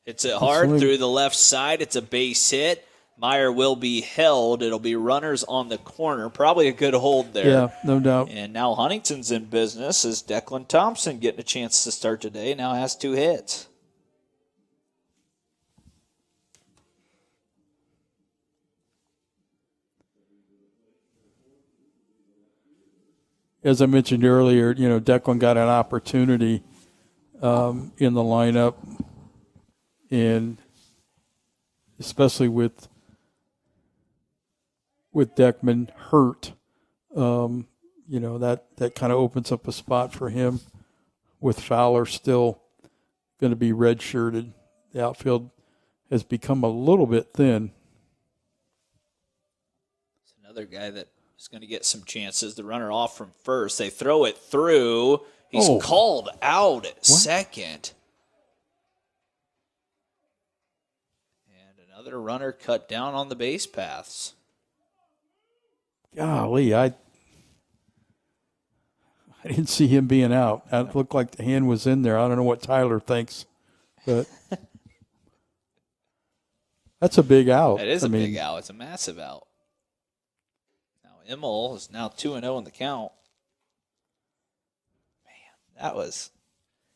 Hits it hard through the left side. It's a base hit. Meyer will be held. It'll be runners on the corner. Probably a good hold there. Yeah, no doubt. And now Huntington's in business as Declan Thompson getting a chance to start today. Now has 2 hits. As I mentioned earlier, Declan got an opportunity in the lineup, and especially with Deckman hurt, that kind of opens up a spot for him. With Fowler still going to be redshirted, the outfield has become a little bit thin. It's another guy that is going to get some chances. The runner off from first. They throw it through. He's called out at second. And another runner cut down on the base paths. Golly, I didn't see him being out. It looked like the hand was in there. I don't know what Tyler thinks, but that's a big out. It is a big out. It's a massive out. Now Immel is now 2-0 in the count. Man,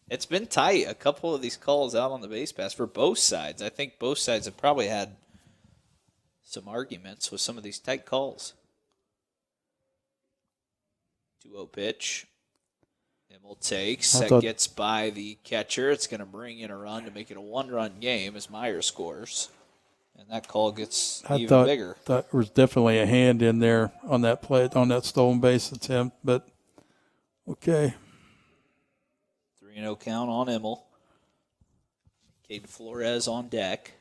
it's been tight. A couple of these calls out on the base pass for both sides. I think both sides have probably had some arguments with some of these tight calls. 2-0 pitch. Immel takes. That gets by the catcher. It's going to bring in a run to make it a 1-run game as Meyer scores. And that call gets even bigger. There was definitely a hand in there on that play, on that stolen base attempt, but okay. 3-0 count on Immel. Caden Flores on deck.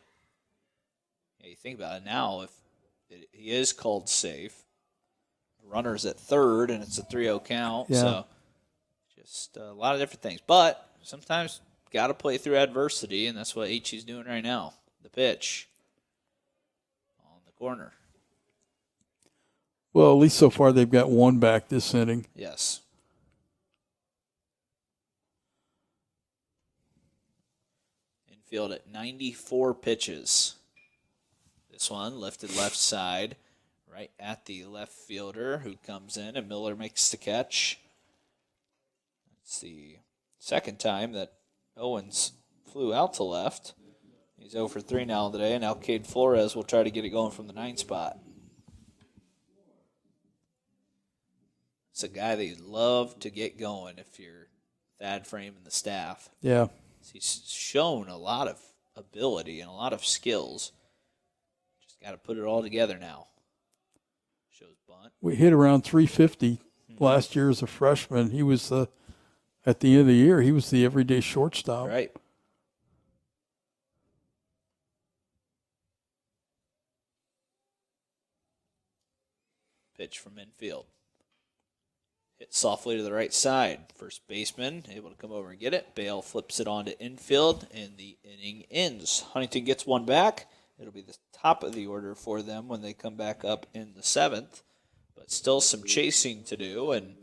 you think about it now, if he is called safe, runner's at third, and it's a 3-0 count. Yeah. So just a lot of different things. But sometimes got to play through adversity, and that's what H.E.'s doing right now. The pitch on the corner. Well, at least so far they've got one back this inning. Yes. Infield at 94 pitches. This one lifted left side, right at the left fielder who comes in, and Miller makes the catch. It's the second time that Owens flew out to left. He's 0 for 3 now today, and now Cade Flores will try to get it going from the 9th spot. It's a guy that you'd love to get going if you're Thad Frame and the staff. Yeah. He's shown a lot of ability and a lot of skills. Just got to put it all together now. Shows bunt. We hit around 350 last year as a freshman. He was at the end of the year, he was the everyday shortstop. Right. Pitch from infield. Hit softly to the right side. First baseman able to come over and get it. Bale flips it on to infield, and the inning ends. Huntington gets one back. It'll be the top of the order for them when they come back up in the 7th. But still some chasing to do, and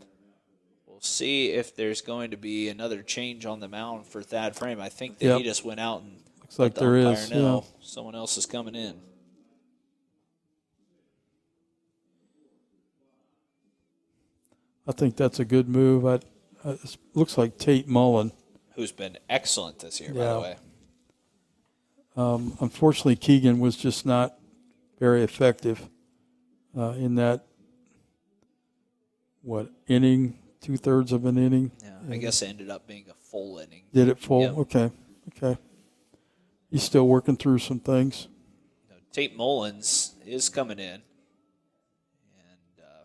we'll see if there's going to be another change on the mound for Thad Frame. I think that he just went out and looks like there is. Yeah. Someone else is coming in. I think that's a good move. It looks like Tate Mullen. Who's been excellent this year, by the way. Unfortunately, Keegan was just not very effective in that, inning, 2/3 of an inning? Yeah, I guess it ended up being a full inning. Did it full? Yep. Okay. He's still working through some things. Tate Mullins is coming in. And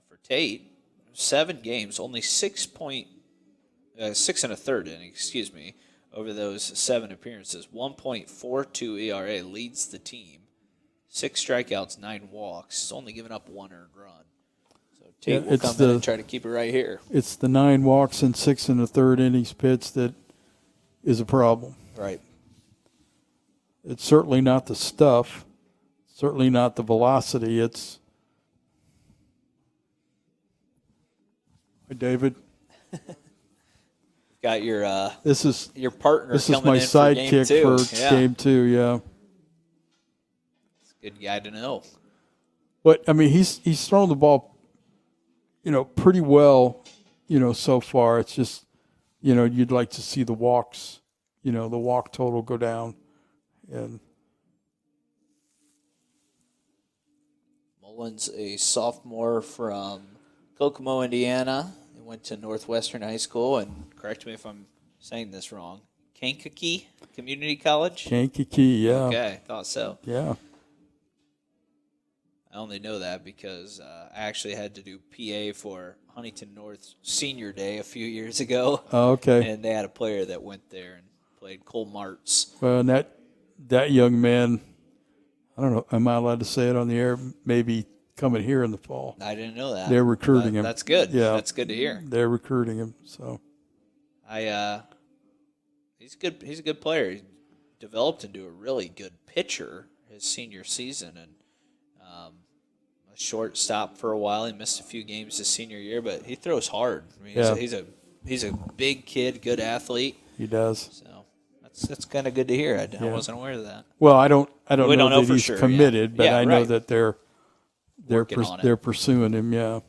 for Tate, 7 games, only 6 1/3 inning, over those 7 appearances. 1.42 ERA leads the team. 6 strikeouts, 9 walks. He's only given up 1 earned run. So Tate will come in and try to keep it right here. It's the 9 walks and 6 1/3 innings pitch that is a problem. Right. It's certainly not the stuff. Certainly not the velocity. It's David. Got your this is your partner. This is coming my in sidekick for game 2. Yeah, it's a good guy to know. But I mean, he's thrown the ball, pretty well, so far. It's just, you'd like to see the walks, the walk total go down, and Mullins, a sophomore from Kokomo, Indiana. He went to Northwestern High School, and correct me if I'm saying this wrong, Kankakee Community College? Kankakee, yeah. Okay, thought so. Yeah. I only know that because I actually had to do PA for Huntington North's senior day a few years ago. Oh, okay. And they had a player that went there and played Cole Martz. Well, and that young man, I don't know, am I allowed to say it on the air? Maybe coming here in the fall. I didn't know that. They're recruiting him. That's good. Yeah. That's good to hear. They're recruiting him, so. He's good. He's a good player. He developed into a really good pitcher his senior season, and a short stop for a while. He missed a few games his senior year, but he throws hard. I mean, he's a big kid, good athlete. He does. So that's kind of good to hear. I wasn't aware of that. Well, I don't know that for he's sure, committed, but I know right. that they're pursuing him. Yeah.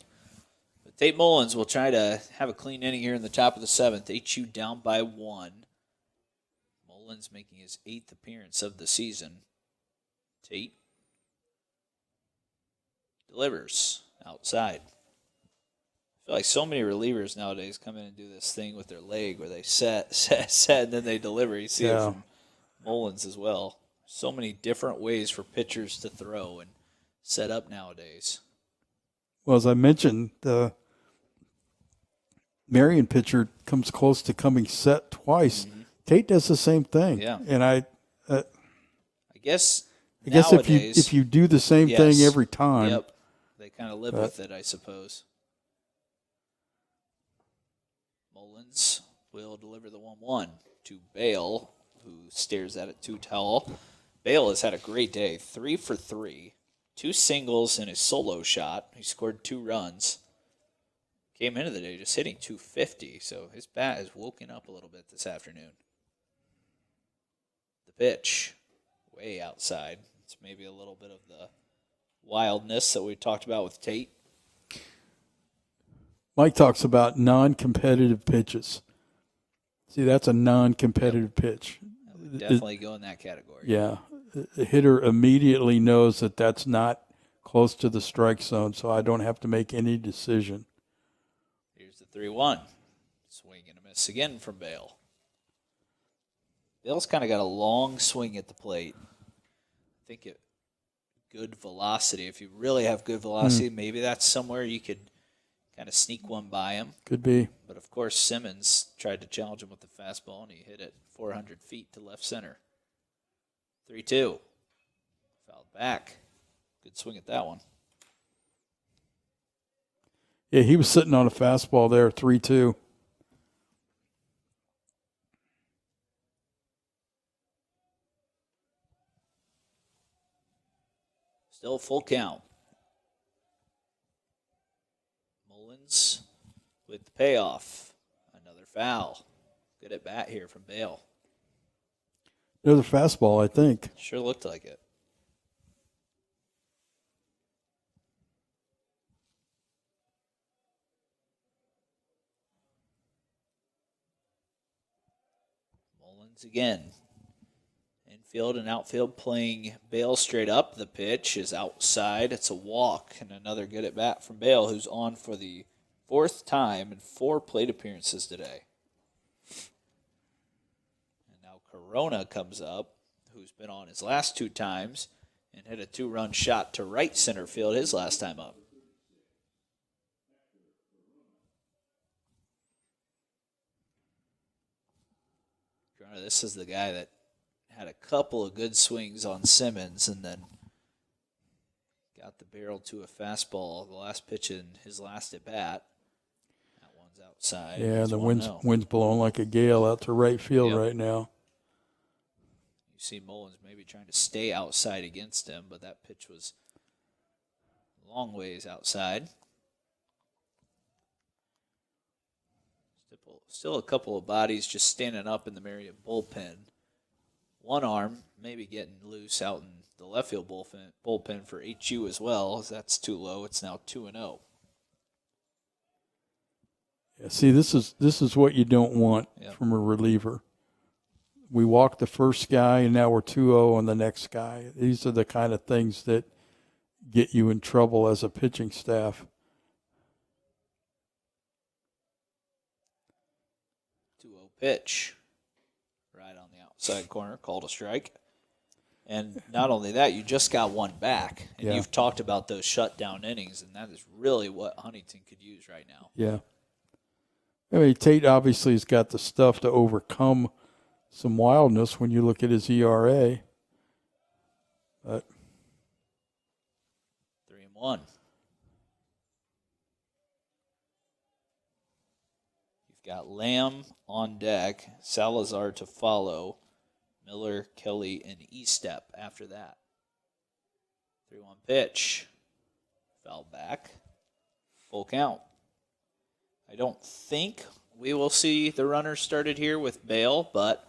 But Tate Mullins will try to have a clean inning here in the top of the 7th. HU down by 1. Mullins making his 8th appearance of the season. Tate delivers outside. I feel like so many relievers nowadays come in and do this thing with their leg where they set, and then they deliver. You see it from Mullins as well. So many different ways for pitchers to throw and set up nowadays. Well, as I mentioned, the Marian pitcher comes close to coming set twice. Mm-hmm. Tate does the same thing. Yeah. And I guess I guess if you do the same thing every time. Yep. They kind of live with it, I suppose. Mullins will deliver the 1-1 to Bale, who stares at it too tall. Bale has had a great day, 3 for 3, 2 singles and a solo shot. He scored 2 runs. Came into the day just hitting 250, so his bat has woken up a little bit this afternoon. The pitch, way outside. It's maybe a little bit of the wildness that we talked about with Tate. Mike talks about non-competitive pitches. See, that's a non-competitive pitch. That would definitely go in that category. Yeah. The hitter immediately knows that that's not close to the strike zone, so I don't have to make any decision. Here's the 3-1. Swing and a miss again from Bale. Bale's kind of got a long swing at the plate. I think good velocity. If you really have good velocity, maybe that's somewhere you could kind of sneak one by him. Could be. But, of course, Simmons tried to challenge him with the fastball, and he hit it 400 feet to left center. 3-2. Fouled back. Good swing at that one. Yeah, he was sitting on a fastball there, 3-2. Still full count. Mullins with the payoff. Another foul. Good at bat here from Bale. Another fastball, I think. Sure looked like it. Mullins again. Infield and outfield playing Bale straight up. The pitch is outside. It's a walk, and another good at bat from Bale, who's on for the 4th time in 4 plate appearances today. And now Corona comes up, who's been on his last 2 times and hit a 2-run shot to right center field his last time up. Corona, this is the guy that had a couple of good swings on Simmons and then got the barrel to a fastball the last pitch in his last at bat. That one's outside. Yeah, the wind's blowing like a gale out to right field right now. You see Mullins maybe trying to stay outside against him, but that pitch was a long ways outside. Still a couple of bodies just standing up in the Marian bullpen. One arm maybe getting loose out in the left field bullpen for HU as well. As that's too low. It's now 2-0. Yeah, see, this is what you don't want from a reliever. We walked the first guy, and now we're 2-0 on the next guy. These are the kind of things that get you in trouble as a pitching staff. 2-0 pitch. Right on the outside corner, called a strike. And not only that, you just got one back. And you've talked about those shutdown innings, and that is really what Huntington could use right now. Yeah. I mean, Tate obviously has got the stuff to overcome some wildness when you look at his ERA. But 3-1. Got Lamb on deck, Salazar to follow, Miller, Kelly, and Estep after that. 3-1 pitch. Foul back. Full count. I don't think we will see the runner started here with Bale, but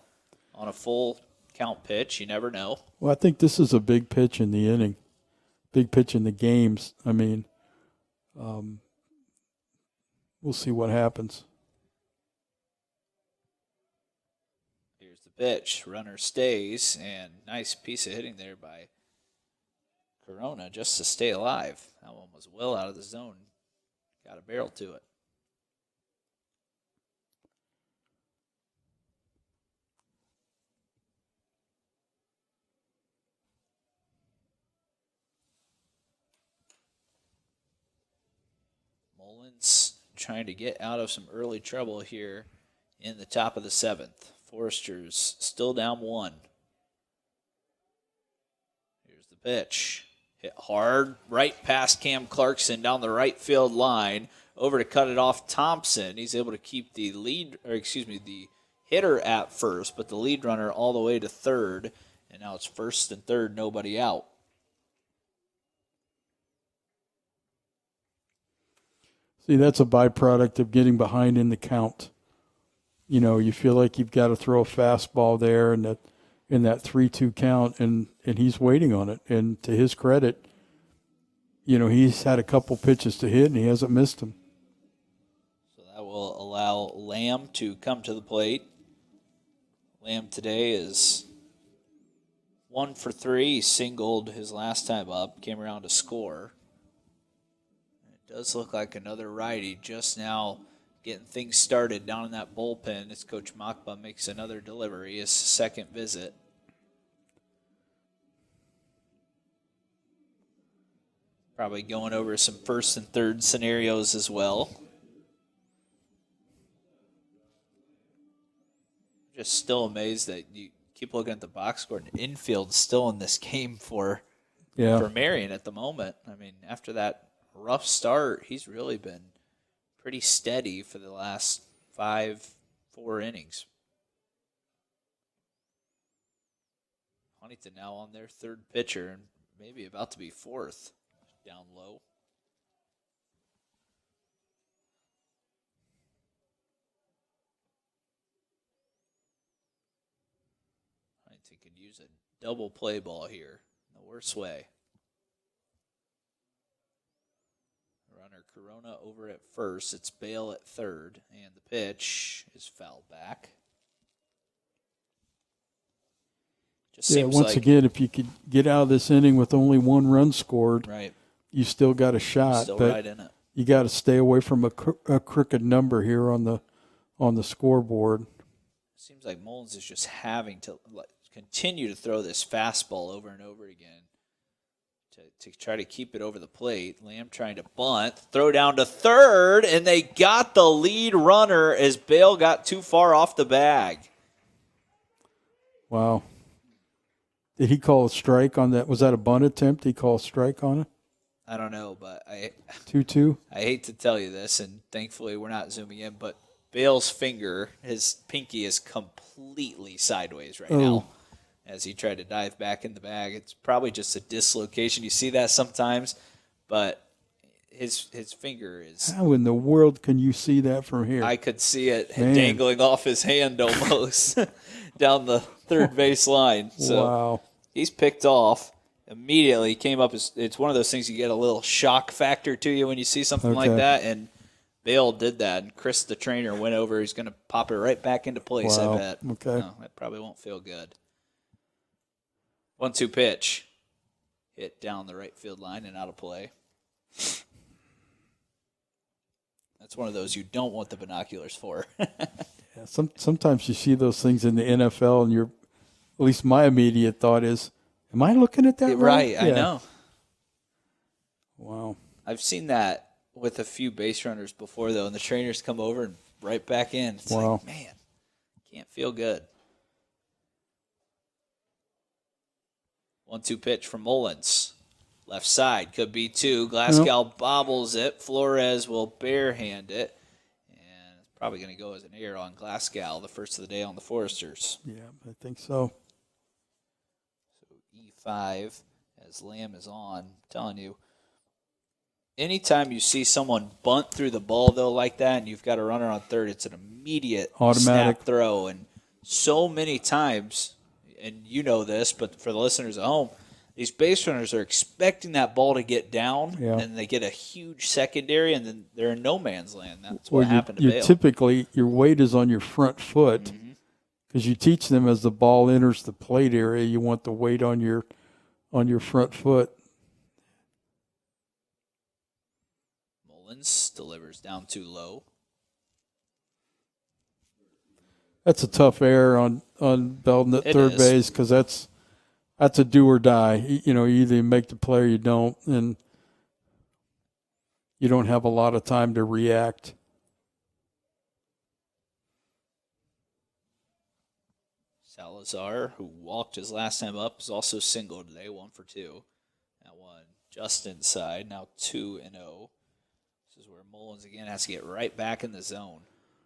on a full count pitch, you never know. Well, I think this is a big pitch in the inning, big pitch in the games. I mean, we'll see what happens. Pitch, runner stays, and nice piece of hitting there by Corona just to stay alive. That one was well out of the zone. Got a barrel to it. Mullins trying to get out of some early trouble here in the top of the 7th. Foresters still down 1. Here's pitch. Hit hard, right past Cam Clarkson down the right field line. Over to cut it off Thompson. He's able to keep the the hitter at first, but the lead runner all the way to third. And now it's first and third, nobody out. See, that's a byproduct of getting behind in the count. You feel like you've got to throw a fastball there in that 3-2 count, and he's waiting on it. And to his credit, he's had a couple pitches to hit, and he hasn't missed them. So that will allow Lamb to come to the plate. Lamb today is 1 for 3. He singled his last time up, came around to score. It does look like another righty just now getting things started down in that bullpen as Coach Machba makes another delivery, his second visit. Probably going over some first and third scenarios as well. Just still amazed that you keep looking at the box score and infield's still in this game for Marian at the moment. I mean, after that rough start, he's really been pretty steady for the last 4 innings. Huntington now on their third pitcher and maybe about to be fourth, down low. Huntington could use a double play ball here in the worst way. Runner Corona over at first. It's Bale at third, and the pitch is fouled back. Just seems once again, if you could get out of this inning with only 1 run scored, right, you still got a shot. Still but right in it. You got to stay away from a crooked number here on the scoreboard. Seems like Mullins is just having to continue to throw this fastball over and over again to try to keep it over the plate. Lamb trying to bunt, throw down to third, and they got the lead runner as Bale got too far off the bag. Wow. Did he call a strike on that? Was that a bunt attempt? Did he call a strike on it? I don't know, but 2-2? I hate to tell you this, and thankfully we're not zooming in, but Bale's finger, his pinky is completely sideways right now as he tried to dive back in the bag. It's probably just a dislocation. You see that sometimes, but his finger is... How in the world can you see that from here? I could see it dangling off his hand almost down the third base line. So he's picked off. Immediately came up. It's one of those things you get a little shock factor to you when you see something like that, and Bale did that. And Chris, the trainer, went over. He's going to pop it right back into place, I bet. Okay. No, that probably won't feel good. 1-2 pitch. Hit down the right field line and out of play. That's one of those you don't want the binoculars for. Sometimes you see those things in the NFL, and at least my immediate thought is, am I looking at that right? Right, I know. Wow. I've seen that with a few base runners before, though, and the trainers come over and right back in. It's like, man, can't feel good. 1-2 pitch from Mullins. Left side, could be 2. Glasgow bobbles it. Flores will barehand it. And it's probably going to go as an error on Glasgow, the first of the day on the Foresters. Yeah, I think so. So E5 as Lamb is on. I'm telling you, anytime you see someone bunt through the ball, though, like that, and you've got a runner on third, it's an immediate automatic snap throw. And so many times, and you know this, but for the listeners at home, these base runners are expecting that ball to get down, and they get a huge secondary, and then they're in no man's land. That's what happened to Bale. Typically, your weight is on your front foot because you teach them as the ball enters the plate area, you want the weight on your front foot. Mullins delivers down too low. That's a tough error on Belton at third base because that's a do or die. You either make the play or you don't, and you don't have a lot of time to react. Salazar, who walked his last time up, is also single today, 1 for 2. That one just inside. Now 2-0. This is where Mullins again has to get right back in the zone.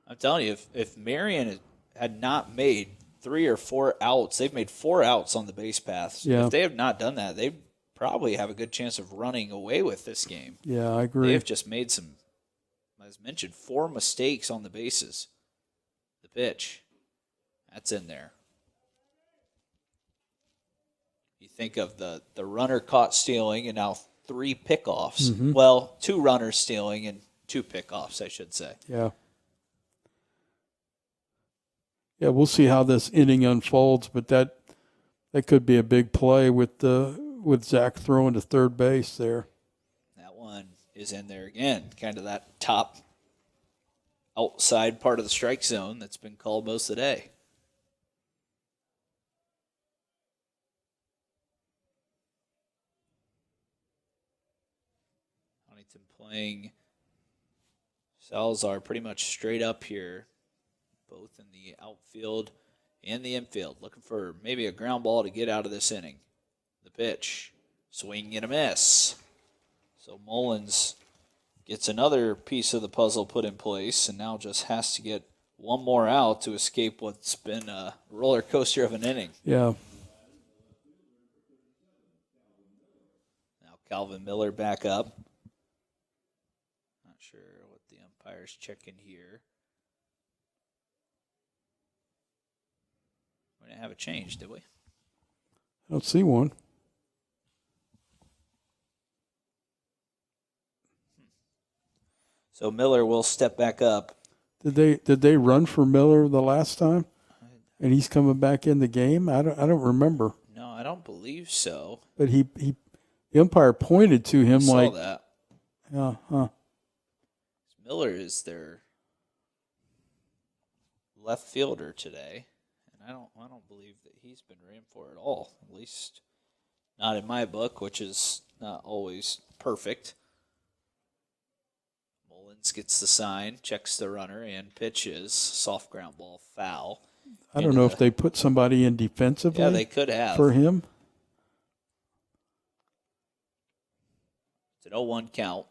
I'm telling you, if Marian had not made 3 or 4 outs, they've made 4 outs on the base paths. Yeah. If they have not done that, they probably have a good chance of running away with this game. Yeah, I agree. They've just made some, as mentioned, 4 mistakes on the bases. The pitch, that's in there. You think of the runner caught stealing and now 3 pickoffs. Mm-hmm. Well, 2 runners stealing and 2 pickoffs, I should say. Yeah. Yeah, we'll see how this inning unfolds, but that could be a big play with Zach throwing to third base there. That one is in there again, kind of that top outside part of the strike zone that's been called most of the day. Huntington playing Salazar pretty much straight up here, both in the outfield and the infield, looking for maybe a ground ball to get out of this inning. The pitch, swing and a miss. So Mullins gets another piece of the puzzle put in place and now just has to get one more out to escape what's been a roller coaster of an inning. Yeah. Now Calvin Miller back up. Not sure what the umpire's checking here. We didn't have a change, did we? I don't see one. So Miller will step back up. Did they run for Miller the last time? And he's coming back in the game? I don't remember. No, I don't believe so. But the umpire pointed to him I like saw that. Yeah, huh. Miller is their left fielder today. And I don't believe that he's been ran for at all. At least not in my book, which is not always perfect. Mullins gets the sign, checks the runner, and pitches. Soft ground ball, foul. I don't know if they put somebody in defensively. Yeah, they could have. For him. It's an 0-1 count.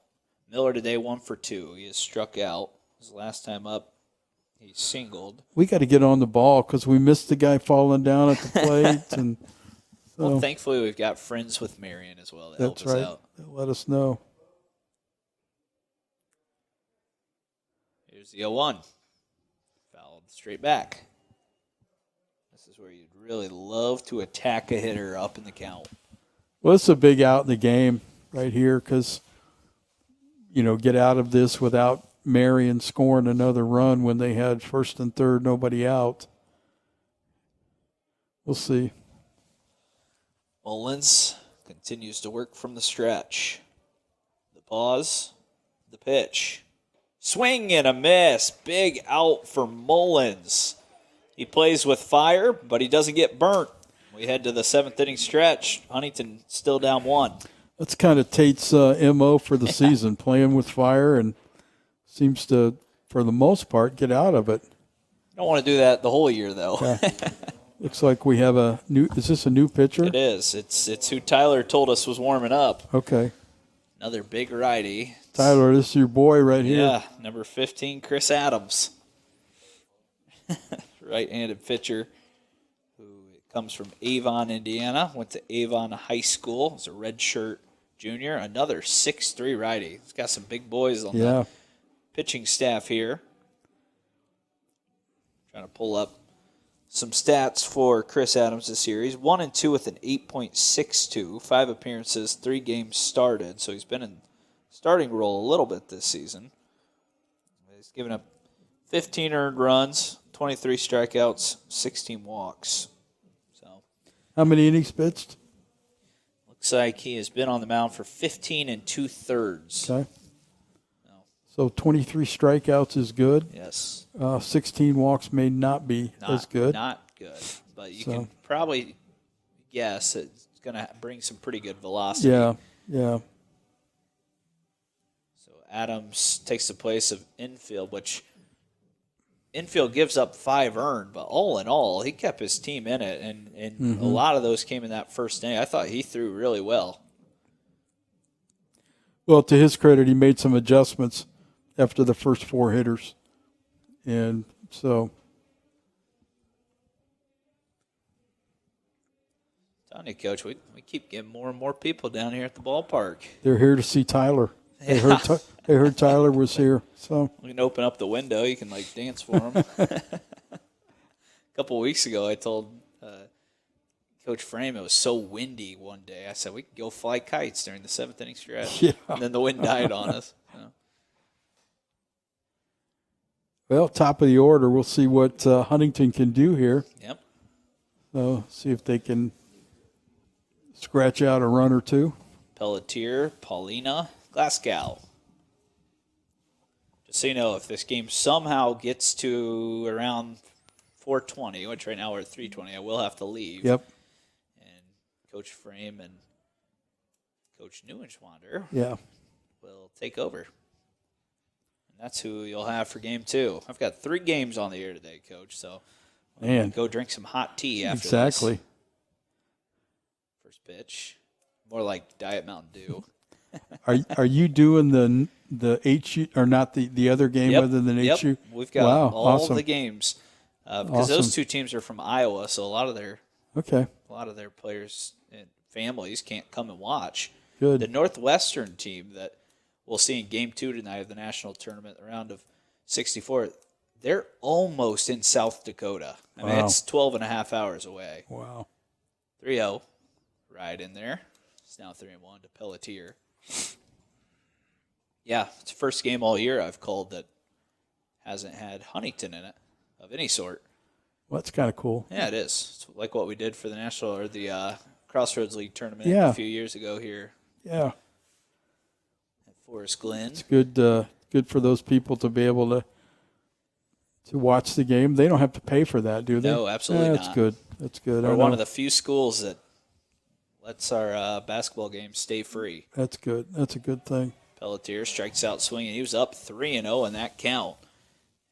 Miller today 1 for 2. He is struck out. His last time up, he singled. We got to get on the ball because we missed the guy falling down at the plate. And so, well, thankfully we've got friends with Marian as well that help us out. They'll let us know. Here's the 0-1. Fouled straight back. This is where you'd really love to attack a hitter up in the count. Well, it's a big out in the game right here because, get out of this without Marian scoring another run when they had first and third, nobody out. We'll see. Mullins continues to work from the stretch. The pause, the pitch. Swing and a miss. Big out for Mullins. He plays with fire, but he doesn't get burnt. We head to the 7th inning stretch. Huntington still down 1. That's kind of Tate's MO for the season, playing with fire, and seems to, for the most part, get out of it. Don't want to do that the whole year, though. Yeah. Looks like we have a new. Is this a new pitcher? It is. It's who Tyler told us was warming up. Okay. Another big righty. Tyler, this is your boy right here. Yeah, number 15, Chris Adams. Right-handed pitcher who comes from Avon, Indiana. Went to Avon High School. He's a redshirt junior. Another 6'3" righty. He's got some big boys on the pitching staff here. Trying to pull up some stats for Chris Adams this series. 1-2 with an 8.62. 5 appearances, 3 games started. So he's been in starting role a little bit this season. He's given up 15 earned runs, 23 strikeouts, 16 walks. So, how many innings pitched? looks like he has been on the mound for 15 2/3. Okay. So 23 strikeouts is good. Yes. 16 walks may not be as good. Not good, but you can probably guess it's going to bring some pretty good velocity. Yeah. So Adams takes the place of infield, which infield gives up 5 earned, but all in all, he kept his team in it, and a lot of those came in that first inning. I thought he threw really well. Well, to his credit, he made some adjustments after the first 4 hitters. And so. Telling you, Coach, we keep getting more and more people down here at the ballpark. They're here to see Tyler. They heard Tyler was here. So we can open up the window. You can, dance for him. A couple of weeks ago, I told Coach Frame it was so windy one day. I said, we could go fly kites during the 7th inning stretch. Yeah. And then the wind died on us. So. Well, top of the order. We'll see what Huntington can do here. Yep. So see if they can scratch out a run or two. Pelletier, Paulina, Glasgow. Just so you know, if this game somehow gets to around 4:20, which right now we're at 3:20, I will have to leave. Yep. And Coach Frame and Coach Neuenschwander will take over. And that's who you'll have for game 2. I've got 3 games on the air today, Coach, so go drink some hot tea after this. Exactly. First pitch. More like Diet Mountain Dew. Are you doing the HU or not the other game other than HU? Yep. We've got all awesome. the games because those 2 teams are from Iowa, so a lot of their players and families can't come and watch. Good. The Northwestern team that we'll see in Game 2 tonight of the national tournament, the round of 64. They're almost in South Dakota. I mean, it's 12 and a half hours away. Wow. 3-0, right in there. It's now 3-1 to Pelletier. Yeah, it's the first game all year I've called that hasn't had Huntington in it of any sort. Well, that's kind of cool. Yeah, it is. It's like what we did for the national or the Crossroads League tournament a few years ago here. Yeah. At Forest Glen. It's good for those people to be able to watch the game. They don't have to pay for that, do they? No, absolutely not. That's good. That's good. We're one of the few schools that lets our basketball games stay free. That's good. That's a good thing. Pelletier strikes out swinging. He was up 3-0 in that count.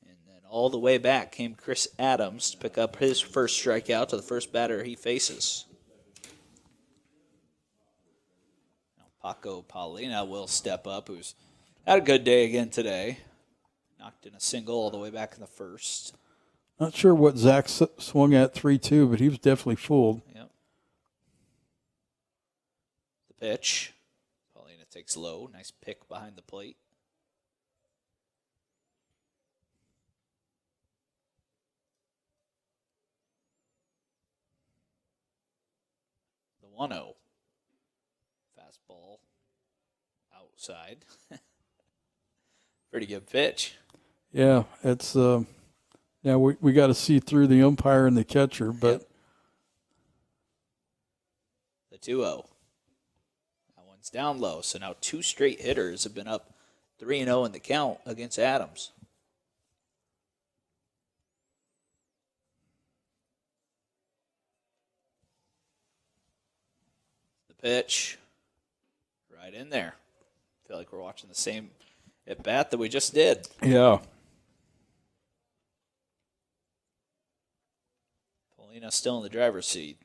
And then all the way back came Chris Adams to pick up his first strikeout to the first batter he faces. Now Paco Paulina will step up, who's had a good day again today. Knocked in a single all the way back in the first. Not sure what Zach swung at 3-2, but he was definitely fooled. Yep. The pitch. Paulina takes low. Nice pick behind the plate. The 1-0. Fastball outside. Pretty good pitch. Yeah, it's we got to see through the umpire and the catcher, but the 2-0. That one's down low, so now 2 straight hitters have been up 3-0 in the count against Adams. The pitch, right in there. I feel like we're watching the same at bat that we just did. Yeah. Paulina still in the driver's seat.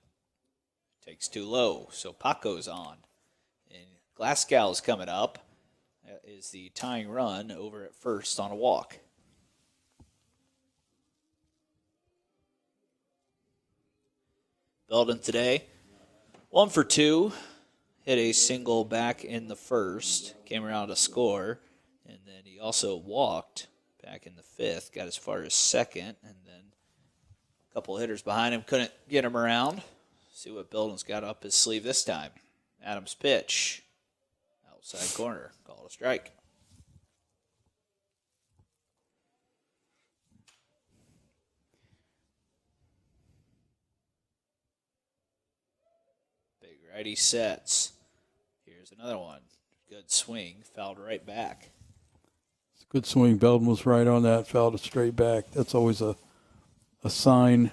Takes too low, so Paco's on. And Glasgow's coming up. That is the tying run over at first on a walk. Belden today, 1 for 2. Hit a single back in the first. Came around to score. And then he also walked back in the 5th. Got as far as second. And then a couple hitters behind him couldn't get him around. See what Belden's got up his sleeve this time. Adams' pitch. Outside corner. Called a strike. Big righty sets. Here's another one. Good swing. Fouled right back. It's a good swing. Belden was right on that. Fouled it straight back. That's always a sign.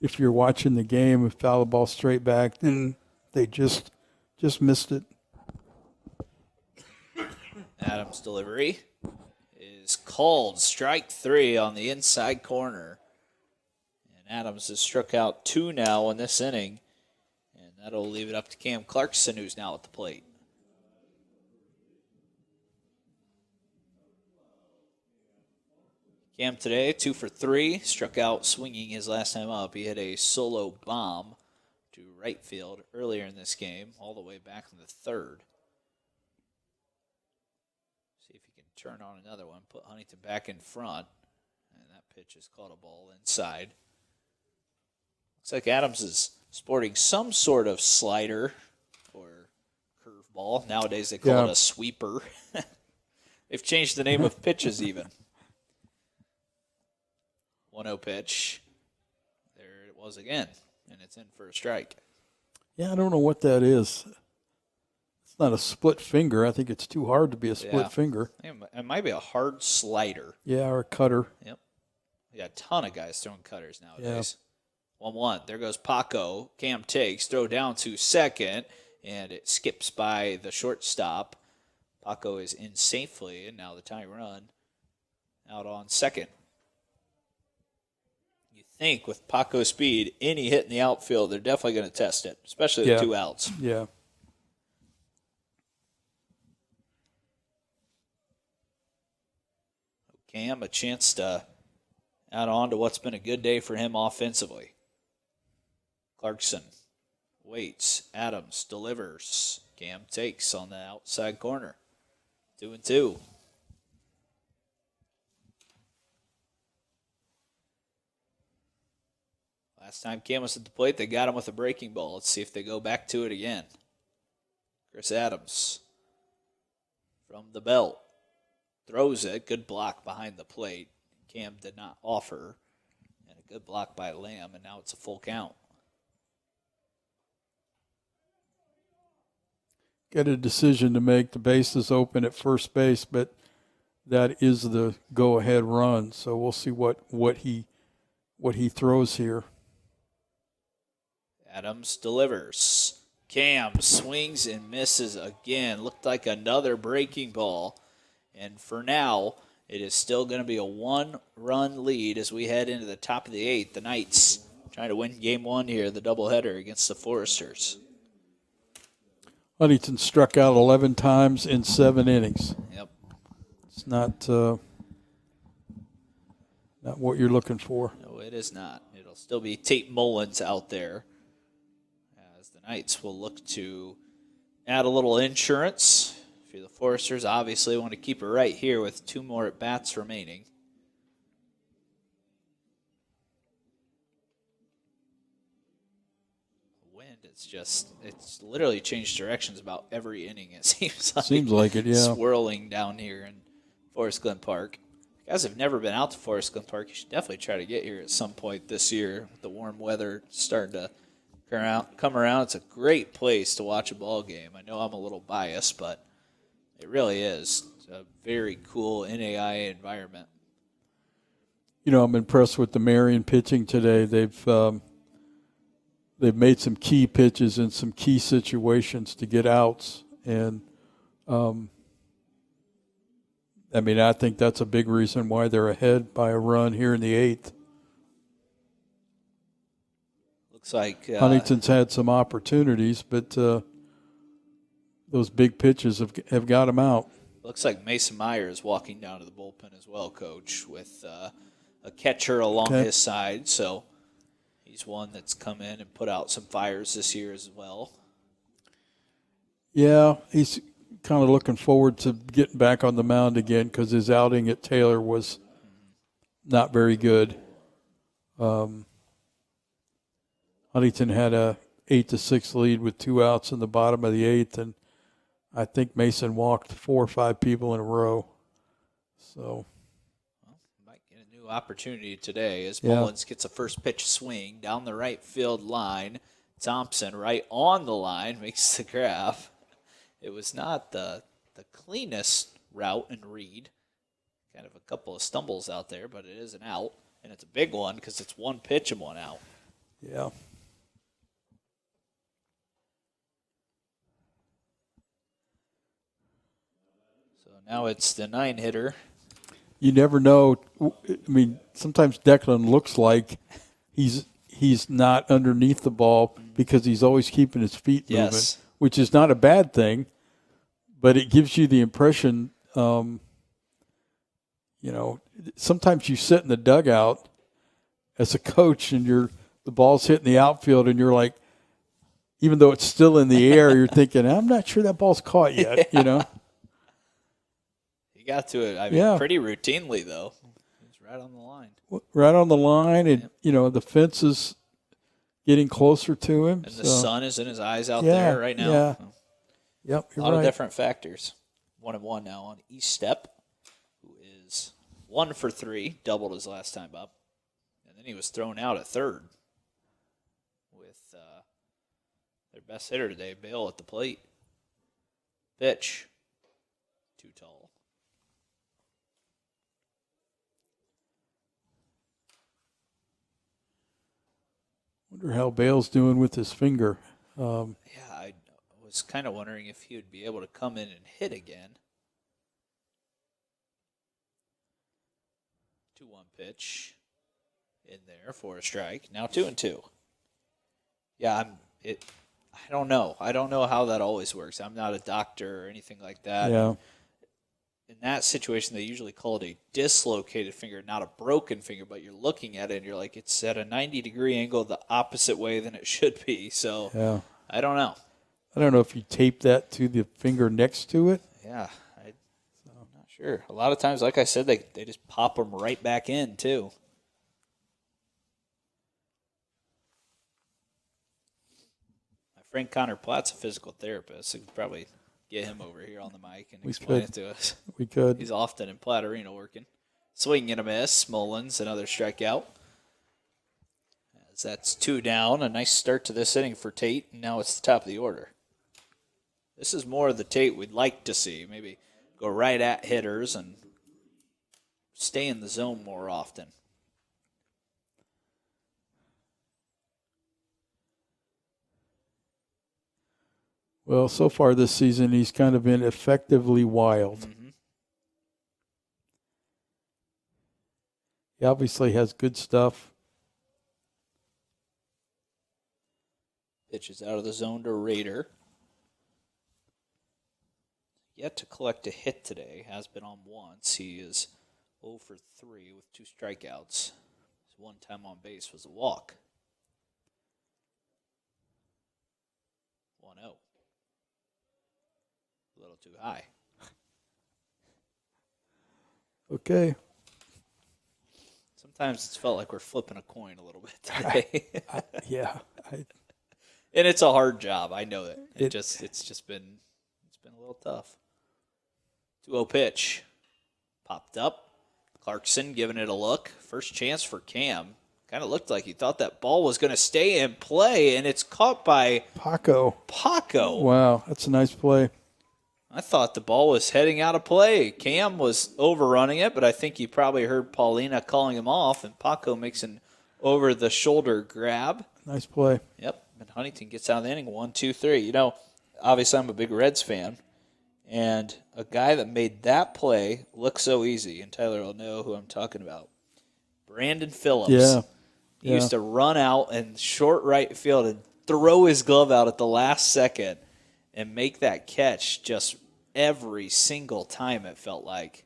If you're watching the game, if foul the ball straight back, then they just missed it. Adams' delivery is called. Strike 3 on the inside corner. And Adams has struck out 2 now in this inning. And that'll leave it up to Cam Clarkson, who's now at the plate. Cam today, 2 for 3, struck out swinging his last time up. He hit a solo bomb to right field earlier in this game, all the way back in the third. See if he can turn on another one, put Huntington back in front. And that pitch is caught a ball inside. Looks like Adams is sporting some sort of slider or curveball. Nowadays they call it a sweeper. They've changed the name of pitches even. 1-0 pitch. There it was again, and it's in for a strike. Yeah, I don't know what that is. It's not a split finger. I think it's too hard to be a split finger. It might be a hard slider. Yeah, or a cutter. Yep. Yeah, a ton of guys throwing cutters nowadays. 1-1. There goes Paco. Cam takes, throw down to second, and it skips by the shortstop. Paco is in safely, and now the tying run out on second. You think with Paco's speed, any hit in the outfield, they're definitely going to test it, especially the 2 outs. Yeah. Cam, a chance to add on to what's been a good day for him offensively. Clarkson waits. Adams delivers. Cam takes on the outside corner. 2-2. Last time Cam was at the plate, they got him with a breaking ball. Let's see if they go back to it again. Chris Adams from the belt. Throws it. Good block behind the plate. Cam did not offer. And a good block by Lamb, and now it's a full count. Got a decision to make. The base is open at first base, but that is the go-ahead run. So we'll see what he throws here. Adams delivers. Cam swings and misses again. Looked like another breaking ball. And for now, it is still going to be a 1-run lead as we head into the top of the 8th. The Knights trying to win game 1 here, the doubleheader against the Foresters. Huntington struck out 11 times in 7 innings. Yep. It's not what you're looking for. No, it is not. It'll still be Tate Mullins out there as the Knights will look to add a little insurance. For the Foresters, obviously want to keep it right here with 2 more at-bats remaining. The wind, it's literally changed directions about every inning, it seems like. Seems like it, yeah. Swirling down here in Forest Glen Park. If you guys have never been out to Forest Glen Park, you should definitely try to get here at some point this year with the warm weather starting to come around. It's a great place to watch a ball game. I know I'm a little biased, but it really is. It's a very cool NAIA environment. You know, I'm impressed with the Marian pitching today. They've made some key pitches in some key situations to get outs, and I think that's a big reason why they're ahead by a run here in the 8th. Looks like Huntington's had some opportunities, but those big pitches have got him out. Looks like Mason Meyer is walking down to the bullpen as well, Coach, with a catcher along his side. So he's one that's come in and put out some fires this year as well. Yeah, he's kind of looking forward to getting back on the mound again because his outing at Taylor was not very good. Huntington had a 8-6 lead with 2 outs in the bottom of the 8th, and I think Mason walked 4 or 5 people in a row. So, might get a new opportunity today as Mullins gets a first pitch swing down the right field line. Thompson right on the line makes the grab. It was not the cleanest route and read. Kind of a couple of stumbles out there, but it is an out, and it's a big one because it's 1 pitch and 1 out. Yeah. Now it's the 9-hitter. You never know. I mean, sometimes Declan looks like he's not underneath the ball because he's always keeping his feet moving, which is not a bad thing, but it gives you the impression, sometimes you sit in the dugout as a coach and the ball's hitting the outfield and you're like, even though it's still in the air, you're thinking, I'm not sure that ball's caught yet, you know? He got to it, pretty routinely, though. He's right on the line. Right on the line, and, the fence is getting closer to him. And the sun is in his eyes out there right now. Yeah. Yep, you're right. A lot of different factors. 1-1 now on East Step, who is 1 for 3, doubled his last time up. And then he was thrown out at third with their best hitter today, Bale, at the plate. Pitch. Too tall. Wonder how Bale's doing with his finger. I was kind of wondering if he would be able to come in and hit again. 2-1 pitch in there for a strike. Now 2-2. Yeah, I don't know. I don't know how that always works. I'm not a doctor or anything like that. Yeah. In that situation, they usually call it a dislocated finger, not a broken finger, but you're looking at it and you're like, it's at a 90-degree angle the opposite way than it should be. So I don't know. I don't know if you tape that to the finger next to it. Yeah, I'm not sure. A lot of times, like I said, they just pop them right back in, too. My friend Connor Platt's a physical therapist. We could probably get him over here on the mic and explain it to us. We could. He's often in Platt Arena working. Swing and a miss. Mullins, another strikeout. As that's 2 down. A nice start to this inning for Tate, and now it's the top of the order. This is more of the Tate we'd like to see. Maybe go right at hitters and stay in the zone more often. Well, so far this season, he's kind of been effectively wild. Mm-hmm. He obviously has good stuff. Pitches out of the zone to Rader. Yet to collect a hit today. Has been on once. He is 0 for 3 with 2 strikeouts. His one time on base was a walk. 1-0. A little too high. Okay. Sometimes it's felt like we're flipping a coin a little bit today. And it's a hard job. I know that. It's been a little tough. 2-0 pitch. Popped up. Clarkson giving it a look. First chance for Cam. Kind of looked like he thought that ball was going to stay in play, and it's caught by Paco. Wow, that's a nice play. I thought the ball was heading out of play. Cam was overrunning it, but I think he probably heard Paulina calling him off, and Paco makes an over-the-shoulder grab. Nice play. Yep, and Huntington gets out of the inning 1-2-3. Obviously I'm a big Reds fan, and a guy that made that play look so easy, and Tyler will know who I'm talking about. Brandon Phillips. Yeah. He used to run out in short right field and throw his glove out at the last second and make that catch just every single time, it felt like.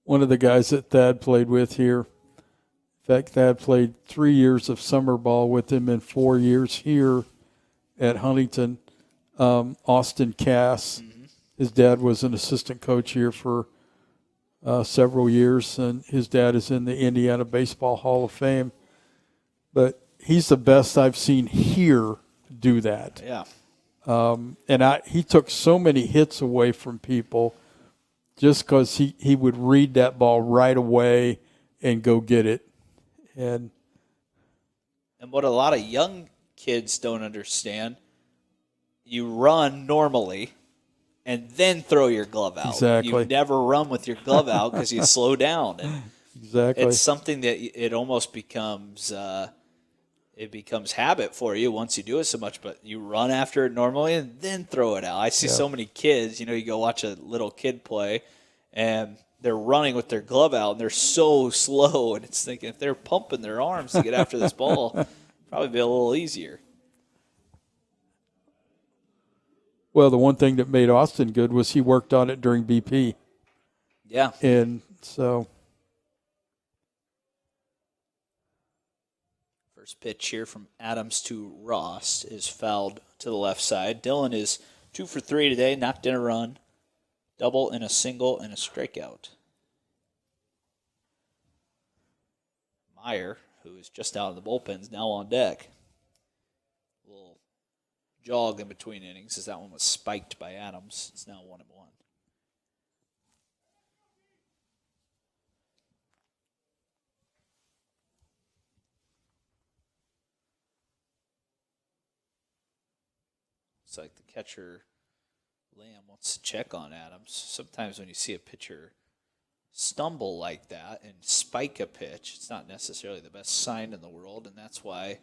One of the guys that Thad played with here. In fact, Thad played 3 years of summer ball with him and 4 years here at Huntington. Austin Cass. Mm-hmm. His dad was an assistant coach here for several years, and his dad is in the Indiana Baseball Hall of Fame. But he's the best I've seen here do that. Yeah. And he took so many hits away from people just because he would read that ball right away and go get it. And what a lot of young kids don't understand, you run normally and then throw your glove out. Exactly. You never run with your glove out because you slow down. And exactly. It's something that it almost becomes habit for you once you do it so much, but you run after it normally and then throw it out. I see so many kids, you go watch a little kid play and they're running with their glove out and they're so slow, and it's thinking if they're pumping their arms to get after this ball, probably be a little easier. Well, the one thing that made Austin good was he worked on it during BP. Yeah. And so First pitch here from Adams to Ross is fouled to the left side. Dillon is 2 for 3 today, knocked in a run, double and a single and a strikeout. Meyer, who is just out of the bullpen, is now on deck. A little jog in between innings as that one was spiked by Adams. It's now 1-1. Looks like the catcher, Lamb, wants to check on Adams. Sometimes when you see a pitcher stumble like that and spike a pitch, it's not necessarily the best sign in the world, and that's why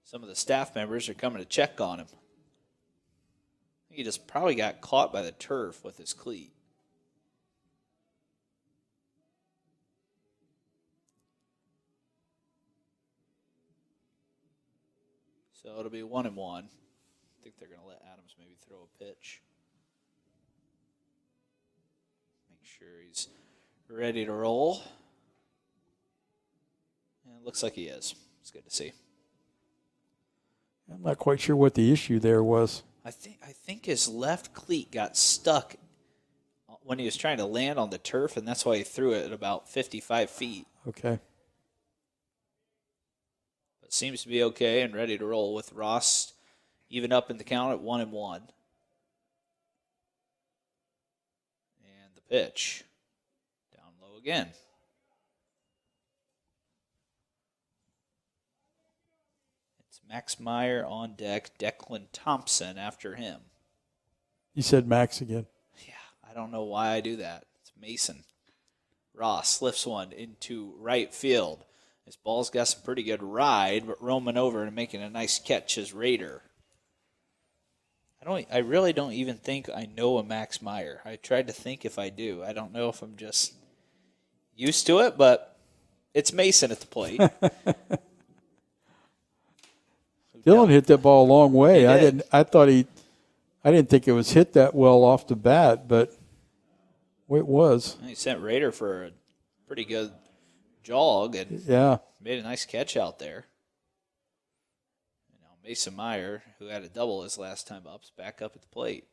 some of the staff members are coming to check on him. He just probably got caught by the turf with his cleat. So it'll be 1-1. I think they're going to let Adams maybe throw a pitch. Make sure he's ready to roll. And it looks like he is. It's good to see. I'm not quite sure what the issue there was. I think his left cleat got stuck when he was trying to land on the turf, and that's why he threw it at about 55 feet. Okay. But seems to be okay and ready to roll with Ross even up in the count at 1-1. And the pitch. Down low again. It's Max Meyer on deck. Declan Thompson after him. You said Max again. Yeah, I don't know why I do that. It's Mason. Ross lifts one into right field. This ball's got some pretty good ride, but roaming over and making a nice catch is Rader. I really don't even think I know a Max Meyer. I tried to think if I do. I don't know if I'm just used to it, but it's Mason at the plate. Dillon hit that ball a long way. I didn't think it was hit that well off the bat, but it was. He sent Rader for a pretty good jog and made a nice catch out there. Mason Meyer, who had a double his last time up, is back up at the plate.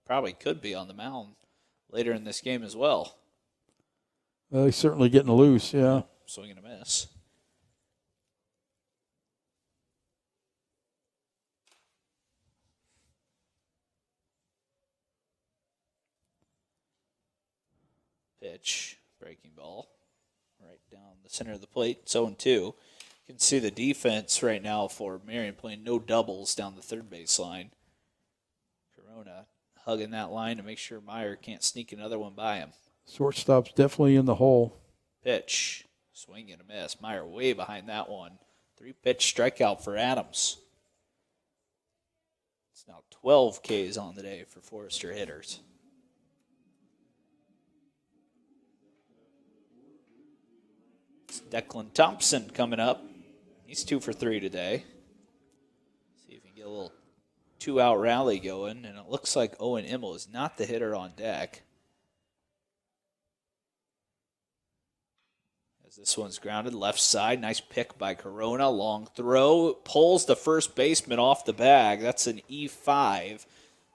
Probably could be on the mound later in this game as well. Well, he's certainly getting loose, yeah. Swing and a miss. Pitch, breaking ball, right down the center of the plate. 0-2. You can see the defense right now for Marian playing no doubles down the third base line. Corona hugging that line to make sure Meyer can't sneak another one by him. Shortstop's definitely in the hole. Pitch, swing and a miss. Meyer way behind that one. 3-pitch strikeout for Adams. It's now 12 Ks on the day for Forester hitters. It's Declan Thompson coming up. He's 2 for 3 today. See if he can get a little 2-out rally going. And it looks like Owen Immel is not the hitter on deck. As this one's grounded left side. Nice pick by Corona. Long throw. Pulls the first baseman off the bag. That's an E5.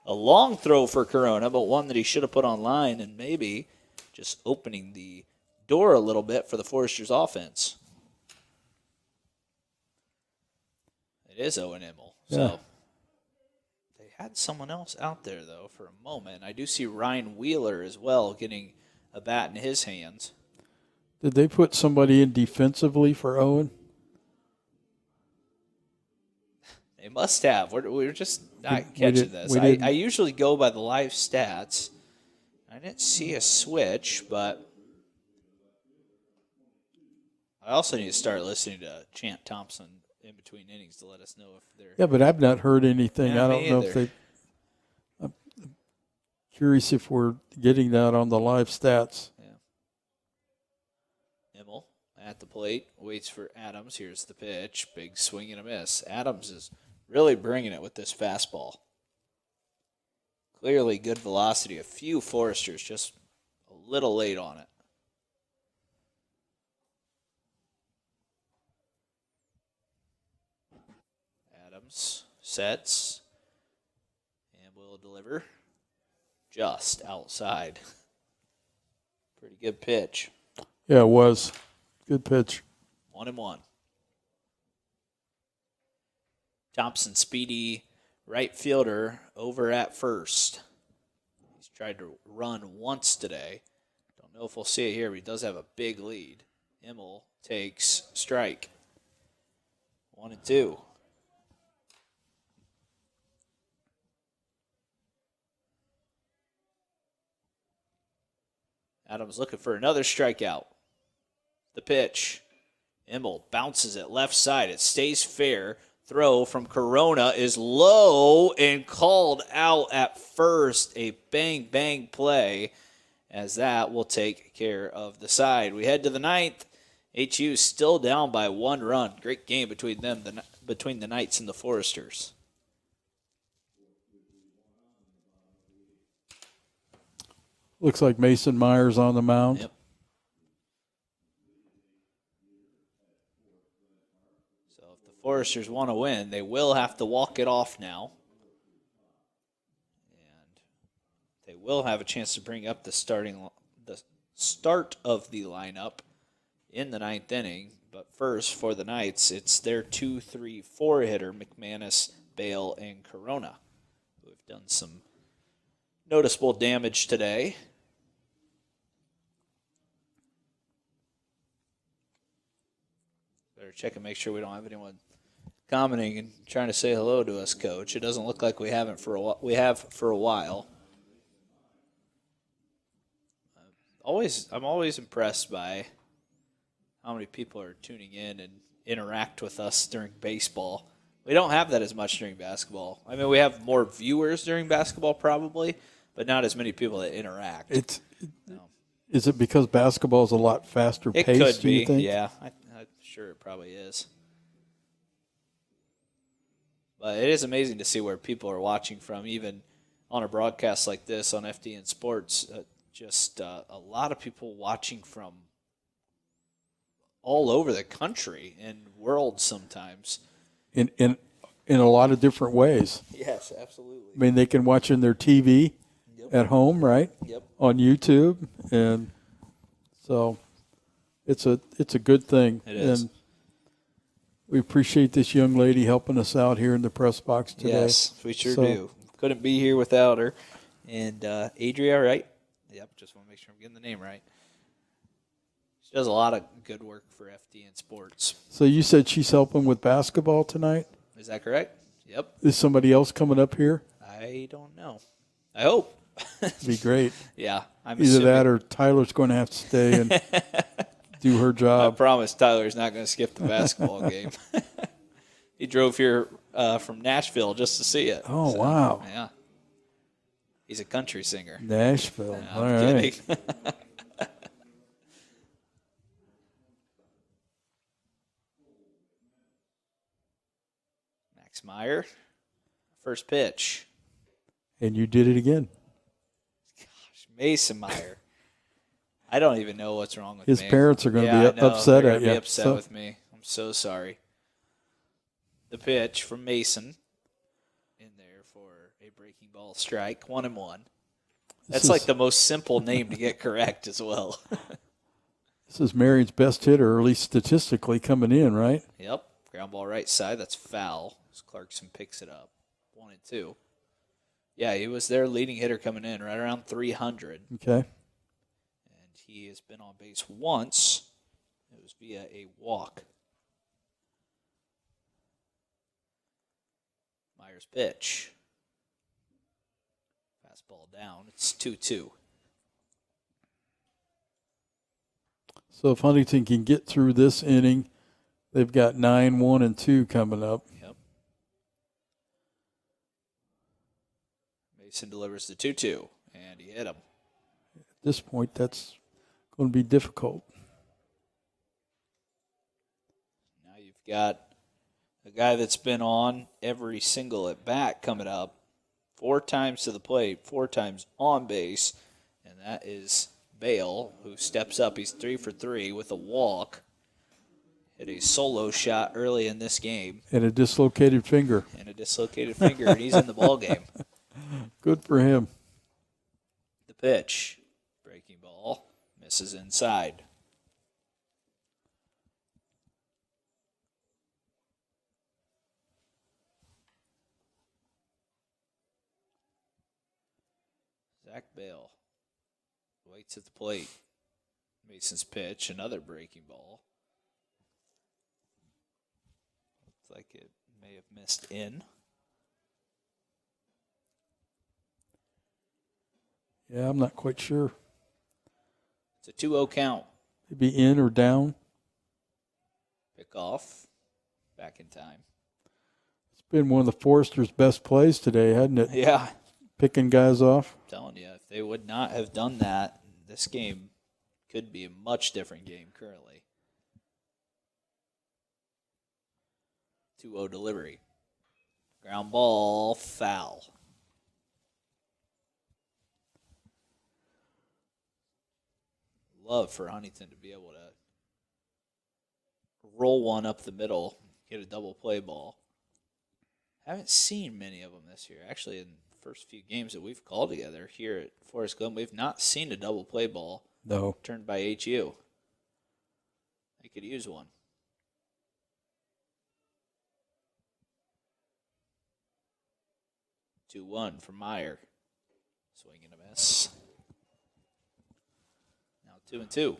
A long throw for Corona, but one that he should have put on line and maybe just opening the door a little bit for the Foresters offense. It is Owen Immel. So they had someone else out there, though, for a moment. I do see Ryan Wheeler as well getting a bat in his hands. Did they put somebody in defensively for Owen? They must have. We're just not catching this. I usually go by the live stats. I didn't see a switch, but I also need to start listening to Chant Thompson in between innings to let us know if they're... Yeah, but I've not heard anything. Yeah, I don't know if they... I'm curious if we're getting that on the live stats. Yeah. Immel at the plate, waits for Adams. Here's the pitch. Big swing and a miss. Adams is really bringing it with this fastball. Clearly good velocity. A few Foresters just a little late on it. Adams sets and will deliver just outside. Pretty good pitch. Yeah, it was. Good pitch. 1-1. Thompson, speedy right fielder over at first. He's tried to run once today. Don't know if we'll see it here, but he does have a big lead. Immel takes strike. 1-2. Adams looking for another strikeout. The pitch. Immel bounces it left side. It stays fair. Throw from Corona is low and called out at first. A bang play, as that will take care of the side. We head to the ninth. HU still down by 1 run. Great game between them, between the Knights and the Foresters. Looks like Mason Myers on the mound. Yep. So if the Foresters want to win, they will have to walk it off now. And they will have a chance to bring up the start of the lineup in the ninth inning. But first, for the Knights, it's their 2-3-4 hitter, McManus, Bale, and Corona, who have done some noticeable damage today. Better check and make sure we don't have anyone commenting and trying to say hello to us, Coach. It doesn't look like we haven't for a while. We have for a while. I'm always impressed by how many people are tuning in and interact with us during baseball. We don't have that as much during basketball. I mean, we have more viewers during basketball probably, but not as many people that interact. Is it because basketball is a lot faster paced? It could do you be, think? yeah. I'm sure it probably is. But it is amazing to see where people are watching from, even on a broadcast like this on FDN Sports. A lot of people watching from all over the country and world sometimes. In a lot of different ways. Yes, absolutely. I mean, they can watch on their TV at home, right? Yep. On YouTube, and so it's a good thing. It is. And we appreciate this young lady helping us out here in the press box today. Yes, we sure do. Couldn't be here without her. And Adria, right? Yep, just want to make sure I'm getting the name right. She does a lot of good work for FDN Sports. So you said she's helping with basketball tonight? Is that correct? Yep. Is somebody else coming up here? I don't know. I hope. Be great. Yeah. I'm Either assuming. that or Tyler's going to have to stay and do her I job. promise Tyler's not going to skip the basketball game. He drove here from Nashville just to see it. Oh, so, wow. Yeah. He's a country singer. Nashville. No, All I'm right. kidding. Max Meyer, first pitch. And you did it again. Gosh, Mason Meyer. I don't even know what's wrong with His me. parents are going to be upset They're at you. Be upset with me. I'm so sorry. The pitch from Mason in there for a breaking ball strike, 1-1. That's like the most simple name to get correct as well. This is Marian's best hitter, or at least statistically, coming in, right? Yep. Ground ball right side. That's foul. As Clarkson picks it up. 1-2. Yeah, he was their leading hitter coming in, right around 300. Okay. And he has been on base once. It was via a walk. Myers pitch. Fastball down. It's 2-2. So if Huntington can get through this inning, they've got 9, 1, and 2 coming up. Yep. Mason delivers the 2-2, and he hit him. At this point, that's going to be difficult. Now you've got a guy that's been on every single at bat coming up, 4 times to the plate, 4 times on base, and that is Bale, who steps up. He's 3 for 3 with a walk. hit a solo shot early in this game. And a dislocated finger. And he's in the ball game. Good for him. The pitch. Breaking ball. Misses inside. Zach Bale waits at the plate. Mason's pitch, another breaking ball. Looks like it may have missed in. Yeah, I'm not quite sure. It's a 2-0 count. Maybe in or down. Pick off. Back in time. It's been one of the Foresters' best plays today, hasn't it? Yeah. Picking guys off. I'm telling you, if they would not have done that, this game could be a much different game currently. 2-0 delivery. Ground ball, foul. Love for Huntington to be able to roll one up the middle, get a double play ball. Haven't seen many of them this year. Actually, in the first few games that we've called together here at Forest Glen, we've not seen a double play ball turned by HU. They could use one. 2-1 for Meyer. Swing and a miss. Now 2-2.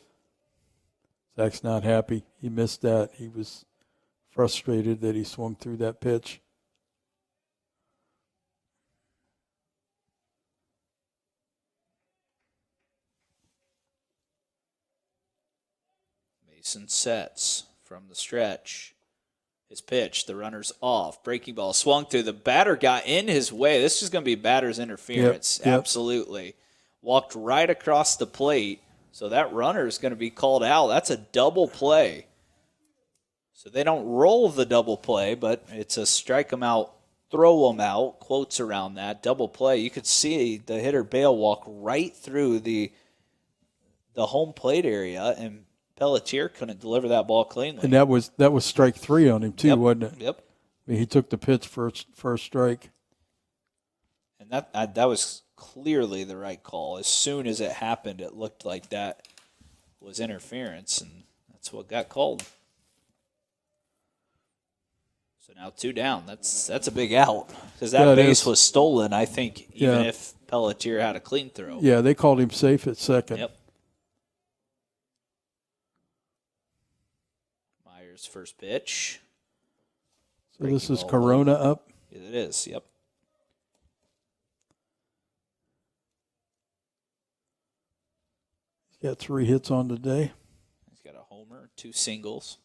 Zach's not happy. He missed that. He was frustrated that he swung through that pitch. Mason sets from the stretch. His pitch, the runner's off. Breaking ball swung through. The batter got in his way. This is going to be batter's interference. Yep. Absolutely. Walked right across the plate. So that runner is going to be called out. That's a double play. So they don't roll the double play, but it's a strike them out, throw them out, quotes around that. Double play. You could see the hitter Bale walk right through the home plate area, and Pelletier couldn't deliver that ball cleanly. And that was strike 3 on him too, wasn't it? Yep. I mean, he took the pitch for a strike. And that was clearly the right call. As soon as it happened, it looked like that was interference, and that's what got called. So now 2 down. That's a big out because that base was stolen, I think, even if Pelletier had a clean throw. Yeah, they called him safe at second. Yep. Myers' first pitch. So this is Corona up? Yes, it is, yep. He's got 3 hits on today. He's got a homer, 2 singles.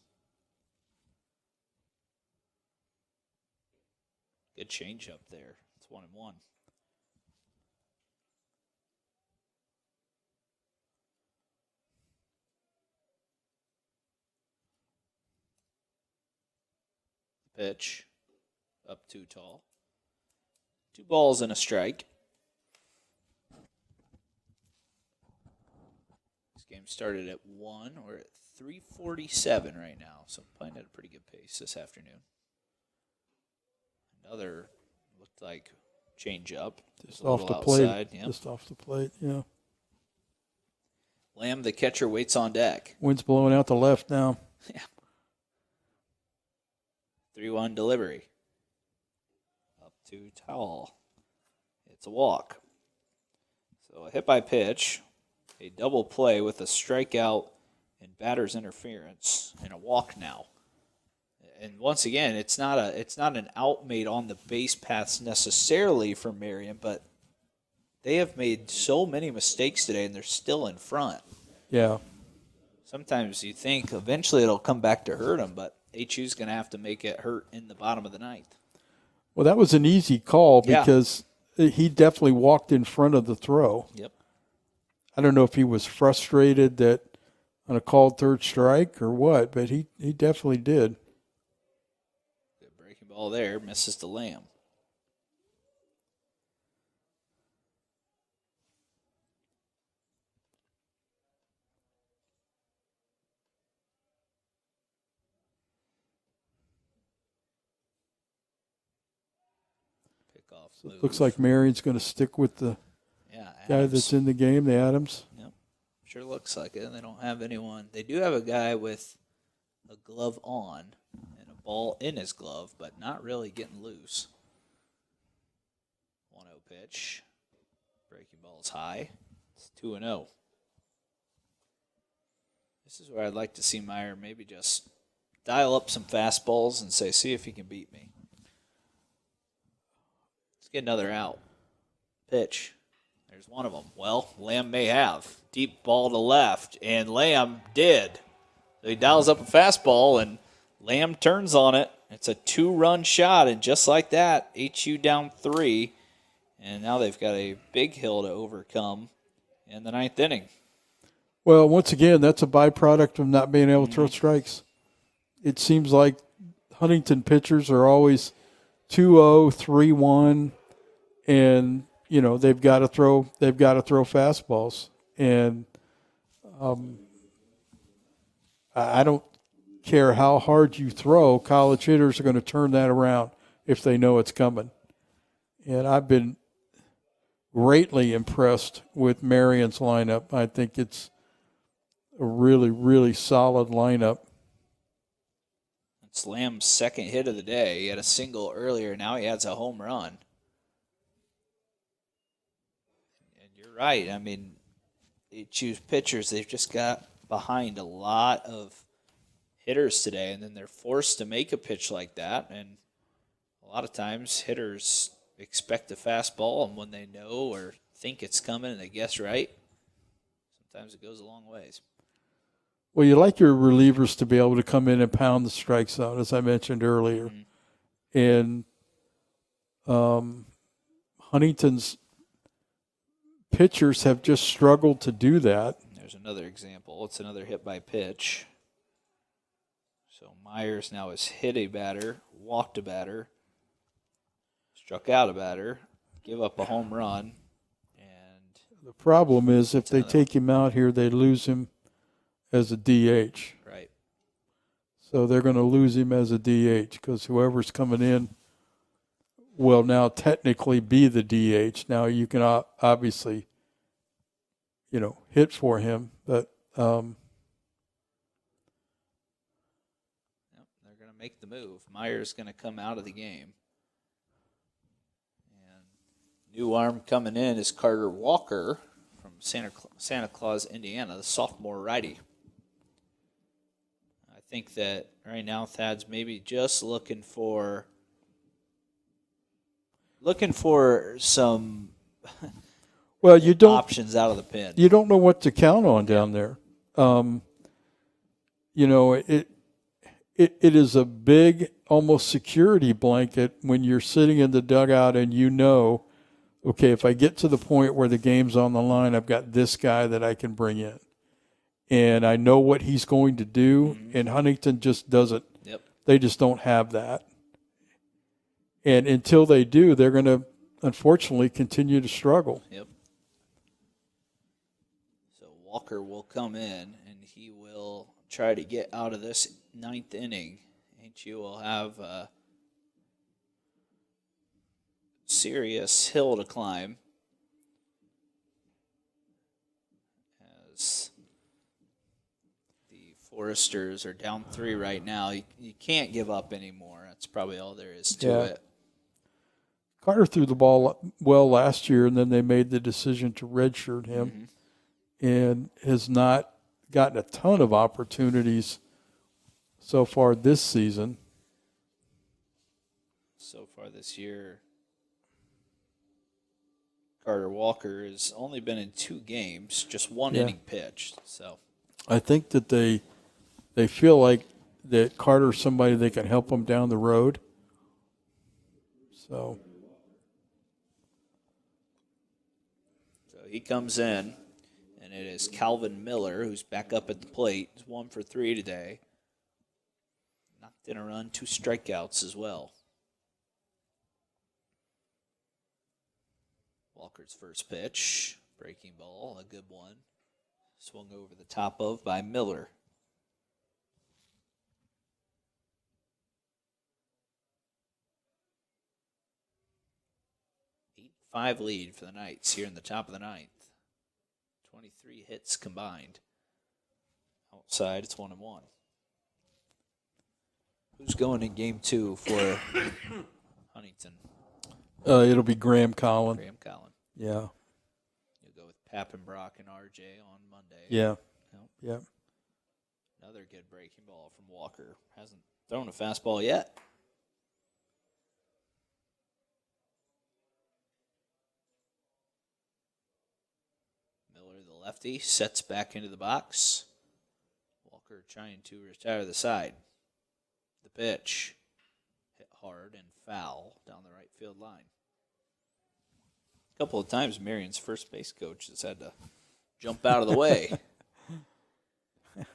Good change up there. It's 1-1. Pitch up too tall. 2 balls and a strike. This game started at 1. We're at 3:47 right now, so playing at a pretty good pace this afternoon. Another looked like change up. Just off the plate. Yep. Just off the plate, yeah. Lamb, the catcher, waits on deck. Wind's blowing out the left now. Yeah. 3-1 delivery. Up too tall. It's a walk. So a hit by pitch, a double play with a strikeout and batter's interference, and a walk now. And once again, it's not an out made on the base paths necessarily for Marian, but they have made so many mistakes today, and they're still in front. Yeah. Sometimes you think eventually it'll come back to hurt them, but HU's going to have to make it hurt in the bottom of the ninth. Well, that was an easy call because he definitely walked in front of the throw. Yep. I don't know if he was frustrated that on a called third strike or what, but he definitely did. Good breaking ball there. Misses the Lamb. So it looks like Marian's going to stick with the guy that's in the game, the Adams. Yep. Sure looks like it. They don't have anyone. They do have a guy with a glove on and a ball in his glove, but not really getting loose. 1-0 pitch. Breaking ball is high. It's 2-0. This is where I'd like to see Meyer maybe just dial up some fastballs and say, see if he can beat me. Let's get another out. Pitch. There's one of them. Well, Lamb may have. Deep ball to left, and Lamb did. So he dials up a fastball, and Lamb turns on it. It's a 2-run shot, and just like that, HU down 3. And now they've got a big hill to overcome in the 9th inning. Well, once again, that's a byproduct of not being able to throw strikes. It seems like Huntington pitchers are always 2-0, 3-1, and they've got to throw fastballs. And I don't care how hard you throw, college hitters are going to turn that around if they know it's coming. And I've been greatly impressed with Marian's lineup. I think it's a really, really solid lineup. It's Lamb's second hit of the day. He had a single earlier. Now he has a home run. And you're right. I mean, they choose pitchers. They've just got behind a lot of hitters today, and then they're forced to make a pitch like that. And a lot of times hitters expect a fastball, and when they know or think it's coming and they guess right, sometimes it goes a long ways. Well, you like your relievers to be able to come in and pound the strike zone, as I mentioned earlier. Mm-hmm. And Huntington's pitchers have just struggled to do that. There's another example. It's another hit by pitch. So Myers now has hit a batter, walked a batter, struck out a batter, give up a home run. And the problem is if they take him out here, they lose him as a DH. Right. So they're going to lose him as a DH because whoever's coming in will now technically be the DH. Now you can obviously, hit for him, but they're going to make the move. Meyer's going to come out of the game. And new arm coming in is Carter Walker from Santa Claus, Indiana, the sophomore righty. I think that right now Thad's maybe just looking for some options out of the pen. You don't know what to count on down there. It is a big, almost security blanket when you're sitting in the dugout and okay, if I get to the point where the game's on the line, I've got this guy that I can bring in. And I know what he's going to do, and Huntington just doesn't. Yep. They just don't have that. And until they do, they're going to, unfortunately, continue to struggle. Yep. So Walker will come in, and he will try to get out of this 9th inning. HU will have a serious hill to climb as the Foresters are down 3 right now. You can't give up anymore. That's probably all there is to it. Carter threw the ball well last year, and then they made the decision to redshirt him and has not gotten a ton of opportunities so far this season. So far this year, Carter Walker has only been in 2 games, just 1 inning pitched. So I think that they feel like that Carter's somebody that can help them down the road. So he comes in, and it is Calvin Miller who's back up at the plate. He's 1 for 3 today. Knocked in a run, 2 strikeouts as well. Walker's first pitch, breaking ball, a good one. Swung over the top of by Miller. 7-5 lead for the Knights here in the top of the ninth. 23 hits combined. Outside, it's 1-1. Who's going in game 2 for Huntington? It'll be Graham Collin. Graham Collin. Yeah. You'll go with Pappenbrock and RJ on Monday. Yeah. Yep. Another good breaking ball from Walker. Hasn't thrown a fastball yet. Miller, the lefty, sets back into the box. Walker trying to retire the side. The pitch. Hit hard and foul down the right field line. A couple of times Marian's first base coach has had to jump out of the way.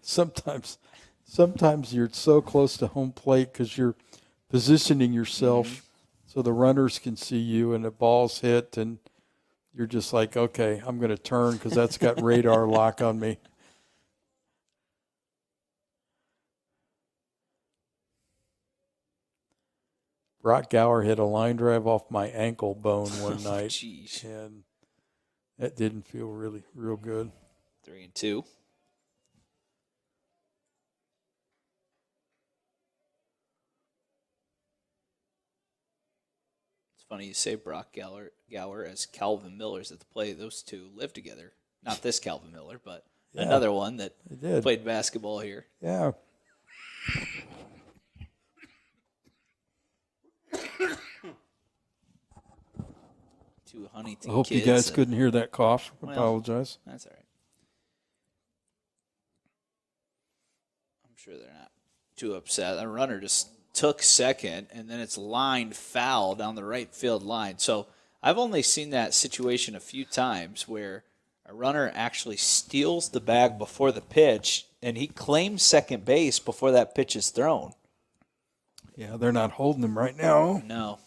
Sometimes you're so close to home plate because you're positioning yourself so the runners can see you and the ball's hit and you're just like, okay, I'm going to turn because that's got radar lock on me. Brock Gower hit a line drive off my ankle bone one night. Jeez. And that didn't feel really real good. 3-2. It's funny you say Brock Gower as Calvin Miller's at the plate. Those two live together. Not this Calvin Miller, but another one that played basketball here. Yeah. Two Huntington I hope kids. you guys couldn't hear that cough. Apologize. That's all right. I'm sure they're not too upset. The runner just took second, and then it's lined foul down the right field line. So I've only seen that situation a few times where a runner actually steals the bag before the pitch, and he claims second base before that pitch is thrown. Yeah, they're not holding him right now. No.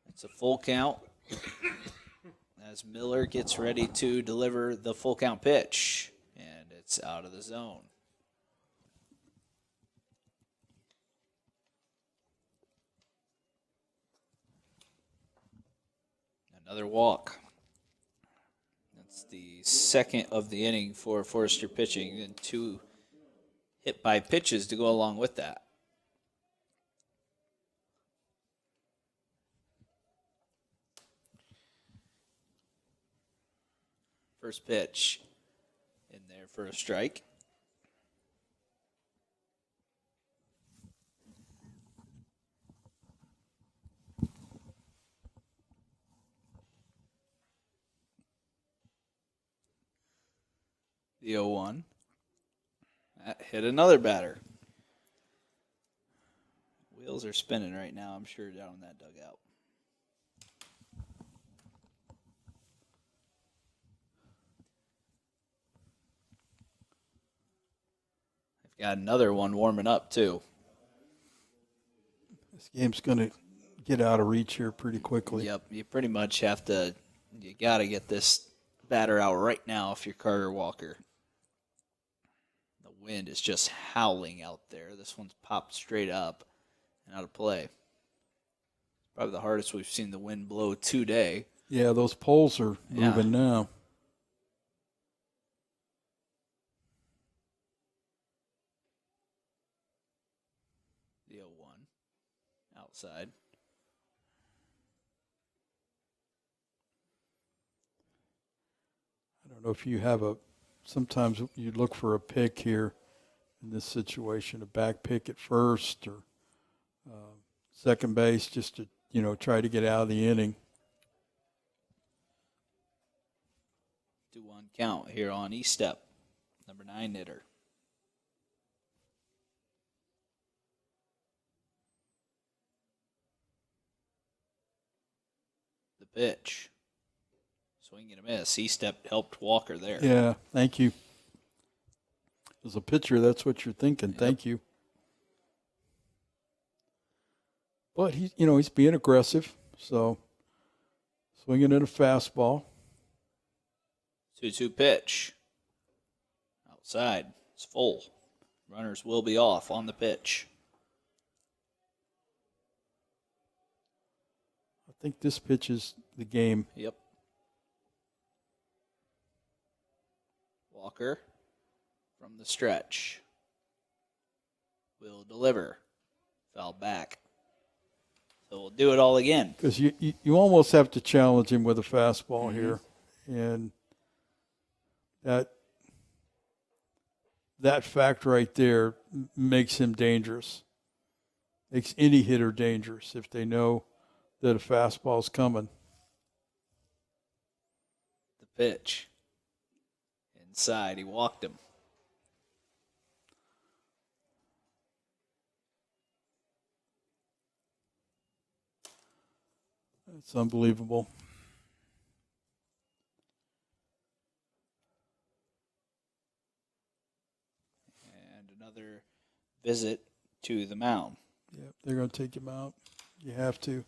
It's a full count as Miller gets ready to deliver the full count pitch, and it's out of the zone. Another walk. That's the second of the inning for Forrester pitching, and 2 hit by pitches to go along with that. First pitch in there for a strike. The 0-1. That hit another batter. Wheels are spinning right now, I'm sure, down in that dugout. They've got another one warming up, too. This game's going to get out of reach here pretty quickly. Yep, you pretty much have to, you got to get this batter out right now if you're Carter Walker. The wind is just howling out there. This one's popped straight up and out of play. Probably the hardest we've seen the wind blow today. Yeah, those poles are moving now. The 0-1 outside. I don't know if you have sometimes you look for a pick here in this situation, a back pick at first or second base just to, try to get out of the inning. 2-1 count here on Estep, number 9 hitter. The pitch. Swing and a miss. Estep helped Walker there. Yeah, thank you. As a pitcher, that's what you're thinking. Yep. Thank you. But he's being aggressive, so swinging at a fastball. 2-2 pitch. Outside. It's full. Runners will be off on the pitch. think this pitch is the game. Yep. Walker from the stretch will deliver. Foul back. So we'll do it all again. Because you almost have to challenge him with a fastball here. And that fact right there makes him dangerous. Makes any hitter dangerous if they know that a fastball's coming. The pitch. Inside, he walked him. It's unbelievable. And another visit to the mound. Yeah, they're going to take him out. You have to.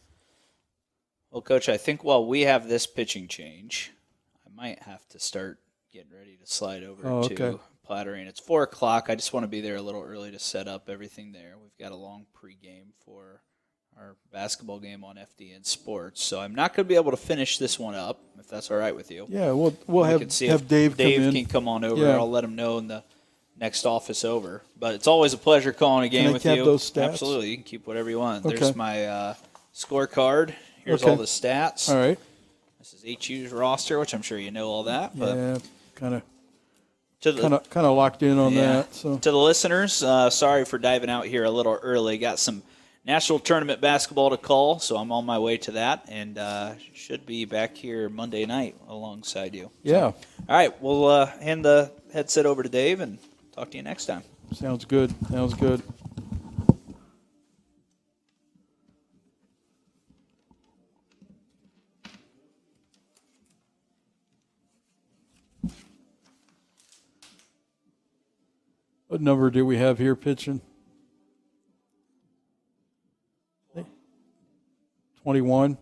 Well, Coach, I think while we have this pitching change, I might have to start getting ready to slide over to Plattering. It's 4 o'clock. I just want to be there a little early to set up everything there. We've got a long pregame for our basketball game on FDN Sports. So I'm not going to be able to finish this one up, if that's all right with you. Yeah, we'll have Dave come in. Dave can come on over. Yeah. I'll let him know in the next office over. But it's always a pleasure calling a game with you. Can I have those stats? Absolutely. You can keep whatever you want. Okay. There's my scorecard. Here's all the stats. All right. This is HU's roster, which I'm sure you know all that. But yeah, kind of locked in on that. So to the listeners, sorry for diving out here a little early. Got some national tournament basketball to call, so I'm on my way to that, and should be back here Monday night alongside you. Yeah. So, all right, we'll hand the headset over to Dave and talk to you next time. Sounds good. Sounds good. What number do we have here pitching? 21.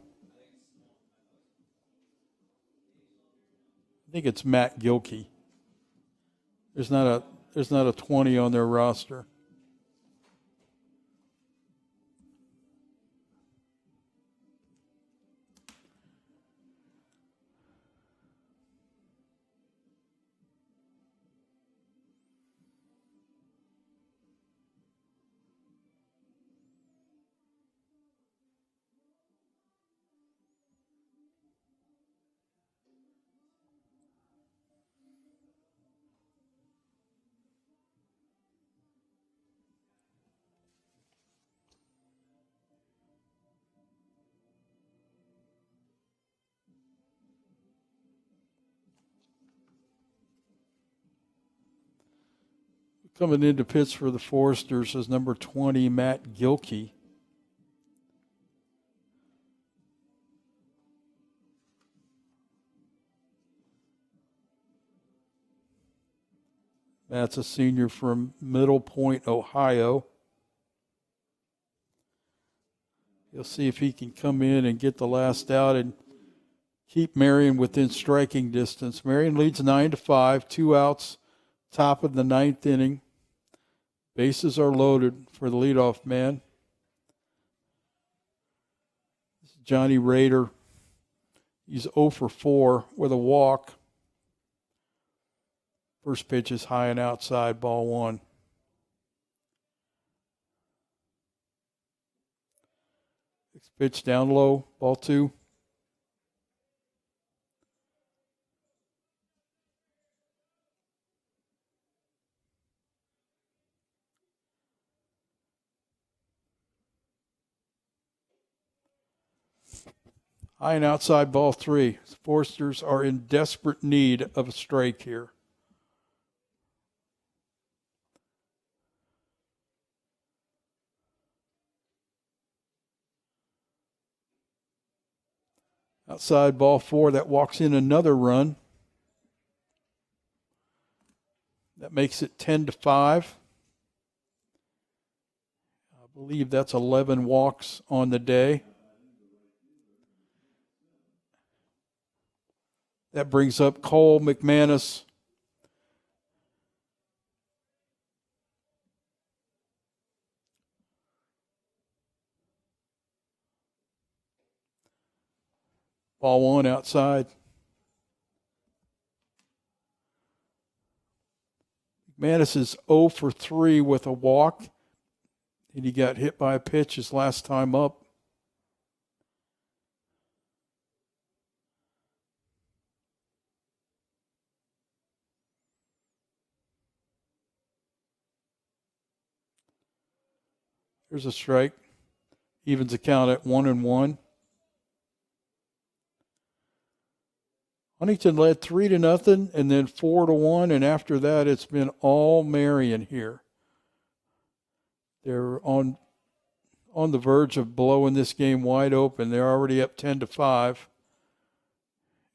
I think it's Matt Gilkey. There's not a 20 on their roster. Coming into pitch for the Foresters is number 20, Matt Gilkey. Matt's a senior from Middle Point, Ohio. You'll see if he can come in and get the last out and keep Marian within striking distance. Marian leads 9-5, 2 outs, top of the 9th inning. Bases are loaded for the leadoff man. This is Johnny Rader. He's 0 for 4 with a walk. First pitch is high and outside, ball 1. Next pitch down low, ball 2. High and outside, ball 3. The Foresters are in desperate need of a strike here. Outside, ball 4. That walks in another run. That makes it 10-5. I believe that's 11 walks on the day. That brings up Cole McManus. Ball one outside. McManus is 0 for 3 with a walk, and he got hit by a pitch his last time up. There's a strike. Evens the count at 1-1. Huntington led 3-0 and then 4-1, and after that it's been all Marian here. They're on the verge of blowing this game wide open. They're already up 10-5,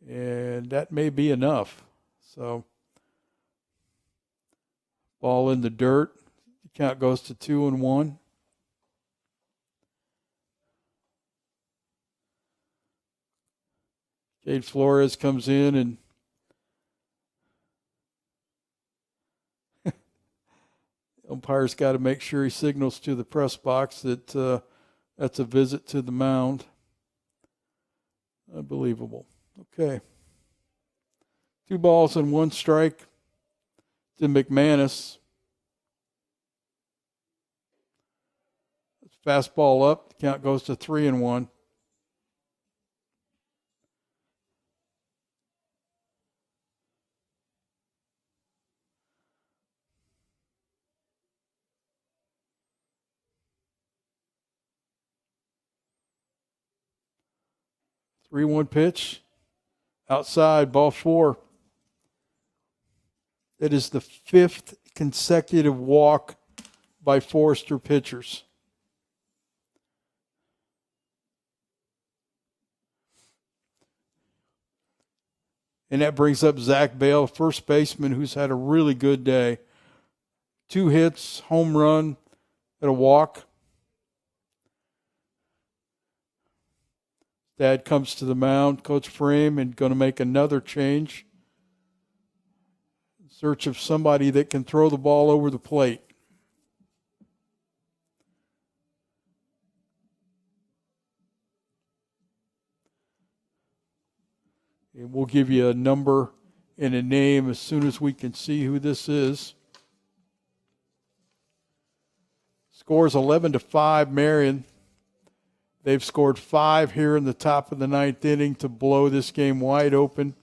and that may be enough. So, ball in the dirt. The count goes to 2-1. Jade Flores comes in and umpire's got to make sure he signals to the press box that that's a visit to the mound. Unbelievable. Okay. 2 balls and 1 strike to McManus. Fastball up. The count goes to 3-1. Three-one pitch. Outside, ball 4. It is the 5th consecutive walk by Forester pitchers. And that brings up Zach Bale, first baseman, who's had a really good day. 2 hits, home run, and a walk. Dad comes to the mound, Coach Frame, and going to make another change. In search of somebody that can throw the ball over the plate. And we'll give you a number and a name as soon as we can see who this is. Scores 11-5 Marian. They've scored 5 here in the top of the 9th inning to blow this game wide open.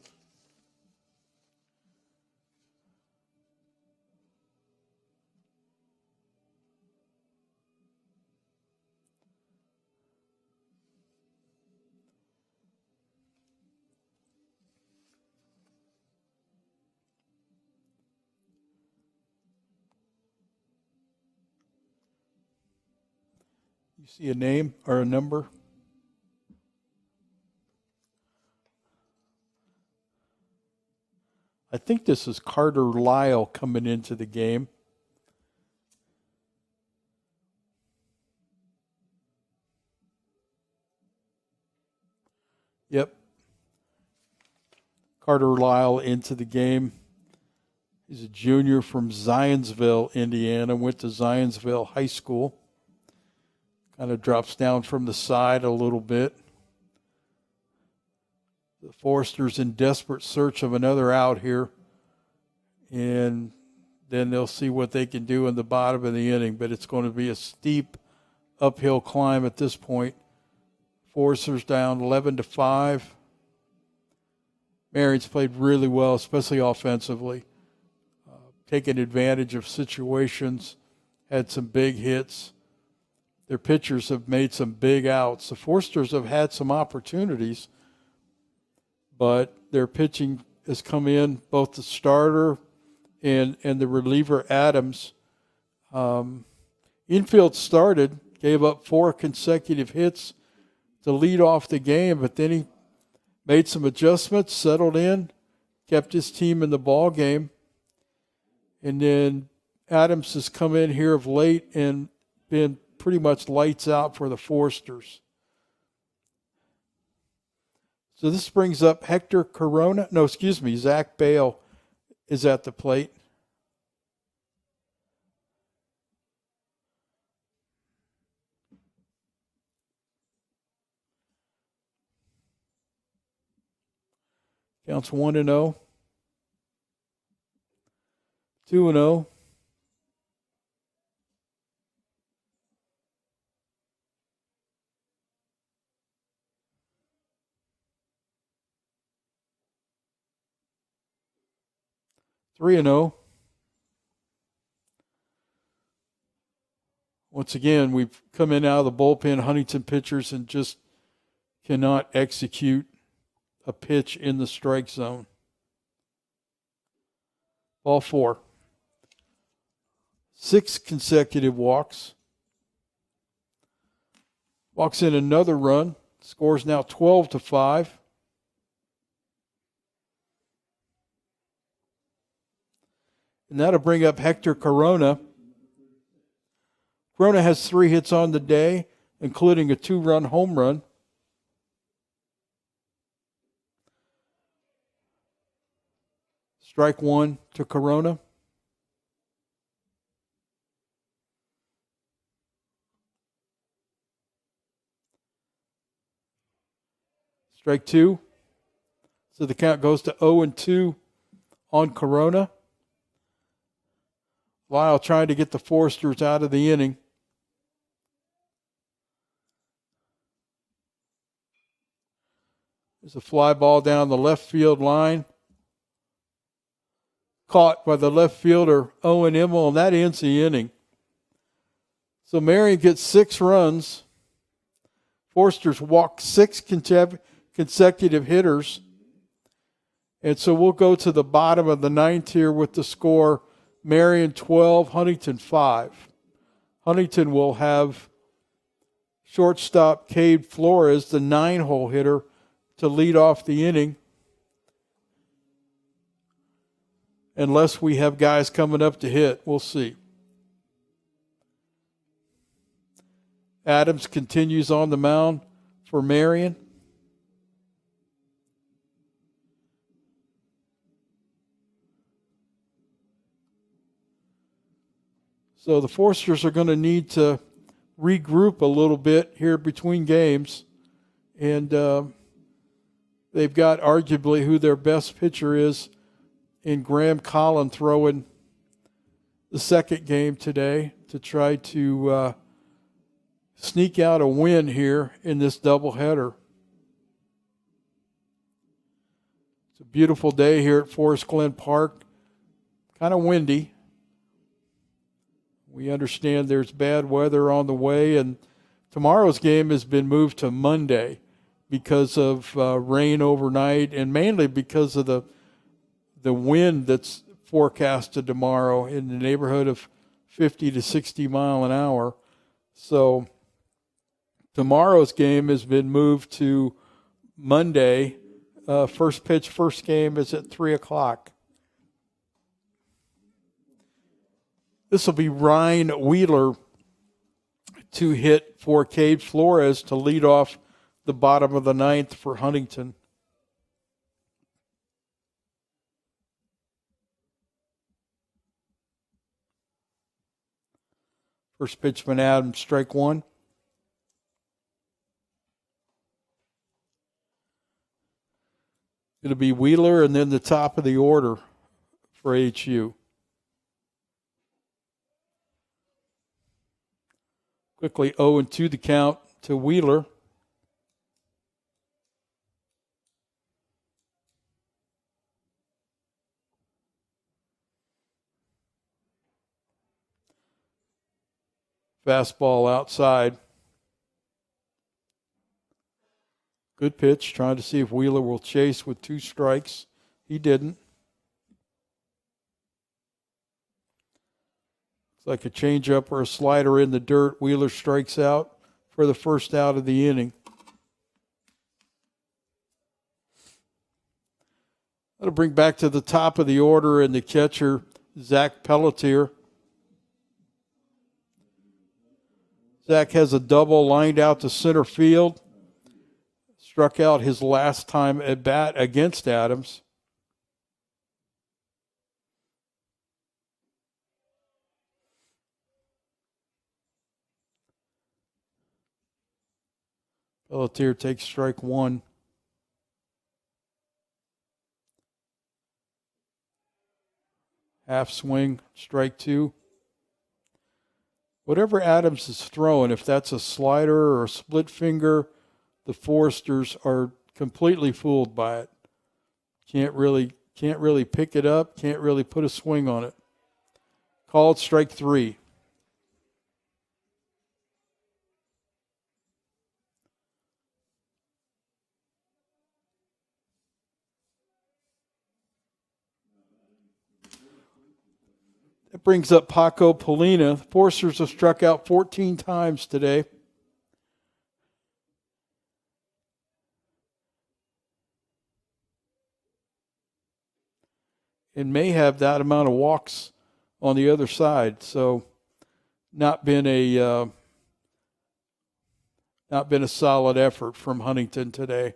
You see a name or a number? I think this is Carter Lyle coming into the game. Yep. Carter Lyle into the game. He's a junior from Zionsville, Indiana. Went to Zionsville High School. Kind of drops down from the side a little bit. The Foresters in desperate search of another out here. And then they'll see what they can do in the bottom of the inning. But it's going to be a steep uphill climb at this point. Foresters down 11-5. Marian's played really well, especially offensively. Taking advantage of situations. Had some big hits. Their pitchers have made some big outs. The Foresters have had some opportunities, but their pitching has come in, both the starter and the reliever Adams. Infield started, gave up 4 consecutive hits to lead off the game, but then he made some adjustments, settled in, kept his team in the ball game. And then Adams has come in here of late and been pretty much lights out for the Foresters. So this brings up Hector Corona. No, excuse me, Zach Bale is at the plate. Counts 1-0. 2-0. 3-0. Once again, we've come in out of the bullpen, Huntington pitchers, and just cannot execute a pitch in the strike zone. Ball 4. 6 consecutive walks. Walks in another run. Scores now 12-5. And that'll bring up Hector Corona. Corona has 3 hits on the day, including a 2-run home run. Strike 1 to Corona. Strike 2. So the count goes to 0-2 on Corona. Lyle trying to get the Foresters out of the inning. There's a fly ball down the left field line. Caught by the left fielder, Owen Immel, and that ends the inning. So Marian gets 6 runs. Foresters walk 6 consecutive hitters. And so we'll go to the bottom of the 9th here with the score, Marian 12, Huntington 5. Huntington will have shortstop Cade Flores, the 9-hole hitter, to lead off the inning. Unless we have guys coming up to hit. We'll see. Adams continues on the mound for Marian. So the Foresters are going to need to regroup a little bit here between games. And they've got arguably who their best pitcher is in Graham Collin throwing the second game today to try to sneak out a win here in this doubleheader. It's a beautiful day here at Forest Glen Park. Kind of windy. We understand there's bad weather on the way, and tomorrow's game has been moved to Monday because of rain overnight and mainly because of the wind that's forecasted tomorrow in the neighborhood of 50 to 60 mile an hour. So tomorrow's game has been moved to Monday. First pitch, first game is at 3 o'clock. This will be Ryan Wheeler to hit for Cade Flores to lead off the bottom of the 9th for Huntington. First pitchman Adams, strike 1. It'll be Wheeler and then the top of the order for HU. Quickly 0-2 the count to Wheeler. Fastball outside. Good pitch, trying to see if Wheeler will chase with 2 strikes. He didn't. It's like a changeup or a slider in the dirt. Wheeler strikes out for the first out of the inning. That'll bring back to the top of the order and the catcher, Zach Pelletier. Zach has a double lined out to center field. Struck out his last time at bat against Adams. Pelletier takes strike 1. Half swing, strike 2. Whatever Adams is throwing, if that's a slider or a split finger, the Foresters are completely fooled by it. Can't really pick it up, can't really put a swing on it. Called strike 3. That brings up Paco Polina. The Foresters have struck out 14 times today. And may have that amount of walks on the other side. So not been a solid effort from Huntington today.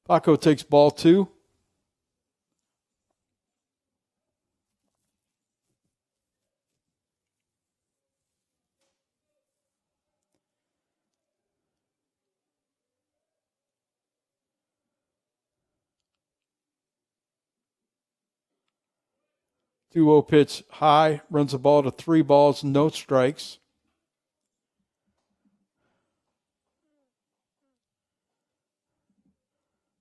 Paco takes ball 2. Two-0 pitch high, runs the ball to 3 balls, no strikes.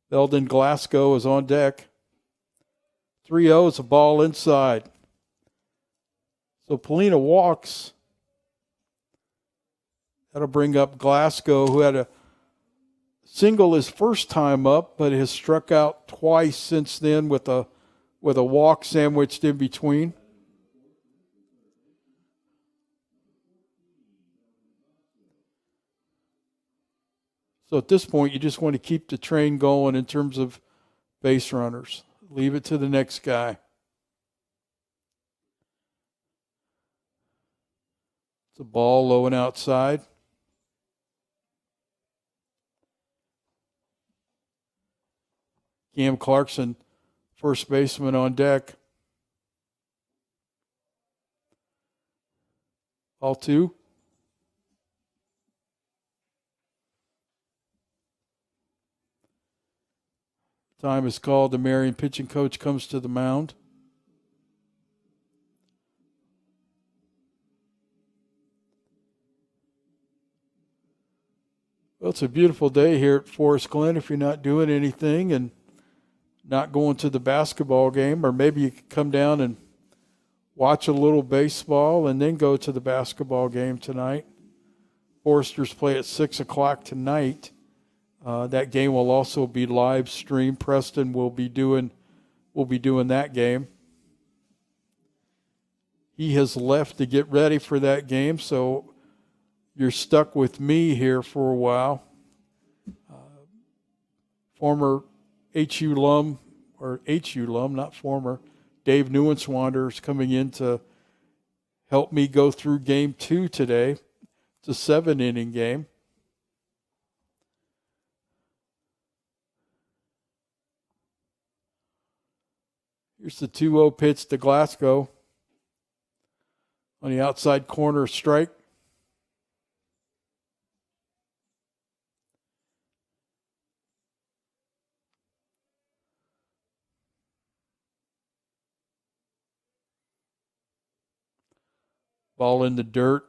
Belden Glasgow is on deck. 3-0 is a ball inside. So Polina walks. That'll bring up Glasgow, who had a single his first time up, but has struck out twice since then with a walk sandwiched in between. So at this point, you just want to keep the train going in terms of base runners. Leave it to the next guy. It's a ball low and outside. Cam Clarkson, first baseman, on deck. Ball 2. Time is called. The Marian pitching coach comes to the mound. Well, it's a beautiful day here at Forest Glen if you're not doing anything and not going to the basketball game, or maybe you could come down and watch a little baseball and then go to the basketball game tonight. Foresters play at 6 o'clock tonight. That game will also be live streamed. Preston will be doing that game. He has left to get ready for that game, so you're stuck with me here for a while. Former HU alum, not former, Dave Neuenswander is coming in to help me go through game 2 today. It's a 7-inning game. Here's the 2-0 pitch to Glasgow. On the outside corner, strike. Ball in the dirt.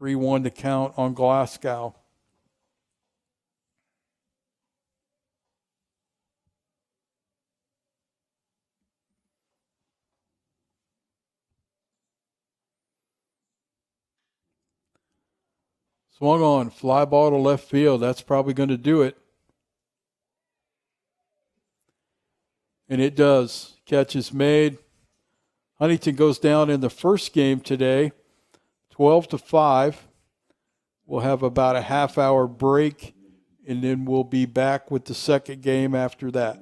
3-1 to count on Glasgow. Swung on, fly ball to left field. That's probably going to do it. And it does. Catch is made. Huntington goes down in the first game today, 12-5. We'll have about a half-hour break, and then we'll be back with the second game after that.